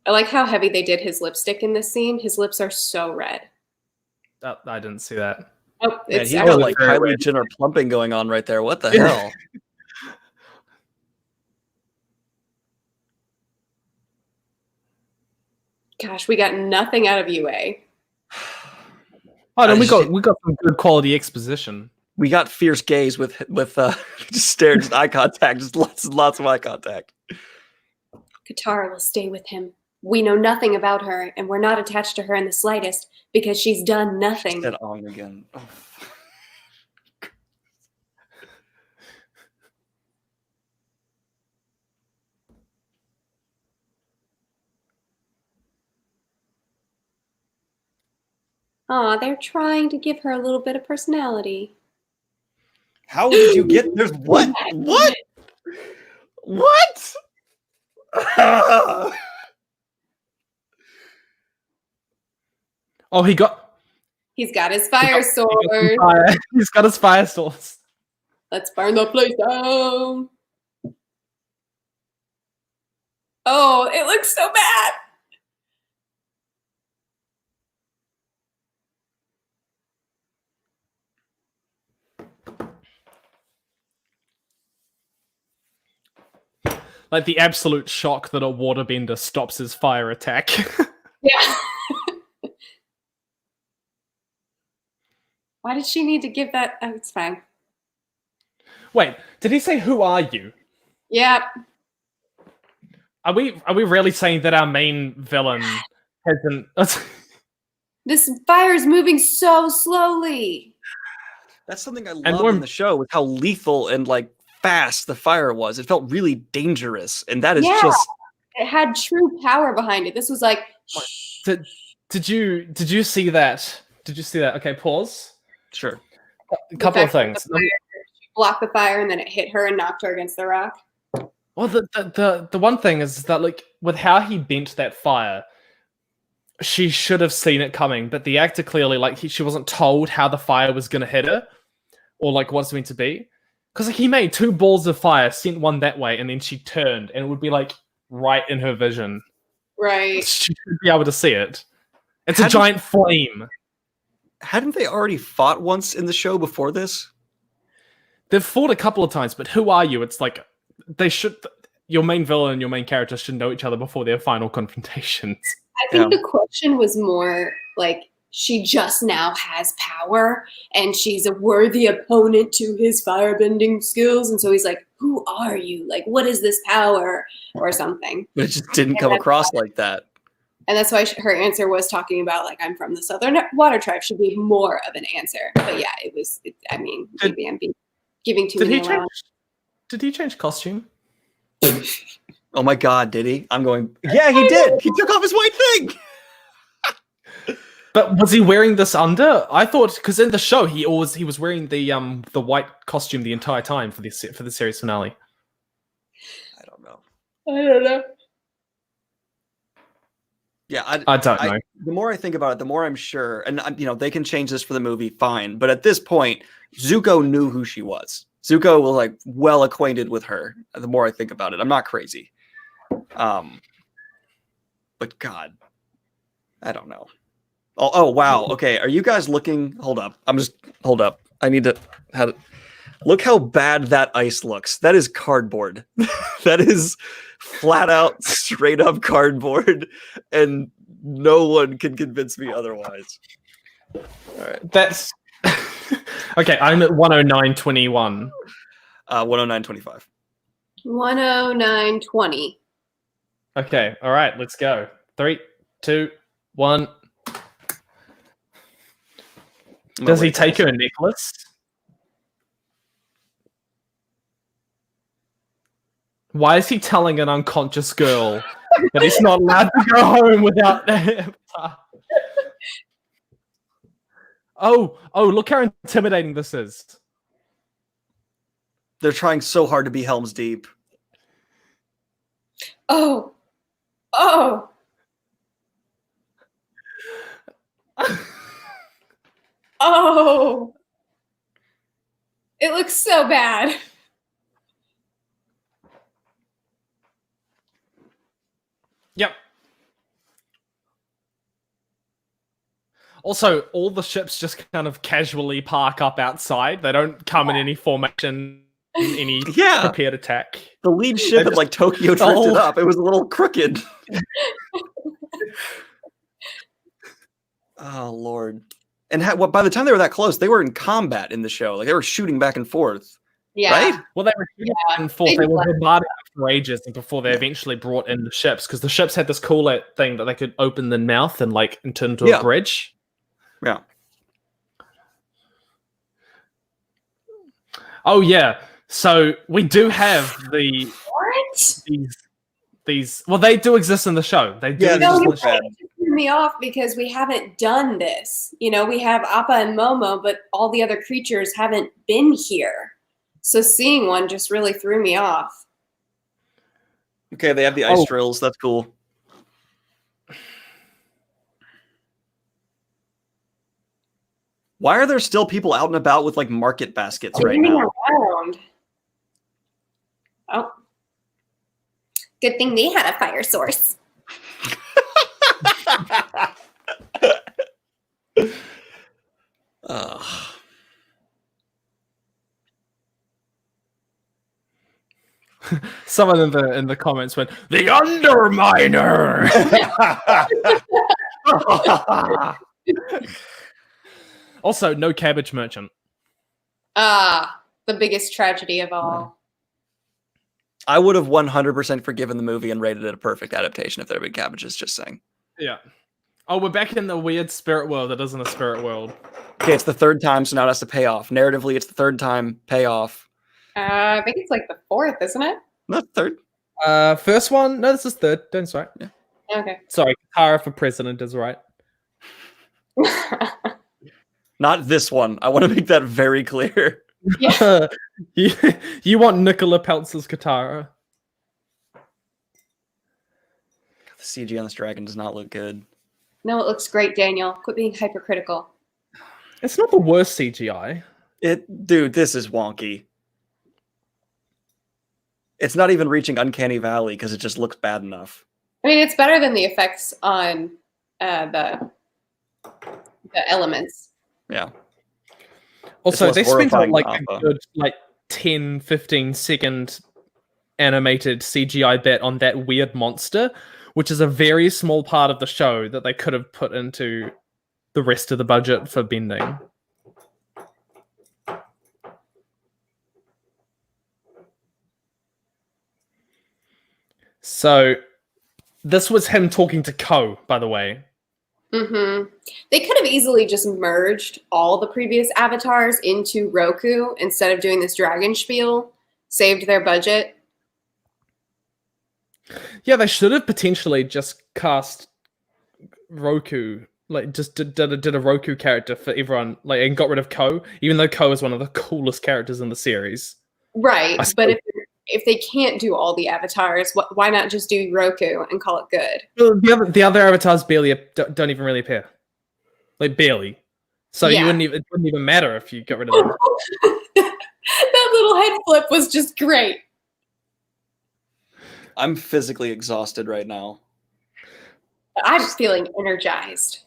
Speaker 2: I like how heavy they did his lipstick in this scene. His lips are so red.
Speaker 1: I didn't see that.
Speaker 2: Oh,
Speaker 3: Man,
Speaker 2: it's
Speaker 3: he's
Speaker 2: actually
Speaker 3: got like
Speaker 1: very
Speaker 3: Kylie
Speaker 1: red.
Speaker 3: Jenner plumping going on right there. What the
Speaker 1: Yeah.
Speaker 3: hell?
Speaker 2: gosh, we got nothing out of UA.
Speaker 1: Oh no,
Speaker 3: I
Speaker 1: we
Speaker 3: just-
Speaker 1: got some good quality exposition.
Speaker 3: We got fierce gaze with just stare, just eye contact, just lots and lots of eye contact.
Speaker 2: Katara will stay with him. We know nothing about her, and we're not attached to her in the slightest because she's done nothing.
Speaker 3: Said Ong again. Oh.
Speaker 2: Aw, they're trying to give her a little bit of personality.
Speaker 3: How did you get there's what? What? What?
Speaker 1: Oh, he got
Speaker 2: He's got his fire
Speaker 1: some
Speaker 2: sword.
Speaker 1: fire. He's got his fire source.
Speaker 2: Let's burn the place down. Oh, it looks so bad.
Speaker 1: Like the absolute shock that a waterbender stops his fire attack.
Speaker 2: Yeah. Why did she need to give that? Oh, it's fine.
Speaker 1: Wait, did he say who are you?
Speaker 2: Yep.
Speaker 1: Are we really saying that our main villain hasn't
Speaker 2: This fire is moving so slowly.
Speaker 3: That's something I
Speaker 1: And
Speaker 3: love in the show with how lethal and like fast the fire was. It felt really dangerous, and that is
Speaker 2: Yeah.
Speaker 3: just
Speaker 2: It had true power behind it. This was like,
Speaker 1: Did you see that? Did you see that? Okay, pause.
Speaker 3: sure.
Speaker 1: A couple of
Speaker 2: fact that
Speaker 1: things.
Speaker 2: she blocked the fire and then it hit her and knocked her against the rock.
Speaker 1: Well, the one thing is that like with how he bent that fire, she should have seen it coming, but the actor clearly like she wasn't told how the fire was going to hit her, or like what's meant to be. Because like he made 2 balls of fire, sent one that way, and then she turned, and it would be like right in her vision.
Speaker 2: Right.
Speaker 1: She should be able to see it. It's a
Speaker 3: Hadn't-
Speaker 1: giant flame.
Speaker 3: Hadn't they already fought once in the show before this?
Speaker 1: They've fought a couple of times, but who are you? It's like they should. Your main villain and your main character should know each other before their final confrontations.
Speaker 2: I think the question was more like she just now has power and she's a worthy opponent to his firebending skills. And so he's like, who are you? Like, what is this power? Or something.
Speaker 3: But it just didn't come across like that.
Speaker 2: And that's why her answer was talking about, like, I'm from the Southern Water Tribe should be more of an answer. But yeah, it was, I mean, maybe I'm giving too many allowance.
Speaker 1: Did he change costume?
Speaker 3: Oh my God, did he? I'm going, yeah, he did. He took off his white thing.
Speaker 1: But was he wearing this under? I thought because in the show he was wearing the white costume the entire time for the series finale.
Speaker 3: I don't know.
Speaker 2: I don't know.
Speaker 3: Yeah,
Speaker 1: I don't know.
Speaker 3: The more I think about it, the more I'm sure, and they can change this for the movie, fine. But at this point, Zuko knew who she was. Zuko was like well acquainted with her. The more I think about it, I'm not crazy. But God, I don't know. Oh wow. Okay, are you guys looking? Hold up. Hold up. I need to look how bad that ice looks. That is cardboard. That is flat out, straight up cardboard, and no one can convince me otherwise. All right,
Speaker 1: that's okay. I'm at 109.21.
Speaker 3: 109.25.
Speaker 2: 109.20.
Speaker 1: Okay. All right. Let's go. 3, 2, 1. Does he take her a necklace? Why is he telling an unconscious girl that he's not allowed to go home without Avatar? Oh, look how intimidating this is.
Speaker 3: They're trying so hard to be Helm's Deep.
Speaker 2: Oh. Oh. It looks so bad.
Speaker 1: Yep. Also, all the ships just kind of casually park up outside. They don't come in any formation, any prepared attack.
Speaker 3: The lead ship had like Tokyo drifted up. It was a little crooked. Oh, Lord. And by the time they were that close, they were in combat in the show. Like they were shooting back and forth.
Speaker 2: Yeah.
Speaker 3: Right?
Speaker 1: Well, they were shooting back and forth. They were bombarding for ages before they eventually brought in the ships, because the ships had this cool thing that they could open the mouth and turn into a bridge.
Speaker 3: Yeah.
Speaker 1: Oh yeah. So we do have the
Speaker 2: What?
Speaker 1: these. Well, they do exist in the show. They do.
Speaker 3: Yeah,
Speaker 1: exist in the show.
Speaker 2: Threw me off because we haven't done this. We have Appa and Momo, but all the other creatures haven't been here. So seeing one just really threw me off.
Speaker 3: Okay, they have the ice drills. That's cool. Why are there still people out and about with like market baskets right now?
Speaker 2: Around. Oh. Good thing they had a fire source.
Speaker 1: Someone in the comments went, "The Underminer." Also, no cabbage merchant.
Speaker 2: The biggest tragedy of all.
Speaker 3: I would have 100% forgiven the movie and rated it a perfect adaptation if there had been cabbages, just saying.
Speaker 1: Yeah. Oh, we're back in the weird spirit world that isn't a spirit world.
Speaker 3: Okay, it's the third time, so now it has to pay off. Narratively, it's the third time, pay off.
Speaker 2: I think it's like the fourth, isn't it?
Speaker 3: Not third.
Speaker 1: First one? No, this is third. Don't sorry. Yeah.
Speaker 2: Okay.
Speaker 1: Sorry, Katara for president is right.
Speaker 3: Not this one. I want to make that very clear.
Speaker 2: Yeah.
Speaker 1: you want Nicola Peltz's Katara.
Speaker 3: The CG on this dragon does not look good.
Speaker 2: No, it looks great, Daniel. Quit being hypercritical.
Speaker 1: It's not the worst CGI.
Speaker 3: Dude, this is wonky. It's not even reaching Uncanny Valley because it just looks bad enough.
Speaker 2: I mean, it's better than the effects on the elements.
Speaker 3: Yeah.
Speaker 1: Also,
Speaker 3: less
Speaker 1: they spent
Speaker 3: horrifying
Speaker 1: like
Speaker 3: than
Speaker 1: a
Speaker 3: Alpha.
Speaker 1: good 10, 15 second animated CGI bit on that weird monster, which is a very small part of the show that they could have put into the rest of the budget for bending. So this was him talking to Ko, by the way.
Speaker 2: Mm-hmm. They could have easily just merged all the previous avatars into Roku instead of doing this dragon spiel, saved their budget.
Speaker 1: Yeah, they should have potentially just cast Roku, like just did a Roku character for everyone, like, and got rid of Ko, even though Ko is one of the coolest characters in the series.
Speaker 2: Right, but if they can't do all the avatars, why not just do Roku and call it good?
Speaker 1: Well, the other avatars barely don't even really appear, like barely. So
Speaker 2: Yeah.
Speaker 1: it wouldn't even matter if you got rid of them.
Speaker 2: That little head flip was just great.
Speaker 3: I'm physically exhausted right now.
Speaker 2: I'm feeling energized.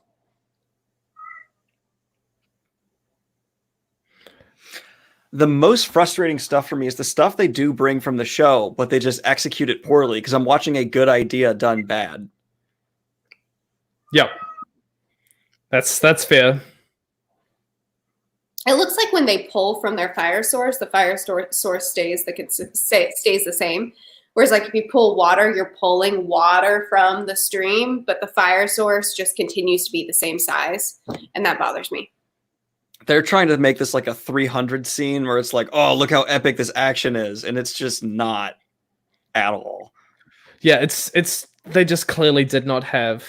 Speaker 3: The most frustrating stuff for me is the stuff they do bring from the show, but they just execute it poorly because I'm watching a good idea done bad.
Speaker 1: Yep, that's fair.
Speaker 2: It looks like when they pull from their fire source, the fire source stays the same. Whereas, like, if you pull water, you're pulling water from the stream, but the fire source just continues to be the same size, and that bothers me.
Speaker 3: They're trying to make this like a 300 scene where it's like, oh, look how epic this action is, and it's just not at all.
Speaker 1: Yeah, it's they just clearly did not have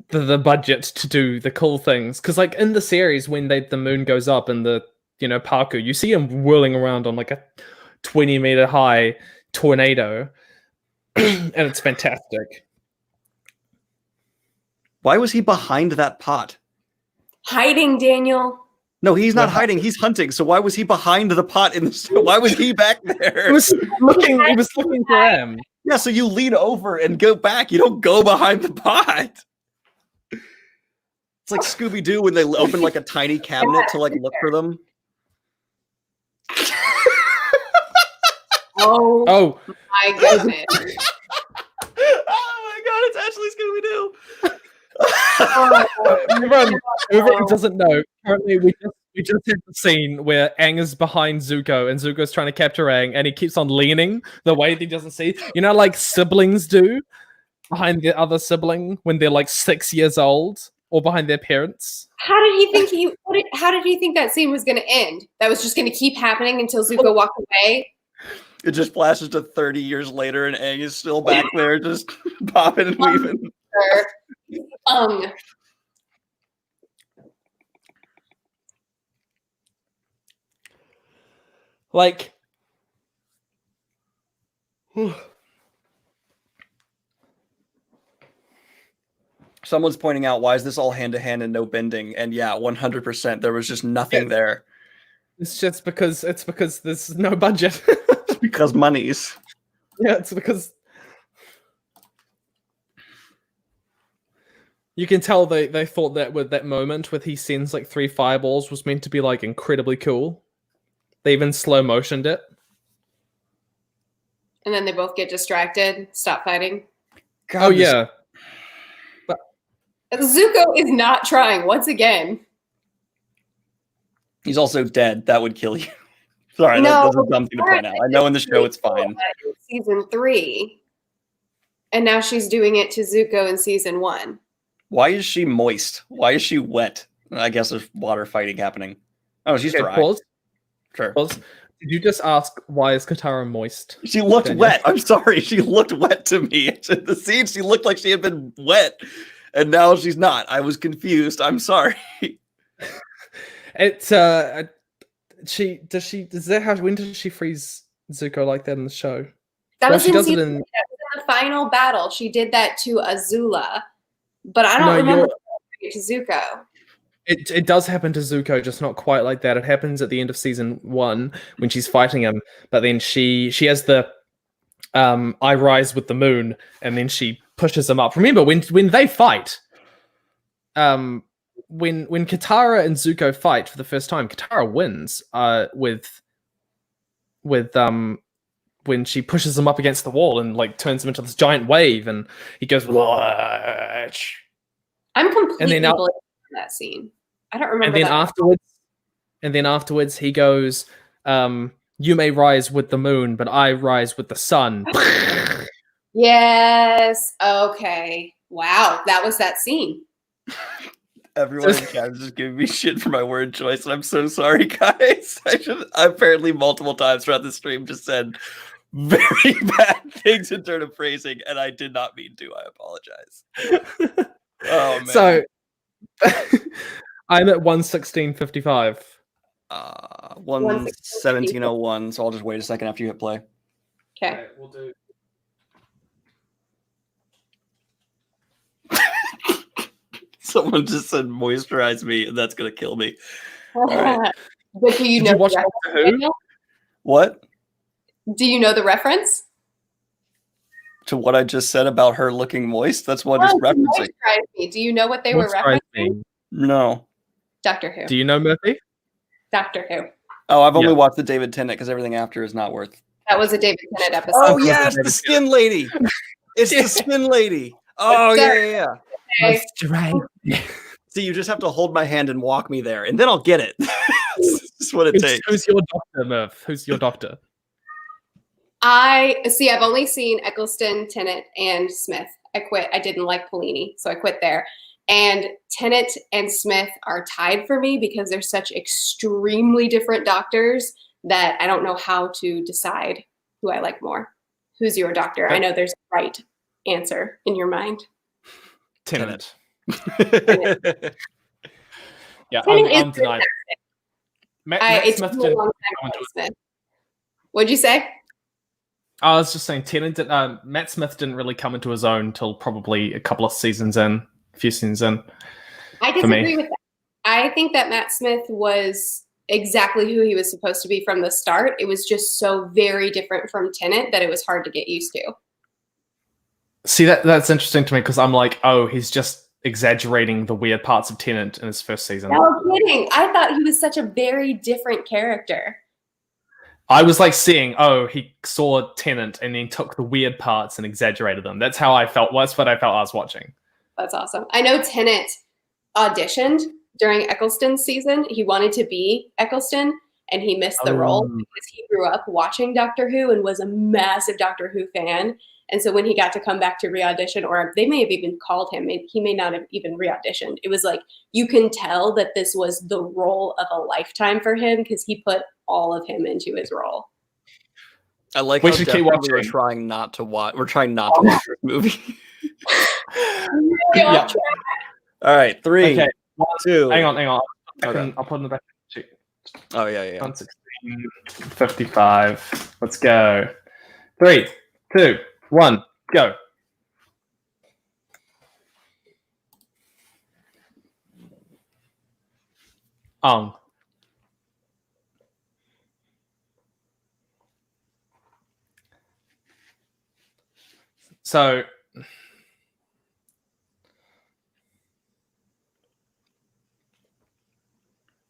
Speaker 1: the budget to do the cool things, because like in the series when the moon goes up in the Parku, you see him whirling around on like a 20-meter high tornado, and it's fantastic.
Speaker 3: Why was he behind that pot?
Speaker 2: Hiding, Daniel.
Speaker 3: No, he's not hiding. He's hunting. So why was he behind the pot in the? Why was he back there?
Speaker 1: He was looking for him.
Speaker 3: Yeah, so you lean over and go back. You don't go behind the pot. It's like Scooby-Doo when they open like a tiny cabinet to like look for them.
Speaker 2: Oh my goodness.
Speaker 3: Oh my god, it's actually Scooby-Doo.
Speaker 1: Everyone doesn't know. Currently, we just had the scene where Aang is behind Zuko, and Zuko's trying to capture Aang, and he keeps on leaning the way that he doesn't see. You know, like siblings do behind their other sibling when they're like 6 years old, or behind their parents.
Speaker 2: How did he think that scene was going to end? That was just going to keep happening until Zuko walked away?
Speaker 3: It just flashes to 30 years later, and Aang is still back there, just popping and weaving.
Speaker 1: Like,
Speaker 3: someone's pointing out, why is this all hand to hand and no bending? And yeah, 100%. There was just nothing there.
Speaker 1: it's just because there's no budget.
Speaker 3: Because monies.
Speaker 1: Yeah, it's because you can tell they thought that with that moment with he sends like 3 fireballs was meant to be like incredibly cool. They even slow motioned it.
Speaker 2: And then they both get distracted, stop fighting.
Speaker 3: God,
Speaker 1: yeah.
Speaker 2: Zuko is not trying once again.
Speaker 3: He's also dead. That would kill you. Sorry,
Speaker 2: No,
Speaker 3: that's a dumb thing to point out. I know in the show it's fine.
Speaker 2: Season 3. And now she's doing it to Zuko in season 1.
Speaker 3: Why is she moist? Why is she wet? I guess there's water fighting happening. Oh, she's
Speaker 1: Okay,
Speaker 3: dry.
Speaker 1: pause.
Speaker 3: Sure.
Speaker 1: Pause. Did you just ask why is Katara moist?
Speaker 3: She looked
Speaker 1: Daniel?
Speaker 3: wet. I'm sorry. She looked wet to me. In the scene, she looked like she had been wet. And now she's not. I was confused. I'm sorry.
Speaker 1: It's when does she freeze Zuko like that in the show?
Speaker 2: That was
Speaker 1: she
Speaker 2: in
Speaker 1: does it
Speaker 2: season
Speaker 1: in-
Speaker 2: that was in the final battle. She did that to Azula. But I don't
Speaker 1: No,
Speaker 2: remember it to Zuko.
Speaker 1: It does happen to Zuko, just not quite like that. It happens at the end of season 1 when she's fighting him, but then she has the I rise with the moon, and then she pushes him up. Remember when they fight, when Katara and Zuko fight for the first time, Katara wins with when she pushes him up against the wall and like turns him into this giant wave, and he goes Watch.
Speaker 2: I'm completely
Speaker 1: then
Speaker 2: blanking on that scene. I don't remember.
Speaker 1: And then afterwards he goes, you may rise with the moon, but I rise with the sun.
Speaker 2: Yes. Okay. Wow. That was that scene.
Speaker 3: Everyone in chat is just giving me shit for my word choice, and I'm so sorry, guys. I apparently multiple times throughout the stream just said very bad things in terms of phrasing, and I did not mean to. I apologize. Oh man.
Speaker 1: So I'm at 1:16:55.
Speaker 3: 1:17:01. So I'll just wait a second after you hit play.
Speaker 2: Okay.
Speaker 1: We'll do.
Speaker 3: Someone just said moisturize me, and that's gonna kill me.
Speaker 2: But do you
Speaker 1: Did
Speaker 2: know
Speaker 1: you watch
Speaker 2: the
Speaker 1: Doctor Who?
Speaker 2: reference?
Speaker 3: What?
Speaker 2: Do you know the reference?
Speaker 3: To what I just said about her looking moist? That's what
Speaker 2: Oh,
Speaker 3: it's
Speaker 2: to
Speaker 3: referencing.
Speaker 2: moisturize me. Do you know what they were
Speaker 1: Moisturize
Speaker 2: referencing?
Speaker 1: me.
Speaker 3: No.
Speaker 2: Doctor Who.
Speaker 1: Do you know Murphy?
Speaker 2: Doctor Who.
Speaker 3: Oh, I've only
Speaker 1: Yeah.
Speaker 3: watched the David Tennant because everything after is not worth.
Speaker 2: That was a David Tennant episode.
Speaker 3: Oh yeah, it's the skin lady. It's the skin lady. Oh yeah.
Speaker 2: Okay.
Speaker 1: Moisturize.
Speaker 3: See, you just have to hold my hand and walk me there, and then I'll get it. That's just what it takes.
Speaker 1: Who's your doctor, Murph? Who's your doctor?
Speaker 2: I've only seen Eccleston, Tennant, and Smith. I quit. I didn't like Polini, so I quit there. And Tennant and Smith are tied for me because they're such extremely different doctors that I don't know how to decide who I like more. Who's your doctor? I know there's a right answer in your mind.
Speaker 1: Tennant.
Speaker 2: Tennant.
Speaker 1: Yeah,
Speaker 2: Tennant
Speaker 1: I'm
Speaker 2: is
Speaker 1: denied. Matt
Speaker 2: it's
Speaker 1: Smith
Speaker 2: been a
Speaker 1: didn't
Speaker 2: long
Speaker 1: come
Speaker 2: time
Speaker 1: into
Speaker 2: with Smith. What'd you say?
Speaker 1: I was just saying, Matt Smith didn't really come into his own until probably a few seasons in.
Speaker 2: I
Speaker 1: for me.
Speaker 2: disagree with that. I think that Matt Smith was exactly who he was supposed to be from the start. It was just so very different from Tennant that it was hard to get used to.
Speaker 1: See, that's interesting to me because I'm like, oh, he's just exaggerating the weird parts of Tennant in his first season.
Speaker 2: No kidding. I thought he was such a very different character.
Speaker 1: I was like seeing, oh, he saw Tennant and then took the weird parts and exaggerated them. That's how I felt. That's what I felt I was watching.
Speaker 2: That's awesome. I know Tennant auditioned during Eccleston's season. He wanted to be Eccleston and he missed the role because he grew up watching Doctor Who and was a massive Doctor Who fan. And so when he got to come back to re-audition, or they may have even called him, he may not have even re-auditioned. It was like, you can tell that this was the role of a lifetime for him because he put all of him into his role.
Speaker 3: I like
Speaker 1: We
Speaker 3: how
Speaker 1: should keep
Speaker 3: definitely we're
Speaker 1: watching.
Speaker 3: trying not to watch. We're trying not to watch this movie.
Speaker 1: Yeah.
Speaker 3: All right, 3,
Speaker 1: Okay.
Speaker 3: 2.
Speaker 1: Hang on.
Speaker 3: Okay.
Speaker 1: I'll put in the back.
Speaker 3: Oh yeah.
Speaker 1: 1:16:55. Let's go. 3, 2, 1, go. So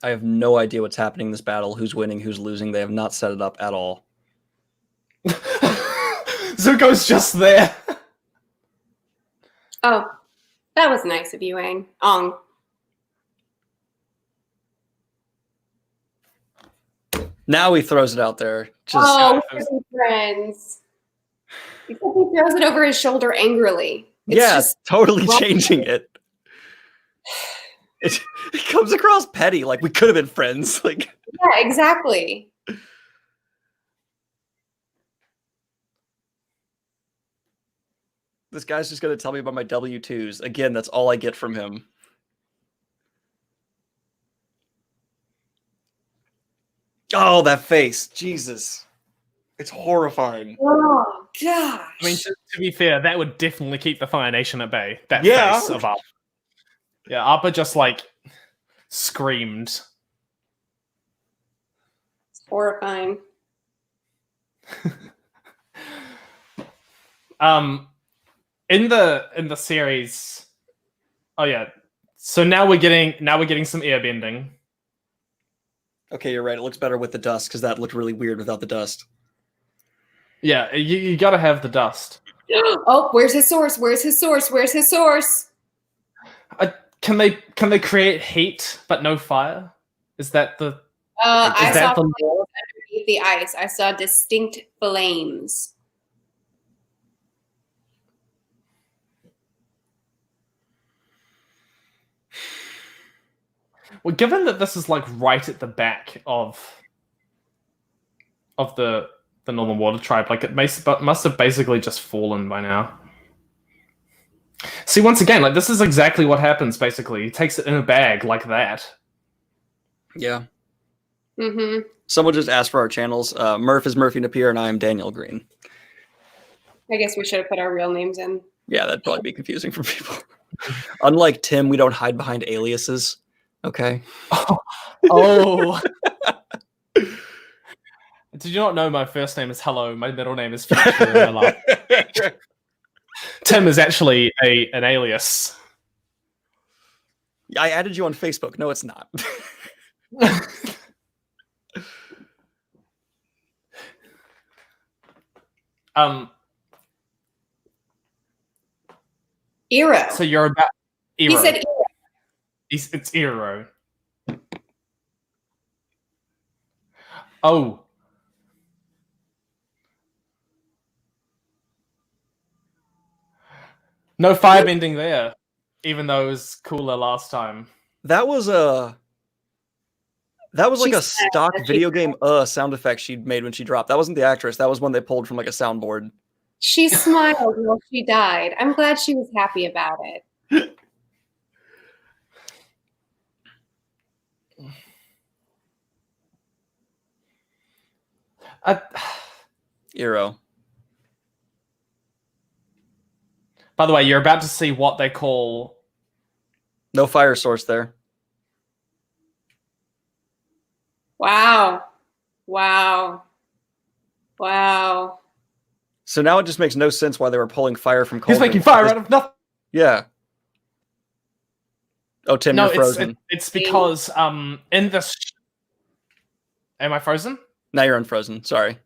Speaker 3: I have no idea what's happening in this battle. Who's winning? Who's losing? They have not set it up at all.
Speaker 1: Zuko's just there.
Speaker 2: Oh, that was nice of you, Aang.
Speaker 3: Now he throws it out there. Just
Speaker 2: Oh, we're friends. Except he throws it over his shoulder angrily. It's
Speaker 3: yeah,
Speaker 2: just
Speaker 3: totally
Speaker 2: wrong.
Speaker 3: changing it. It comes across petty, like we could have been friends. Like
Speaker 2: Yeah, exactly.
Speaker 3: this guy's just gonna tell me about my W-2s. Again, that's all I get from him. Oh, that face. Jesus. It's horrifying.
Speaker 2: Oh gosh.
Speaker 1: I mean, to be fair, that would definitely keep the Fire Nation at bay. That
Speaker 3: Yeah.
Speaker 1: face of Appa. Yeah, Appa just like screamed.
Speaker 2: It's horrifying.
Speaker 1: In the series, oh yeah. So now we're getting some airbending.
Speaker 3: Okay, you're right. It looks better with the dust because that looked really weird without the dust.
Speaker 1: Yeah, you gotta have the dust.
Speaker 2: Oh, where's his source? Where's his source? Where's his source?
Speaker 1: Can they create heat but no fire? Is that the
Speaker 2: I saw
Speaker 1: the
Speaker 2: flames underneath the ice. I saw distinct flames.
Speaker 1: Well, given that this is like right at the back of the Northern Water Tribe, like it must have basically just fallen by now. See, once again, like this is exactly what happens. Basically, he takes it in a bag like that.
Speaker 3: Yeah.
Speaker 2: Mm-hmm.
Speaker 3: Someone just asked for our channels. Murph is Murphy Napier, and I am Daniel Green.
Speaker 2: I guess we should have put our real names in.
Speaker 3: Yeah, that'd probably be confusing for people. Unlike Tim, we don't hide behind aliases. Okay.
Speaker 1: Oh. Did you not know my first name is Hello? My middle name is Future. Tim is actually an alias.
Speaker 3: I added you on Facebook. No, it's not.
Speaker 2: Eero.
Speaker 1: So you're about Eero.
Speaker 2: He said Eero.
Speaker 1: It's Eero. Oh. No firebending there, even though it was cooler last time.
Speaker 3: That was like a
Speaker 2: She's
Speaker 3: stock
Speaker 2: sad.
Speaker 3: video game sound effect she'd made when she dropped. That wasn't the actress. That was one they pulled from like a soundboard.
Speaker 2: She smiled while she died. I'm glad she was happy about it.
Speaker 3: Eero.
Speaker 1: By the way, you're about to see what they call...
Speaker 3: No fire source there.
Speaker 2: Wow. Wow. Wow.
Speaker 3: So now it just makes no sense why they were pulling fire from
Speaker 1: He's
Speaker 3: cauldrons.
Speaker 1: making fire out of nothing.
Speaker 3: Yeah. Oh, Tim,
Speaker 1: No,
Speaker 3: you're frozen.
Speaker 1: it's because in this... Am I frozen?
Speaker 3: Now you're unfrozen. Sorry.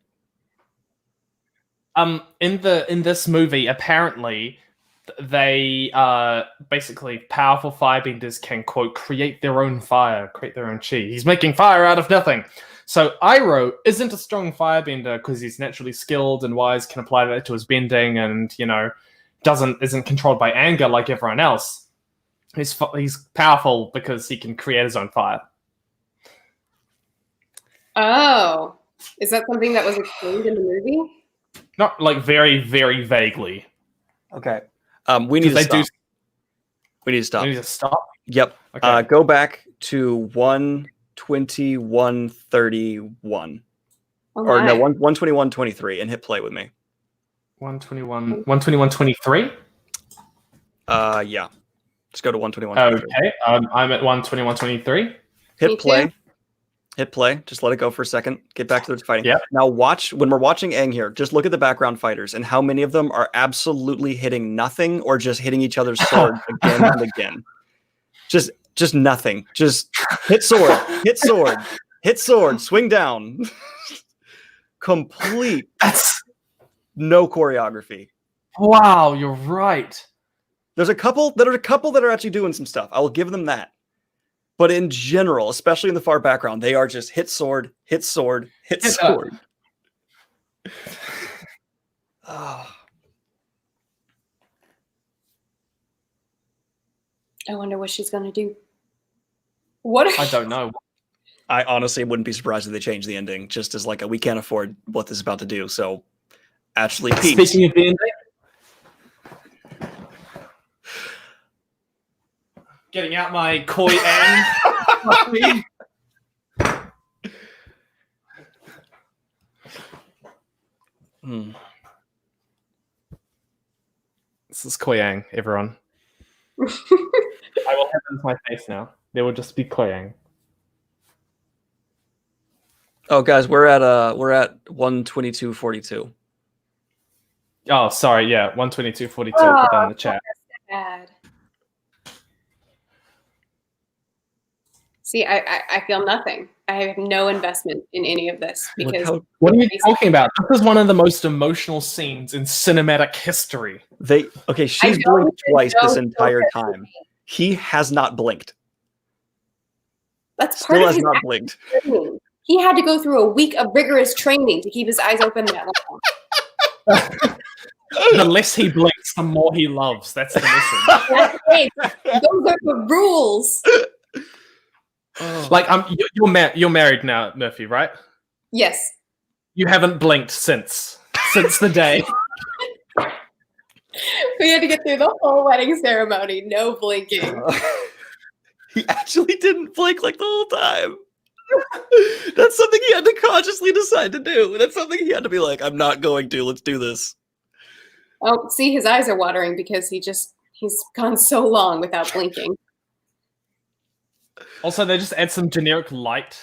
Speaker 1: In this movie, apparently, they basically powerful firebenders can quote create their own fire, create their own chi. He's making fire out of nothing. So Iroh isn't a strong firebender because he's naturally skilled and wise, can apply that to his bending, and isn't controlled by anger like everyone else. He's powerful because he can create his own fire.
Speaker 2: Oh. Is that something that was explained in the movie?
Speaker 1: Not like very, very vaguely.
Speaker 3: Okay. We need to stop. We need to stop.
Speaker 1: We need to stop.
Speaker 3: Yep.
Speaker 1: Okay.
Speaker 3: Go back to 121:31.
Speaker 2: Oh
Speaker 3: Or no,
Speaker 2: my.
Speaker 3: 121:23 and hit play with me.
Speaker 1: 121:23.
Speaker 3: Yeah. Just go to 121:23.
Speaker 1: Okay. I'm at 121:23.
Speaker 2: Me
Speaker 3: Hit play.
Speaker 2: too.
Speaker 3: Hit play. Just let it go for a second. Get back to the fighting.
Speaker 1: Yeah.
Speaker 3: Now watch, when we're watching Aang here, just look at the background fighters and how many of them are absolutely hitting nothing or just hitting each other's swords again and again. Just nothing. Just hit sword, hit sword, hit sword, swing down. Complete.
Speaker 1: That's
Speaker 3: No choreography.
Speaker 1: wow. You're right.
Speaker 3: There's a couple that are actually doing some stuff. I will give them that. But in general, especially in the far background, they are just hit sword, hit sword, hit sword. Oh.
Speaker 2: I wonder what she's going to do. What?
Speaker 1: I don't know.
Speaker 3: I honestly wouldn't be surprised if they changed the ending, just as like we can't afford what this is about to do. So, actually, Pete.
Speaker 1: Speaking of the ending, getting out my Koi Aang. This is Koi Aang, everyone. I will have it with my face now. There would just be claying.
Speaker 3: Oh, guys, we're at 122.42.
Speaker 1: Oh, sorry. Yeah, 122.42. Put that in the chat.
Speaker 2: Bad. See, I feel nothing. I have no investment in any of this because
Speaker 1: What are you talking about? This is one of the most emotional scenes in cinematic history.
Speaker 3: She's blinked twice this entire time. He has not blinked.
Speaker 2: That's part
Speaker 3: Still
Speaker 2: of
Speaker 3: has
Speaker 2: his
Speaker 3: not blinked.
Speaker 2: training. He had to go through a week of rigorous training to keep his eyes open that long.
Speaker 1: The less he blinks, the more he loves. That's the message.
Speaker 2: That's it. Those are the rules.
Speaker 1: Like, you're married now, Murphy, right?
Speaker 2: Yes.
Speaker 1: You haven't blinked since the day.
Speaker 2: We had to get through the whole wedding ceremony, no blinking.
Speaker 3: He actually didn't blink like the whole time. That's something he had to consciously decide to do. That's something he had to be like, I'm not going to. Let's do this.
Speaker 2: Oh, see, his eyes are watering because he's gone so long without blinking.
Speaker 1: Also, they just add some generic light.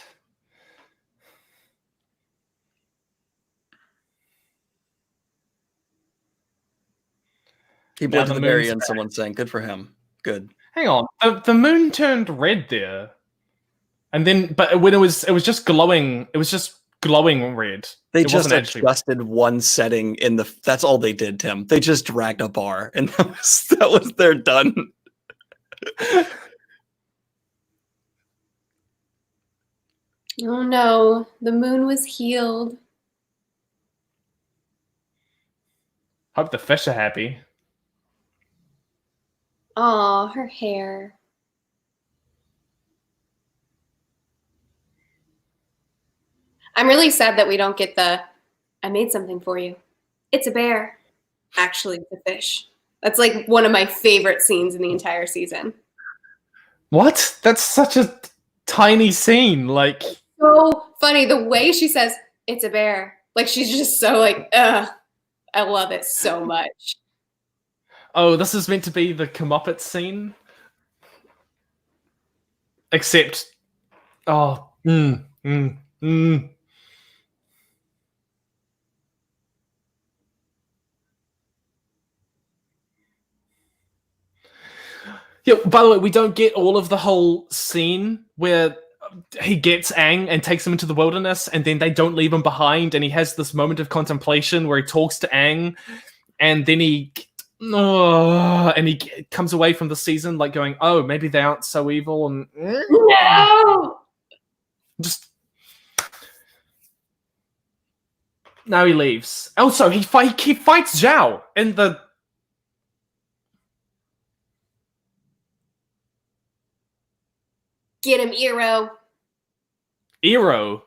Speaker 3: He blinked at the very end, someone saying, good for him. Good.
Speaker 1: Hang on. The moon turned red there. And then, but when it was just glowing, it was just glowing red.
Speaker 3: They just adjusted one setting in the, that's all they did, Tim. They just dragged a bar and that was their done.
Speaker 2: Oh no, the moon was healed.
Speaker 1: Hope the fish are happy.
Speaker 2: Aw, her hair. I'm really sad that we don't get the, I made something for you. It's a bear. Actually, it's a fish. That's like one of my favorite scenes in the entire season.
Speaker 1: What? That's such a tiny scene. Like,
Speaker 2: so funny. The way she says, it's a bear. Like, she's just so like, ugh. I love it so much.
Speaker 1: Oh, this is meant to be the comeuppance scene? Except, Yeah, by the way, we don't get all of the whole scene where he gets Aang and takes him into the wilderness, and then they don't leave him behind, and he has this moment of contemplation where he talks to Aang, and then he comes away from the season like going, oh, maybe they aren't so evil, and
Speaker 2: no!
Speaker 1: Just now he leaves. Also, he fights Zhao in the.
Speaker 2: Get him, Eero.
Speaker 1: Eero.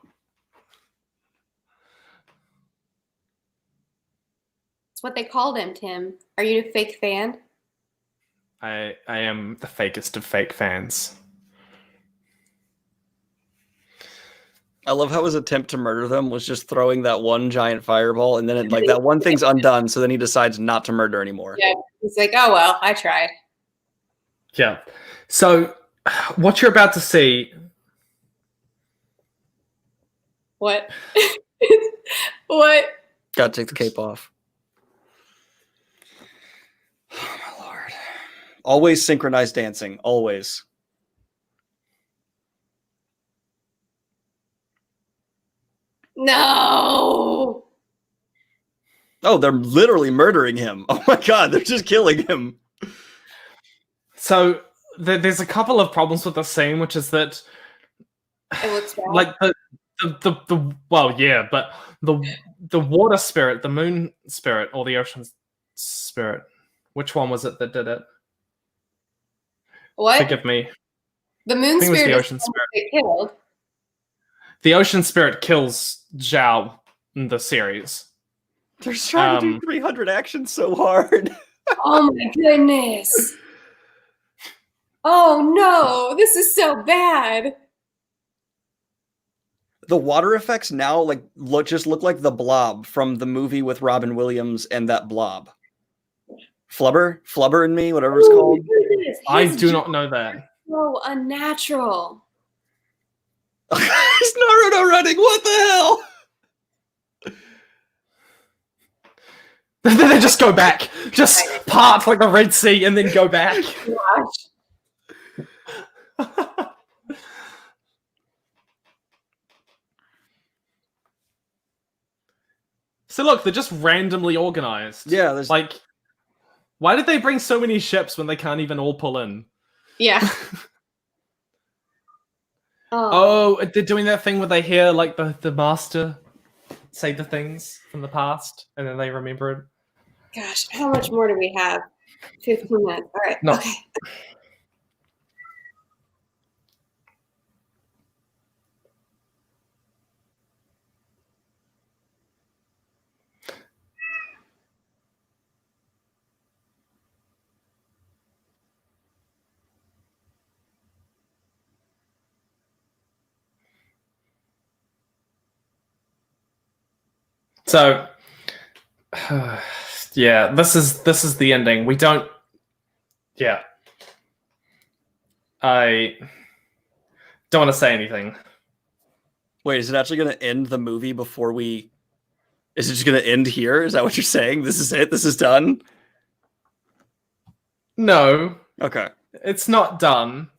Speaker 2: That's what they called him, Tim. Are you a fake fan?
Speaker 1: I am the fakest of fake fans.
Speaker 3: I love how his attempt to murder them was just throwing that one giant fireball, and then like that one thing's undone, so then he decides not to murder anymore.
Speaker 2: Yeah, he's like, oh well, I tried.
Speaker 1: Yeah. So, what you're about to see.
Speaker 2: What? What?
Speaker 3: Gotta take the cape off. Oh my lord! Always synchronized dancing. Always.
Speaker 2: No.
Speaker 3: Oh, they're literally murdering him. Oh my god, they're just killing him.
Speaker 1: So there's a couple of problems with the scene, which is that
Speaker 2: it looks bad.
Speaker 1: Like the well, yeah, but the water spirit, the moon spirit, or the ocean spirit, which one was it that did it?
Speaker 2: What?
Speaker 1: Forgive me.
Speaker 2: The moon spirit
Speaker 1: was the
Speaker 2: is
Speaker 1: ocean spirit.
Speaker 2: they killed.
Speaker 1: The ocean spirit kills Zhao in the series.
Speaker 3: They're trying to do 300 actions so hard.
Speaker 2: Oh my goodness. Oh no, this is so bad.
Speaker 3: The water effects now just look like the Blob from the movie with Robin Williams and that Blob. Flubber and Me, whatever it's called.
Speaker 1: I do not know that.
Speaker 2: so unnatural.
Speaker 3: It's Naruto running. What the hell?
Speaker 1: Then they just go back, just part like the Red Sea, and then go back.
Speaker 2: Gosh.
Speaker 1: So look, they're just randomly organized.
Speaker 3: Yeah, there's
Speaker 1: Like, why did they bring so many ships when they can't even all pull in?
Speaker 2: Yeah.
Speaker 1: Oh, they're doing that thing where they hear like the master say the things from the past, and then they remember it.
Speaker 2: Gosh, how much more do we have? 15 minutes. All right.
Speaker 1: No.
Speaker 2: Okay.
Speaker 1: So, yeah, this is the ending. We don't. Yeah, I don't want to say anything.
Speaker 3: Wait, is it actually going to end the movie before we? Is it just going to end here? Is that what you're saying? This is it. This is done.
Speaker 1: No,
Speaker 3: Okay.
Speaker 1: it's not done.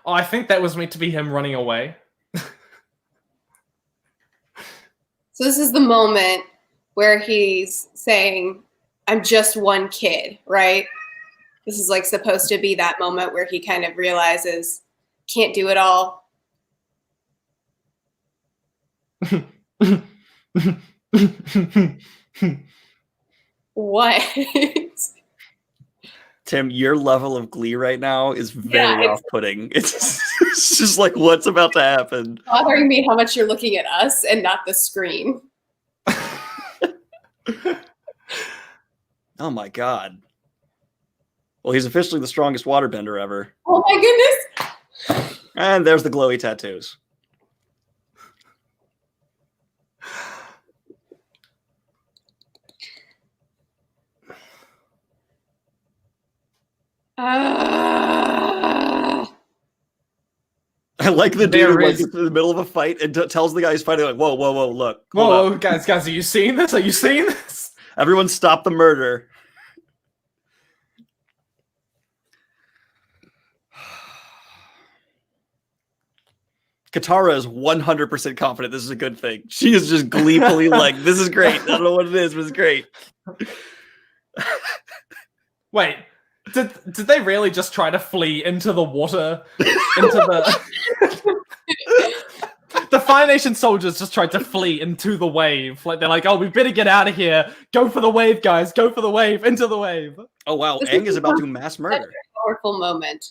Speaker 1: Oh, I think that was meant to be him running away.
Speaker 2: So this is the moment where he's saying, I'm just one kid, right? This is like supposed to be that moment where he kind of realizes can't do it all. What?
Speaker 3: Tim, your level of glee right now is very
Speaker 2: Yeah,
Speaker 3: off-putting. It's just like what's about to happen.
Speaker 2: Bothering me how much you're looking at us and not the screen.
Speaker 3: Oh my god. Well, he's officially the strongest waterbender ever.
Speaker 2: Oh my goodness.
Speaker 3: And there's the glowy tattoos. I like the dude
Speaker 1: There
Speaker 3: who like
Speaker 1: is-
Speaker 3: gets in the middle of a fight and tells the guy he's fighting like, whoa, whoa, whoa, look. hold
Speaker 1: Whoa,
Speaker 3: up.
Speaker 1: whoa, guys, are you seeing this? Are you seeing this?
Speaker 3: Everyone stop the murder. Katara is 100% confident this is a good thing. She is just gleefully like, this is great. I don't know what it is, but it's great.
Speaker 1: Wait, did they really just try to flee into the water? Into the the Fire Nation soldiers just tried to flee into the wave. Like they're like, oh, we better get out of here. Go for the wave, guys. Go for the wave. Into the wave.
Speaker 3: Oh wow,
Speaker 2: This
Speaker 3: Aang
Speaker 2: is
Speaker 3: is about to
Speaker 2: such
Speaker 3: mass
Speaker 2: Such
Speaker 3: murder.
Speaker 2: a powerful moment.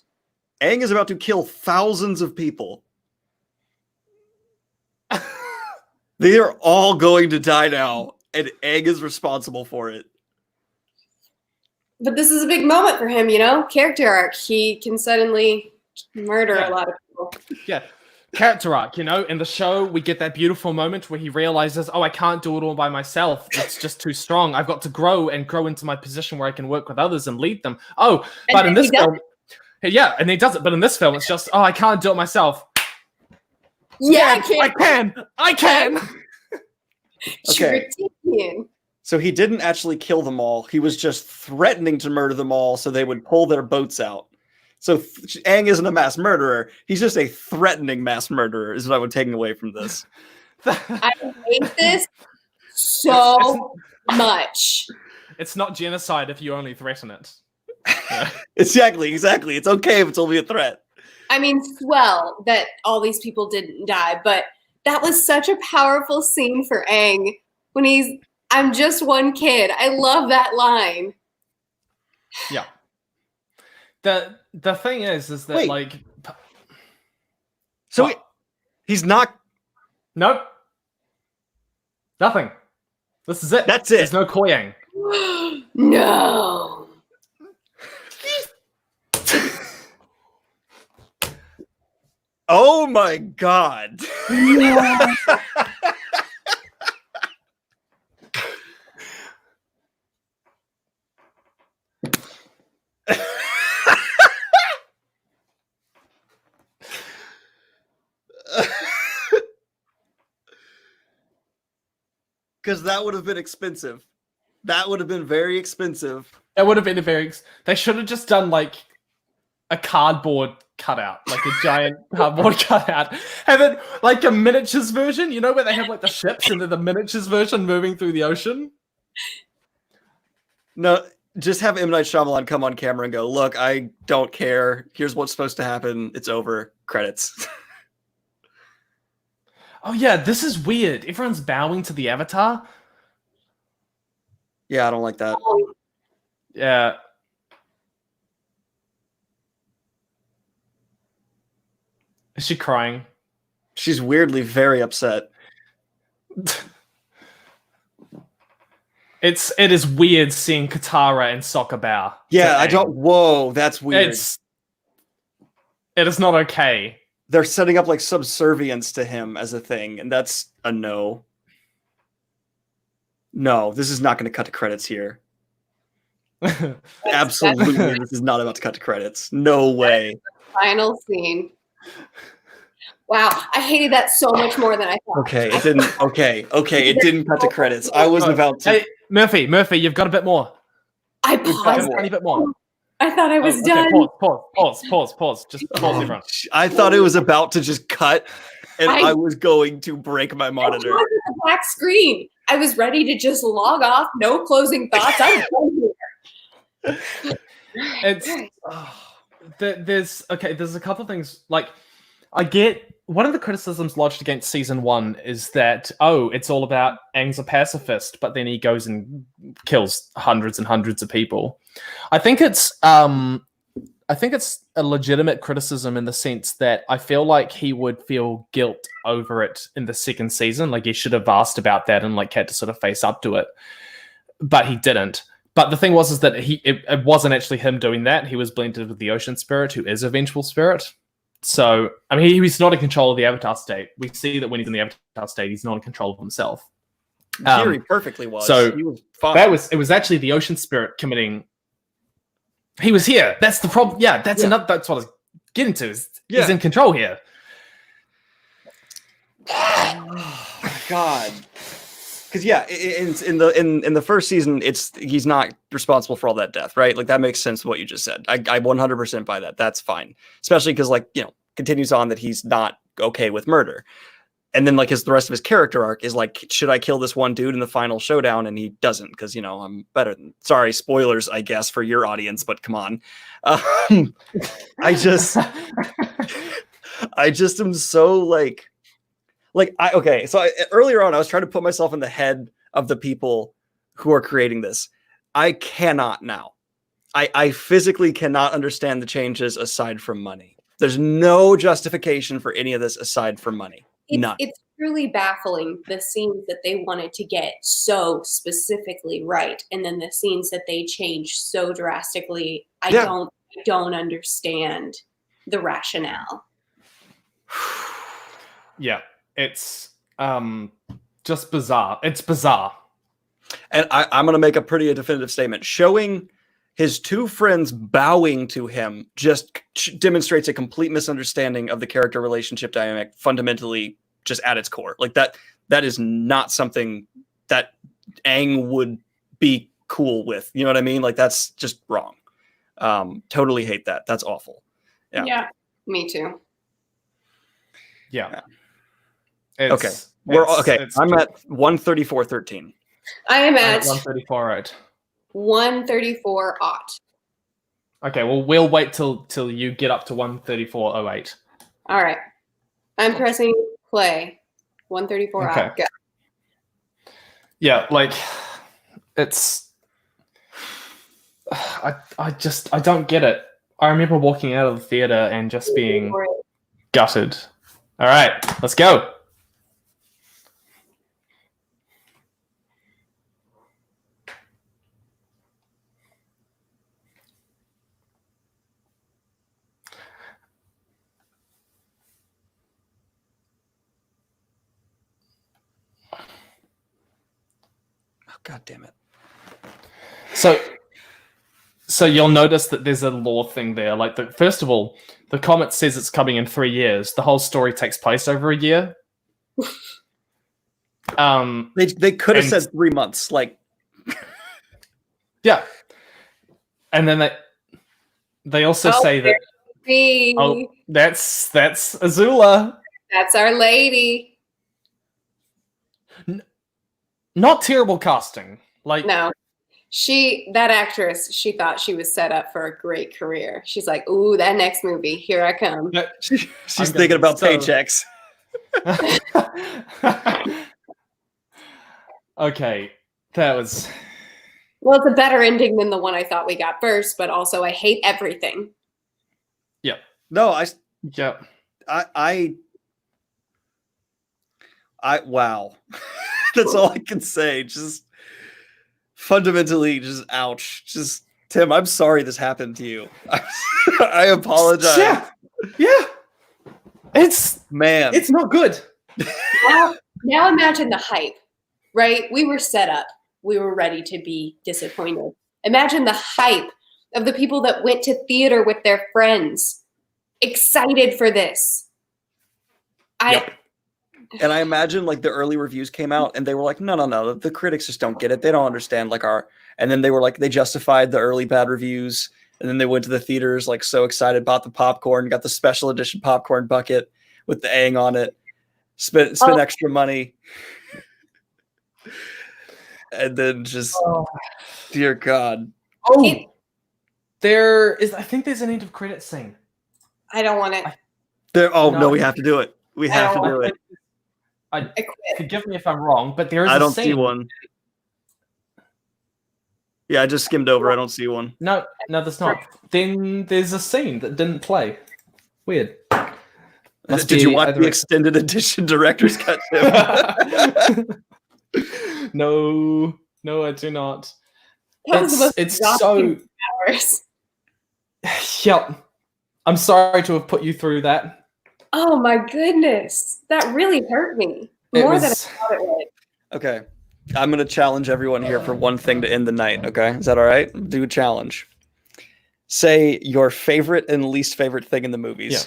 Speaker 3: Aang is about to kill thousands of people. They are all going to die now, and Aang is responsible for it.
Speaker 2: But this is a big moment for him, you know? Character arc. He can suddenly murder
Speaker 1: Yeah.
Speaker 2: a lot of people.
Speaker 1: Yeah. Character arc, you know, in the show we get that beautiful moment where he realizes, oh, I can't do it all by myself. It's just too strong. I've got to grow into my position where I can work with others and lead them. Oh,
Speaker 2: And
Speaker 1: but in
Speaker 2: then
Speaker 1: this
Speaker 2: he does
Speaker 1: film, yeah, and he does it. But in this film, it's just, oh, I can't do it myself.
Speaker 2: Yeah,
Speaker 1: I can.
Speaker 3: Okay.
Speaker 2: Tritian.
Speaker 3: So he didn't actually kill them all. He was just threatening to murder them all so they would pull their boats out. So Aang isn't a mass murderer. He's just a threatening mass murderer is what I'm taking away from this.
Speaker 2: I hate this so much.
Speaker 1: It's not genocide if you only threaten it. Yeah.
Speaker 3: Exactly. It's okay if it's only a threat.
Speaker 2: I mean, swell that all these people didn't die, but that was such a powerful scene for Aang when he's, I'm just one kid. I love that line.
Speaker 1: Yeah. The thing is that
Speaker 3: Wait.
Speaker 1: like,
Speaker 3: So
Speaker 1: What?
Speaker 3: he's not.
Speaker 1: nope, nothing. This is it.
Speaker 3: That's it.
Speaker 1: There's no Koyang.
Speaker 2: No.
Speaker 3: Oh my god. Because that would have been expensive. That would have been very expensive.
Speaker 1: It would have been they should have just done like a cardboard cutout, like a giant cardboard cutout. Have it like a miniatures version, where they have like the ships and then the miniatures version moving through the ocean.
Speaker 3: No, just have M. Night Shyamalan come on camera and go, look, I don't care. Here's what's supposed to happen. It's over. Credits.
Speaker 1: Oh yeah, this is weird. Everyone's bowing to the Avatar.
Speaker 3: Yeah, I don't like that.
Speaker 1: Yeah. Is she crying?
Speaker 3: She's weirdly very upset.
Speaker 1: It is weird seeing Katara and Sokka bow.
Speaker 3: Yeah, I don't. Whoa, that's weird.
Speaker 1: It is not okay.
Speaker 3: They're setting up like subservience to him as a thing, and that's a no. No, this is not going to cut to credits here. Absolutely, this is not about to cut to credits. No way.
Speaker 2: Final scene. Wow, I hated that so much more than I thought.
Speaker 3: Okay, it didn't. Okay, it didn't cut to credits. I was about to.
Speaker 1: Hey, Murphy, you've got a bit more.
Speaker 2: I paused.
Speaker 1: A bit more.
Speaker 2: I thought I was done.
Speaker 1: Pause. Just pause, everyone.
Speaker 3: I thought it was about to just cut, and I was going to break my monitor.
Speaker 2: I was at the back screen. I was ready to just log off. No closing thoughts. I'm done here.
Speaker 1: There's a couple things. Like, I get one of the criticisms lodged against season 1 is that it's all about Aang's a pacifist, but then he goes and kills hundreds and hundreds of people. I think it's a legitimate criticism in the sense that I feel like he would feel guilt over it in the second season. Like, he should have asked about that and like had to sort of face up to it, but he didn't. But the thing was that it wasn't actually him doing that. He was blended with the Ocean Spirit, who is a vengeful spirit. So, I mean, he's not in control of the Avatar state. We see that when he's in the Avatar state, he's not in control of himself.
Speaker 3: He perfectly was.
Speaker 1: So
Speaker 3: he was fine.
Speaker 1: It was actually the Ocean Spirit committing. He was here. That's the problem. Yeah, that's what I was getting to. He's in control here.
Speaker 3: Oh, God. Because in the first season, he's not responsible for all that death, right? Like, that makes sense what you just said. I 100% buy that. That's fine, especially because continues on that he's not okay with murder, and then like the rest of his character arc is like, should I kill this one dude in the final showdown? And he doesn't, because I'm better than. Sorry, spoilers, I guess, for your audience, but come on, I just am so like. Earlier on, I was trying to put myself in the head of the people who are creating this. I cannot now. I physically cannot understand the changes aside from money. There's no justification for any of this aside from money. None.
Speaker 2: It's truly baffling, the scenes that they wanted to get so specifically right, and then the scenes that they changed so drastically. I don't understand the rationale.
Speaker 1: Yeah. It's just bizarre. It's bizarre.
Speaker 3: And I'm going to make a pretty definitive statement. Showing his two friends bowing to him just demonstrates a complete misunderstanding of the character relationship dynamic, fundamentally just at its core. Like, that is not something that Aang would be cool with. You know what I mean? Like, that's just wrong. Totally hate that. That's awful.
Speaker 2: Yeah, me too.
Speaker 1: Yeah.
Speaker 3: I'm at 134.13.
Speaker 2: I am at
Speaker 1: 134.8.
Speaker 2: 134 aught.
Speaker 1: Okay, well, we'll wait till you get up to 134.08.
Speaker 2: All right. I'm pressing play. 134 aught. Go.
Speaker 1: Yeah, like, it's. I don't get it. I remember walking out of the theater and just being gutted. All right, let's go.
Speaker 3: God damn it.
Speaker 1: So you'll notice that there's a lore thing there. Like, first of all, the comet says it's coming in 3 years. The whole story takes place over a year.
Speaker 3: They could have
Speaker 1: And-
Speaker 3: said 3 months. Like,
Speaker 1: yeah, and then they also
Speaker 2: Oh,
Speaker 1: say that
Speaker 2: Be-
Speaker 1: that's Azula.
Speaker 2: That's our lady.
Speaker 1: Not terrible casting. Like
Speaker 2: No. That actress, she thought she was set up for a great career. She's like, ooh, that next movie, here I come.
Speaker 3: she's
Speaker 1: I'm
Speaker 3: thinking
Speaker 1: gonna-
Speaker 3: about
Speaker 1: so-
Speaker 3: paychecks.
Speaker 1: Okay, that was
Speaker 2: Well, it's a better ending than the one I thought we got first, but also I hate everything.
Speaker 3: No,
Speaker 1: yeah.
Speaker 3: wow. That's all I can say. Just fundamentally, just ouch. Just Tim, I'm sorry this happened to you. I apologize.
Speaker 1: Yeah. It's
Speaker 3: Man.
Speaker 1: not good.
Speaker 2: Now imagine the hype, right? We were set up. We were ready to be disappointed. Imagine the hype of the people that went to theater with their friends, excited for this.
Speaker 1: Yep.
Speaker 3: And I imagine like the early reviews came out and they were like, no. The critics just don't get it. They don't understand like and then they were like, they justified the early bad reviews. And then they went to the theaters, like so excited, bought the popcorn, got the special edition popcorn bucket with the Aang on it, spent extra money. And then just, dear God.
Speaker 1: Oh, there is. I think there's an end of credit scene.
Speaker 2: I don't want it.
Speaker 3: No, we have to do it. We have to do it.
Speaker 2: I quit.
Speaker 1: Forgive me if I'm wrong, but there is.
Speaker 3: I
Speaker 1: a
Speaker 3: don't
Speaker 1: scene.
Speaker 3: see one. Yeah, I just skimmed over. I don't see one.
Speaker 1: No, there's not. Then there's a scene that didn't play. Weird. Must
Speaker 3: Did you
Speaker 1: be
Speaker 3: watch
Speaker 1: either
Speaker 3: the extended edition director's cut? Tim?
Speaker 1: No, I do not.
Speaker 2: That was the most
Speaker 1: It's
Speaker 2: exhausting
Speaker 1: so.
Speaker 2: hours.
Speaker 1: Yep. I'm sorry to have put you through that.
Speaker 2: Oh my goodness. That really hurt me.
Speaker 1: It
Speaker 2: More than I
Speaker 1: was-
Speaker 2: thought it would.
Speaker 3: Okay. I'm going to challenge everyone here for one thing to end the night. Okay. Is that all right? Do a challenge. Say your favorite and least favorite thing in the movies.
Speaker 1: Yeah.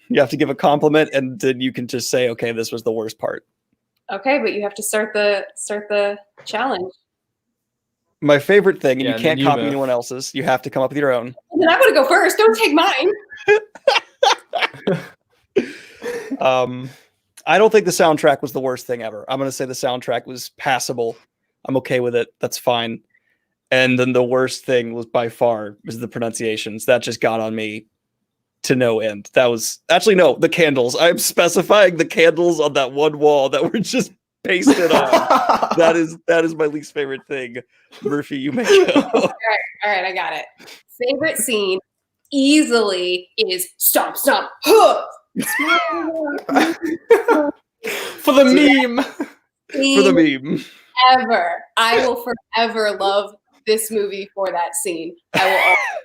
Speaker 3: You have to give a compliment and then you can just say, okay, this was the worst part.
Speaker 2: Okay, but you have to start the challenge.
Speaker 3: My favorite thing, and
Speaker 1: Yeah,
Speaker 3: you
Speaker 1: and
Speaker 3: can't
Speaker 1: then you
Speaker 3: copy
Speaker 1: move.
Speaker 3: anyone else's. You have to come up with your own.
Speaker 2: Then I'm gonna go first. Don't take mine.
Speaker 3: I don't think the soundtrack was the worst thing ever. I'm going to say the soundtrack was passable. I'm okay with it. That's fine. And then the worst thing was by far was the pronunciations. That just got on me to no end. That was actually no, the candles. I'm specifying the candles on that one wall that were just pasted on. That is my least favorite thing. Murphy, you may go.
Speaker 2: All right, I got it. Favorite scene easily is stomp, stomp, huh!
Speaker 1: For the meme.
Speaker 3: For the meme.
Speaker 2: Ever. I will forever love this movie for that scene. I will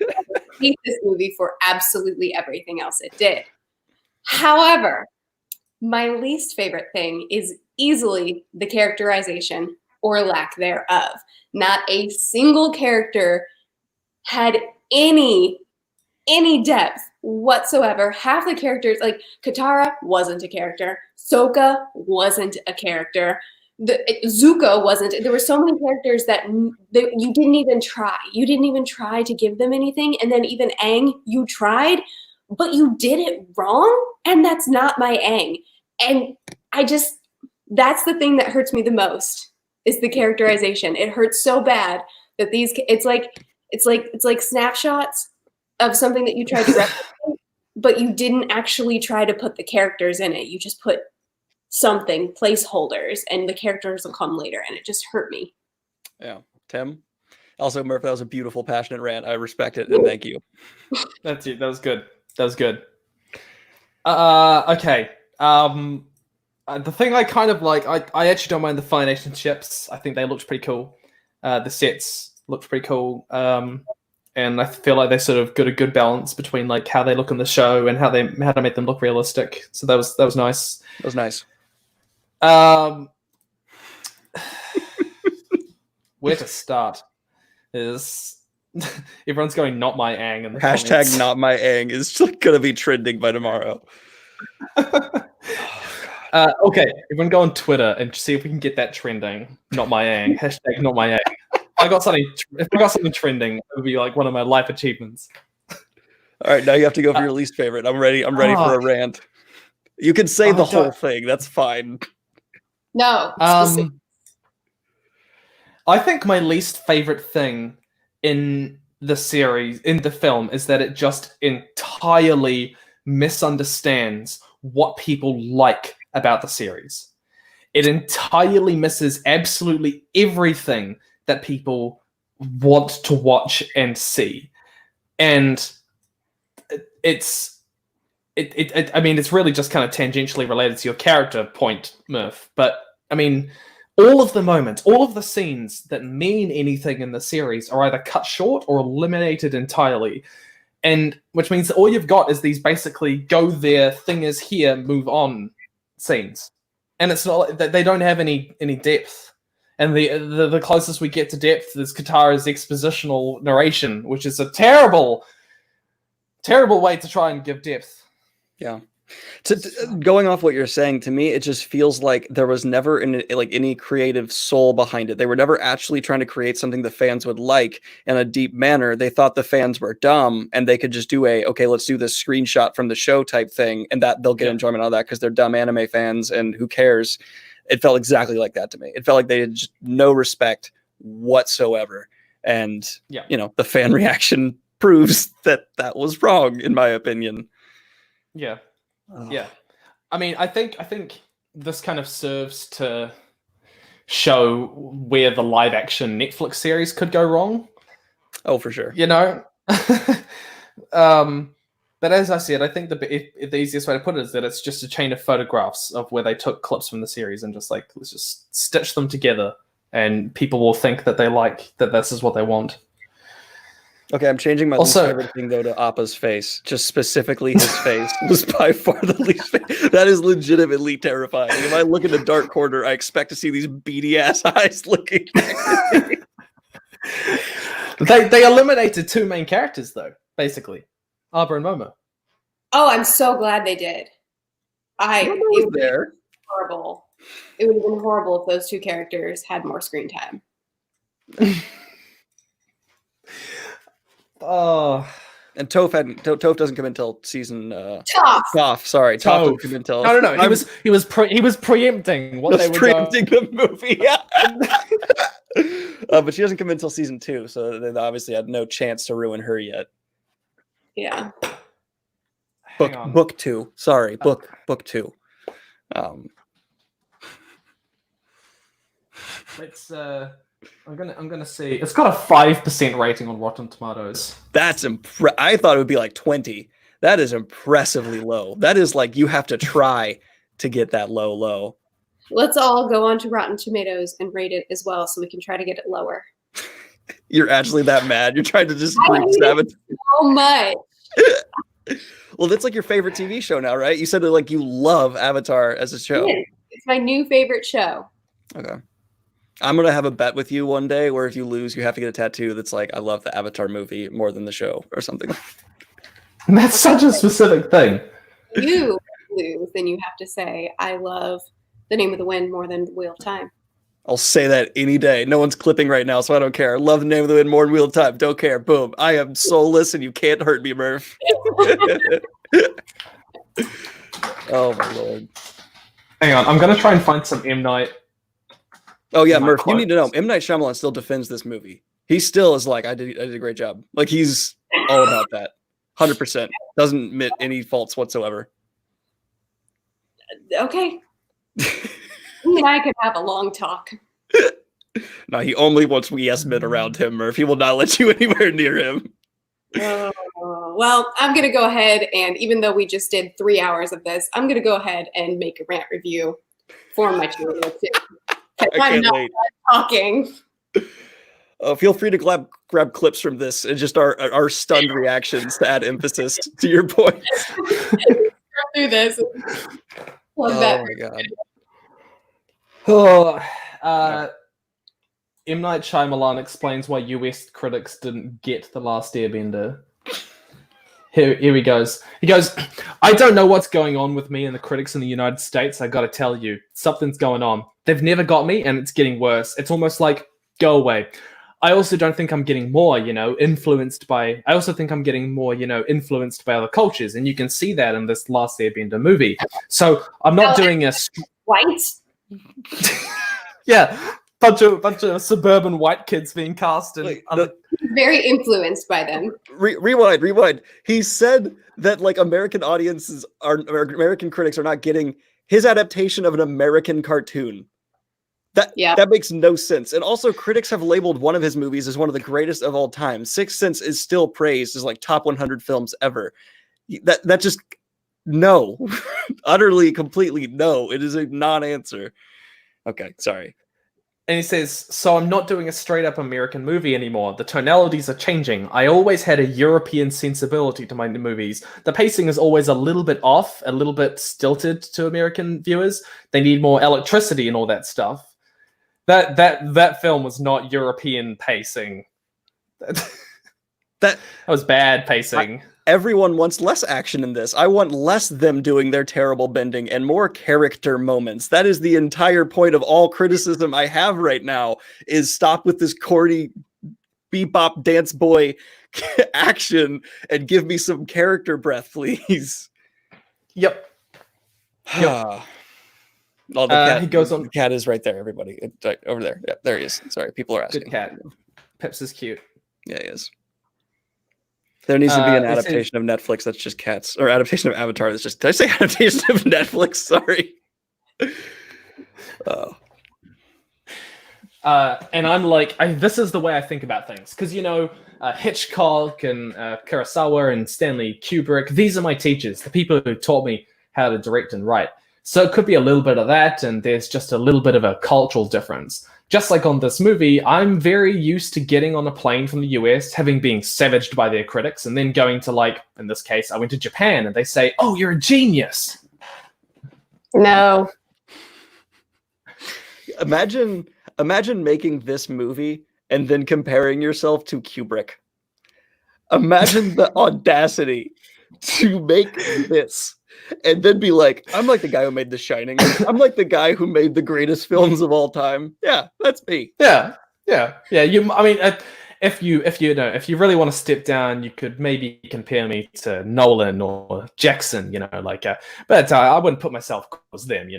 Speaker 2: also hate this movie for absolutely everything else it did. However, my least favorite thing is easily the characterization or lack thereof. Not a single character had any depth whatsoever. Half the characters, like Katara wasn't a character. Sokka wasn't a character. Zuko wasn't. There were so many characters that you didn't even try. You didn't even try to give them anything. And then even Aang, you tried, but you did it wrong. And that's not my Aang. And that's the thing that hurts me the most is the characterization. It hurts so bad that it's like snapshots of something that you tried to replicate, but you didn't actually try to put the characters in it. You just put something, placeholders, and the characters will come later, and it just hurt me.
Speaker 3: Yeah. Tim? Also, Murph, that was a beautiful, passionate rant. I respect it, and thank you.
Speaker 1: That's it. That was good. Okay. The thing I kind of like, I actually don't mind the Fire Nation ships. I think they looked pretty cool. The sets looked pretty cool. And I feel like they sort of got a good balance between like how they look in the show and how to make them look realistic. So that was nice.
Speaker 3: That was nice.
Speaker 1: Where to start is everyone's going not my Aang in the
Speaker 3: Hashtag
Speaker 1: comments.
Speaker 3: not my Aang is going to be trending by tomorrow.
Speaker 1: Okay, everyone go on Twitter and see if we can get that trending. Not my ang. Hashtag not my ang. If I got something trending, it would be like one of my life achievements.
Speaker 3: All right, now you have to go for your least favorite. I'm ready. I'm ready for a rant. You can say the whole thing. That's fine.
Speaker 2: No.
Speaker 1: I think my least favorite thing in the series, in the film, is that it just entirely misunderstands what people like about the series. It entirely misses absolutely everything that people want to watch and see. And it's really just kind of tangentially related to your character point, Murph. But I mean, all of the moments, all of the scenes that mean anything in the series are either cut short or eliminated entirely. And which means that all you've got is these basically go there, thing is here, move on scenes. And it's not that they don't have any depth. And the closest we get to depth is Katara's expositional narration, which is a terrible way to try and give depth.
Speaker 3: Yeah. Going off what you're saying, to me, it just feels like there was never any creative soul behind it. They were never actually trying to create something the fans would like in a deep manner. They thought the fans were dumb and they could just do let's do this screenshot from the show type thing, and that they'll get enjoyment out of that because they're dumb anime fans and who cares. It felt exactly like that to me. It felt like they had just no respect whatsoever. And, the fan reaction proves that was wrong, in my opinion.
Speaker 1: Yeah. Yeah. I mean, I think this kind of serves to show where the live action Netflix series could go wrong.
Speaker 3: Oh, for sure.
Speaker 1: But as I said, I think the easiest way to put it is that it's just a chain of photographs of where they took clips from the series and just let's just stitch them together, and people will think that they like that this is what they want.
Speaker 3: Okay, I'm changing my least favorite thing though to Appa's face. Just specifically his face was by far the least favorite. That is legitimately terrifying. If I look in the dark corner, I expect to see these beady ass eyes looking at me.
Speaker 1: They eliminated two main characters though, basically. Arbor and Momo.
Speaker 2: Oh, I'm so glad they did. It would be horrible. It would have been horrible if those two characters had more screen time.
Speaker 3: Oh, and Toph doesn't come until season.
Speaker 2: Toph.
Speaker 3: Sorry, Toph doesn't come until.
Speaker 1: No. He was preempting what they were
Speaker 3: preempting the movie. Yeah. But she doesn't come until season 2, so they obviously had no chance to ruin her yet.
Speaker 2: Yeah.
Speaker 3: Book 2. Sorry, book 2.
Speaker 1: Let's. I'm gonna see. It's got a 5% rating on Rotten Tomatoes.
Speaker 3: That's I thought it would be like 20. That is impressively low. That is like you have to try to get that low.
Speaker 2: Let's all go on to Rotten Tomatoes and rate it as well, so we can try to get it lower.
Speaker 3: You're actually that mad? You're trying to just it
Speaker 2: so much.
Speaker 3: Well, that's like your favorite TV show now, right? You said that you love Avatar as a show.
Speaker 2: It's my new favorite show.
Speaker 3: Okay. I'm going to have a bet with you one day where if you lose, you have to get a tattoo that's like, I love the Avatar movie more than the show or something.
Speaker 1: That's such a specific thing.
Speaker 2: If you lose, then you have to say, I love The Name of the Wind more than The Wheel of Time.
Speaker 3: I'll say that any day. No one's clipping right now, so I don't care. Love The Name of the Wind more than Wheel of Time. Don't care. Boom. I am soulless and you can't hurt me, Murph. Oh, my Lord.
Speaker 1: Hang on. I'm going to try and find some M. Night.
Speaker 3: Oh yeah, Murph, you need to know. M. Night Shyamalan still defends this movie. He still is like, I did a great job. Like he's all about that. 100%. Doesn't admit any faults whatsoever.
Speaker 2: Okay. He and I could have a long talk.
Speaker 3: No, he only wants yes men around him, Murph. He will not let you anywhere near him.
Speaker 2: Well, I'm going to go ahead and even though we just did 3 hours of this, I'm going to go ahead and make a rant review for my channel too. I'm not talking.
Speaker 3: Feel free to grab clips from this and just our stunned reactions to add emphasis to your points.
Speaker 2: Through this.
Speaker 3: My God.
Speaker 1: M. Night Shyamalan explains why US critics didn't get The Last Airbender. Here he goes. He goes, I don't know what's going on with me and the critics in the United States. I got to tell you, something's going on. They've never got me, and it's getting worse. It's almost like, go away. I also don't think I'm getting more, influenced by. I also think I'm getting more, influenced by other cultures, and you can see that in this Last Airbender movie. So I'm not doing a
Speaker 2: White.
Speaker 1: yeah, bunch of suburban white kids being cast, and
Speaker 2: Very influenced by them.
Speaker 3: Rewind. He said that like American audiences or American critics are not getting his adaptation of an American cartoon. That makes no sense. And also, critics have labeled one of his movies as one of the greatest of all time. Sixth Sense is still praised as like top 100 films ever. That just no, utterly, completely no. It is a non-answer. Okay, sorry.
Speaker 1: And he says, so I'm not doing a straight up American movie anymore. The tonalities are changing. I always had a European sensibility to my movies. The pacing is always a little bit off, a little bit stilted to American viewers. They need more electricity and all that stuff. That film was not European pacing. That was bad pacing.
Speaker 3: Everyone wants less action in this. I want less them doing their terrible bending and more character moments. That is the entire point of all criticism I have right now, is stop with this corny bebop dance boy action and give me some character breath, please.
Speaker 1: Yep.
Speaker 3: Oh, the cat,
Speaker 1: he goes on.
Speaker 3: The cat is right there, everybody. It's right over there. Yeah, there he is. Sorry, people are asking.
Speaker 1: Good cat. Pips is cute.
Speaker 3: Yeah, he is. There needs to be an adaptation of Netflix that's just cats, or adaptation of Avatar that's just. Did I say adaptation of Netflix? Sorry.
Speaker 1: And I'm like, this is the way I think about things, because Hitchcock and Kurosawa and Stanley Kubrick. These are my teachers, the people who taught me how to direct and write. So it could be a little bit of that, and there's just a little bit of a cultural difference. Just like on this movie, I'm very used to getting on a plane from the US, having been savaged by their critics, and then going to, like, in this case, I went to Japan, and they say, oh, you're a genius.
Speaker 2: No.
Speaker 3: Imagine making this movie and then comparing yourself to Kubrick. Imagine the audacity to make this. And then be like, I'm like the guy who made The Shining. I'm like the guy who made the greatest films of all time. Yeah, that's me.
Speaker 1: Yeah. If you really want to step down, you could maybe compare me to Nolan or Jackson. But I wouldn't put myself as them.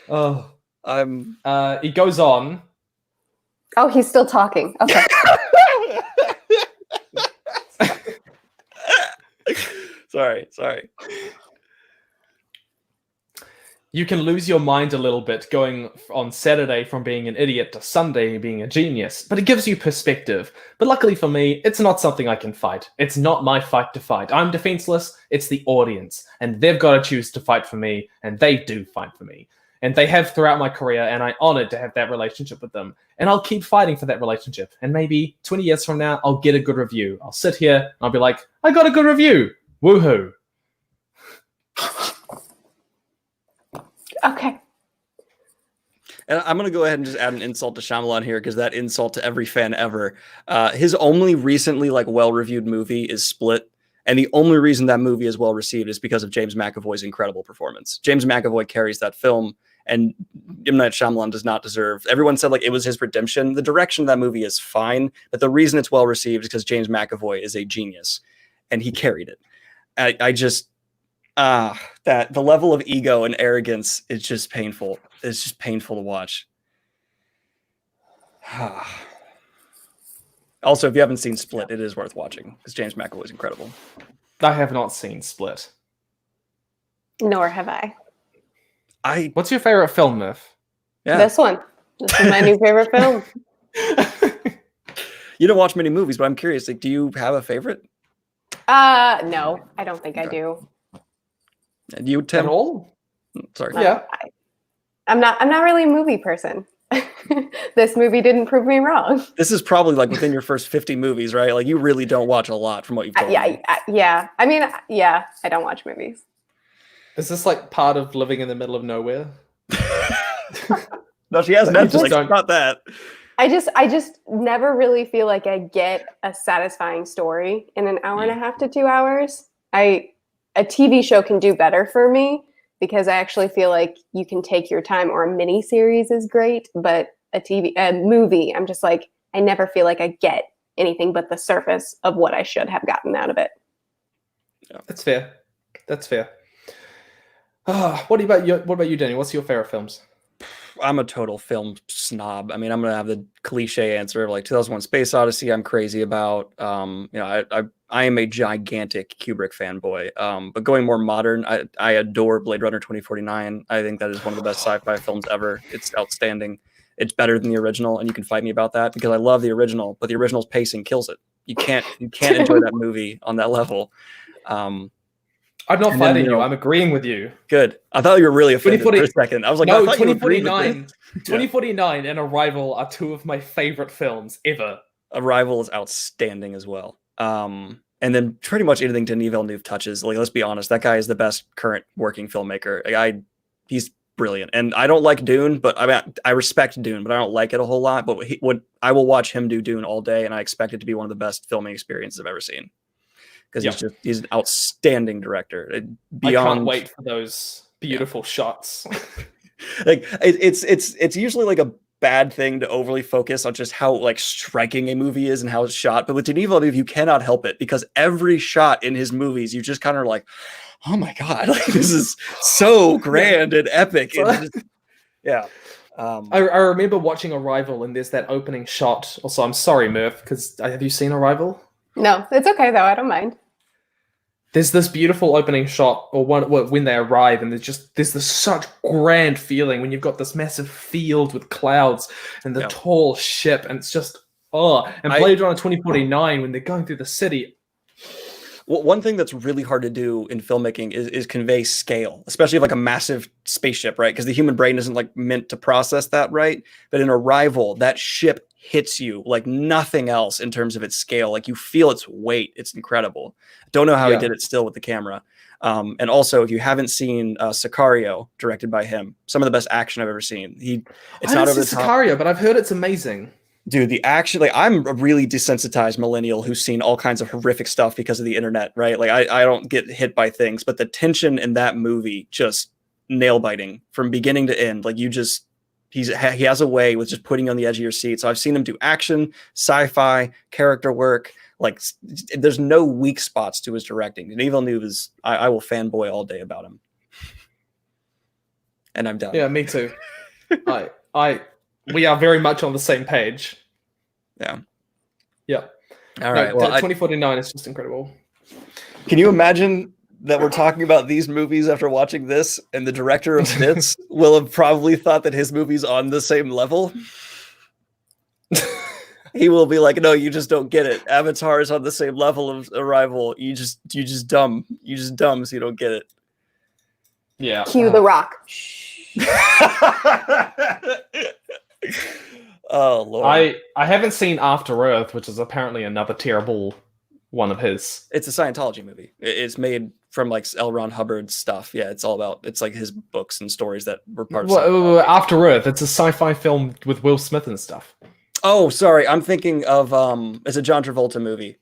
Speaker 1: Oh, he goes on.
Speaker 2: Oh, he's still talking. Okay.
Speaker 3: Sorry.
Speaker 1: You can lose your mind a little bit going on Saturday from being an idiot to Sunday being a genius, but it gives you perspective. But luckily for me, it's not something I can fight. It's not my fight to fight. I'm defenseless. It's the audience, and they've got to choose to fight for me, and they do fight for me. And they have throughout my career, and I'm honored to have that relationship with them. And I'll keep fighting for that relationship. And maybe 20 years from now, I'll get a good review. I'll sit here, and I'll be like, I got a good review. Woohoo.
Speaker 2: Okay.
Speaker 3: And I'm going to go ahead and just add an insult to Shyamalan here, because that insult to every fan ever. His only recently well-reviewed movie is Split. And the only reason that movie is well-received is because of James McAvoy's incredible performance. James McAvoy carries that film, and M. Night Shyamalan does not deserve. Everyone said it was his redemption. The direction of that movie is fine, but the reason it's well-received is because James McAvoy is a genius, and he carried it. That the level of ego and arrogance is just painful. It's just painful to watch. Also, if you haven't seen Split, it is worth watching because James McAvoy is incredible.
Speaker 1: I have not seen Split.
Speaker 2: Nor have I.
Speaker 1: What's your favorite film, Myth?
Speaker 2: Yeah. This one. This is my new favorite film.
Speaker 3: You don't watch many movies, but I'm curious. Do you have a favorite?
Speaker 2: No, I don't think I do.
Speaker 3: And you, Tim?
Speaker 1: At all?
Speaker 3: Sorry.
Speaker 1: Yeah.
Speaker 2: I'm not really a movie person. This movie didn't prove me wrong.
Speaker 3: This is probably within your first 50 movies, right? You really don't watch a lot from what you've told me.
Speaker 2: Yeah. I mean, I don't watch movies.
Speaker 1: Is this part of living in the middle of nowhere?
Speaker 3: No, she has Netflix. Not that.
Speaker 2: I just never really feel like I get a satisfying story in an hour and a half to 2 hours. A TV show can do better for me because I actually feel like you can take your time, or a mini series is great, but a movie, I'm just like, I never feel like I get anything but the surface of what I should have gotten out of it.
Speaker 1: Yeah. That's fair. That's fair. What about you, Daniel? What's your favorite films?
Speaker 3: I'm a total film snob. I mean, I'm gonna have the cliche answer of like 2001: Space Odyssey. I'm crazy about. I am a gigantic Kubrick fanboy. But going more modern, I adore Blade Runner 2049. I think that is one of the best sci-fi films ever. It's outstanding. It's better than the original, and you can fight me about that because I love the original, but the original's pacing kills it. You can't enjoy that movie on that level.
Speaker 1: I'm not fighting you. I'm agreeing with you.
Speaker 3: Good. I thought you were really offended for a second. I was like,
Speaker 1: no,
Speaker 3: I thought 2049.
Speaker 1: 2049 and Arrival are two of my favorite films ever.
Speaker 3: Arrival is outstanding as well. And then pretty much anything Denis Villeneuve touches, like, let's be honest, that guy is the best current working filmmaker. He's brilliant. And I don't like Dune, but I respect Dune, but I don't like it a whole lot. But I will watch him do Dune all day, and I expect it to be one of the best filming experiences I've ever seen. Because he's an outstanding director.
Speaker 1: I can't wait for those beautiful shots.
Speaker 3: Like it's usually like a bad thing to overly focus on just how like striking a movie is and how it's shot. But with Denis Villeneuve, you cannot help it because every shot in his movies, you just kind of like, oh my god, like this is so grand and epic.
Speaker 1: I remember watching Arrival, and there's that opening shot. Also, I'm sorry, Murph, because have you seen Arrival?
Speaker 2: No, it's okay though. I don't mind.
Speaker 1: There's this beautiful opening shot, or when they arrive, and there's this such grand feeling when you've got this massive field with clouds and the tall ship, and it's just And Blade Runner 2049 when they're going through the city.
Speaker 3: Well, one thing that's really hard to do in filmmaking is convey scale, especially like a massive spaceship, right? Because the human brain isn't like meant to process that, right? But in Arrival, that ship hits you like nothing else in terms of its scale. Like you feel its weight. It's incredible. Don't know how he did it still with the camera. And also, if you haven't seen Sicario, directed by him, some of the best action I've ever seen.
Speaker 1: It's not over the top. Sicario, but I've heard it's amazing.
Speaker 3: Dude, the action, like I'm a really desensitized millennial who's seen all kinds of horrific stuff because of the internet, right? Like I don't get hit by things, but the tension in that movie just nail biting from beginning to end. Like he has a way with just putting you on the edge of your seat. So I've seen him do action, sci-fi, character work. Like there's no weak spots to his directing. And Denis Villeneuve is, I will fanboy all day about him. And I'm done.
Speaker 1: Yeah, me too. We are very much on the same page.
Speaker 3: Yeah.
Speaker 1: Yeah.
Speaker 3: All right. Well,
Speaker 1: 2049 is just incredible.
Speaker 3: Can you imagine that we're talking about these movies after watching this, and the director of this will have probably thought that his movie's on the same level? He will be like, no, you just don't get it. Avatar is on the same level of Arrival. You just dumb. You just dumb, so you don't get it.
Speaker 1: Yeah.
Speaker 2: Cue The Rock.
Speaker 3: Oh Lord!
Speaker 1: I haven't seen After Earth, which is apparently another terrible one of his.
Speaker 3: It's a Scientology movie. It's made from like L. Ron Hubbard stuff. Yeah, it's like his books and stories that were part of.
Speaker 1: After Earth, it's a sci-fi film with Will Smith and stuff.
Speaker 3: Oh, sorry, I'm thinking of it's a John Travolta movie.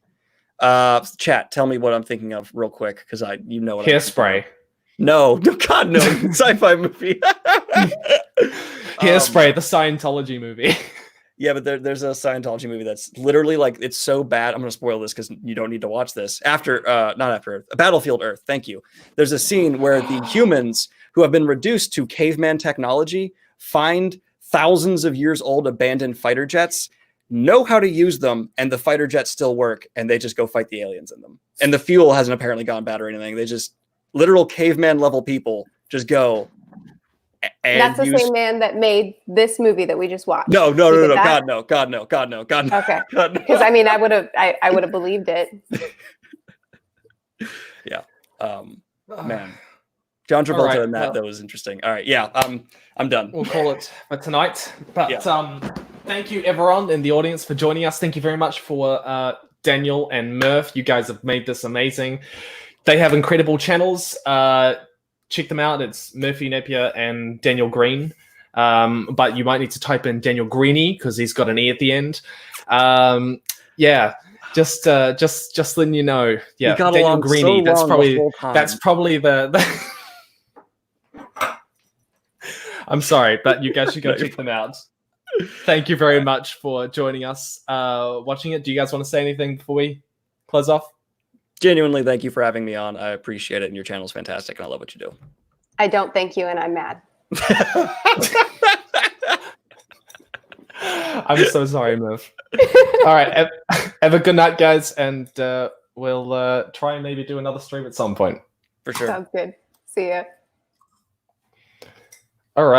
Speaker 3: Chat, tell me what I'm thinking of real quick because you know what.
Speaker 1: Hairspray.
Speaker 3: No, God, no, sci-fi movie.
Speaker 1: Hairspray, the Scientology movie.
Speaker 3: Yeah, but there's a Scientology movie that's literally like, it's so bad. I'm going to spoil this because you don't need to watch this. Not After Earth, Battlefield Earth. Thank you. There's a scene where the humans who have been reduced to caveman technology find thousands of years old abandoned fighter jets, know how to use them, and the fighter jets still work, and they just go fight the aliens in them. And the fuel hasn't apparently gone bad or anything. They just, literal caveman level people just go. And
Speaker 2: that's the same man that made this movie that we just watched.
Speaker 3: No. God no.
Speaker 2: Okay. Because I mean, I would have believed it.
Speaker 3: Yeah. Man. John Travolta and that was interesting. All right. Yeah. I'm done.
Speaker 1: We'll call it for tonight. But thank you everyone in the audience for joining us. Thank you very much for Daniel and Murph. You guys have made this amazing. They have incredible channels. Check them out. It's Murphy Napier and Daniel Green. but you might need to type in Daniel Greeny because he's got an E at the end. Yeah, just letting you know. Yeah,
Speaker 3: We got
Speaker 1: Daniel
Speaker 3: along
Speaker 1: Greeny.
Speaker 3: so long the whole time.
Speaker 1: That's probably the I'm sorry, but you guys should go check them out. Thank you very much for joining us, watching it. Do you guys want to say anything before we close off?
Speaker 3: Genuinely, thank you for having me on. I appreciate it, and your channel's fantastic, and I love what you do.
Speaker 2: I don't thank you, and I'm mad.
Speaker 1: I'm so sorry, Murph. All right, have a good night, guys, and we'll try and maybe do another stream at some point.
Speaker 3: For sure.
Speaker 2: Sounds good. See ya.
Speaker 1: All right.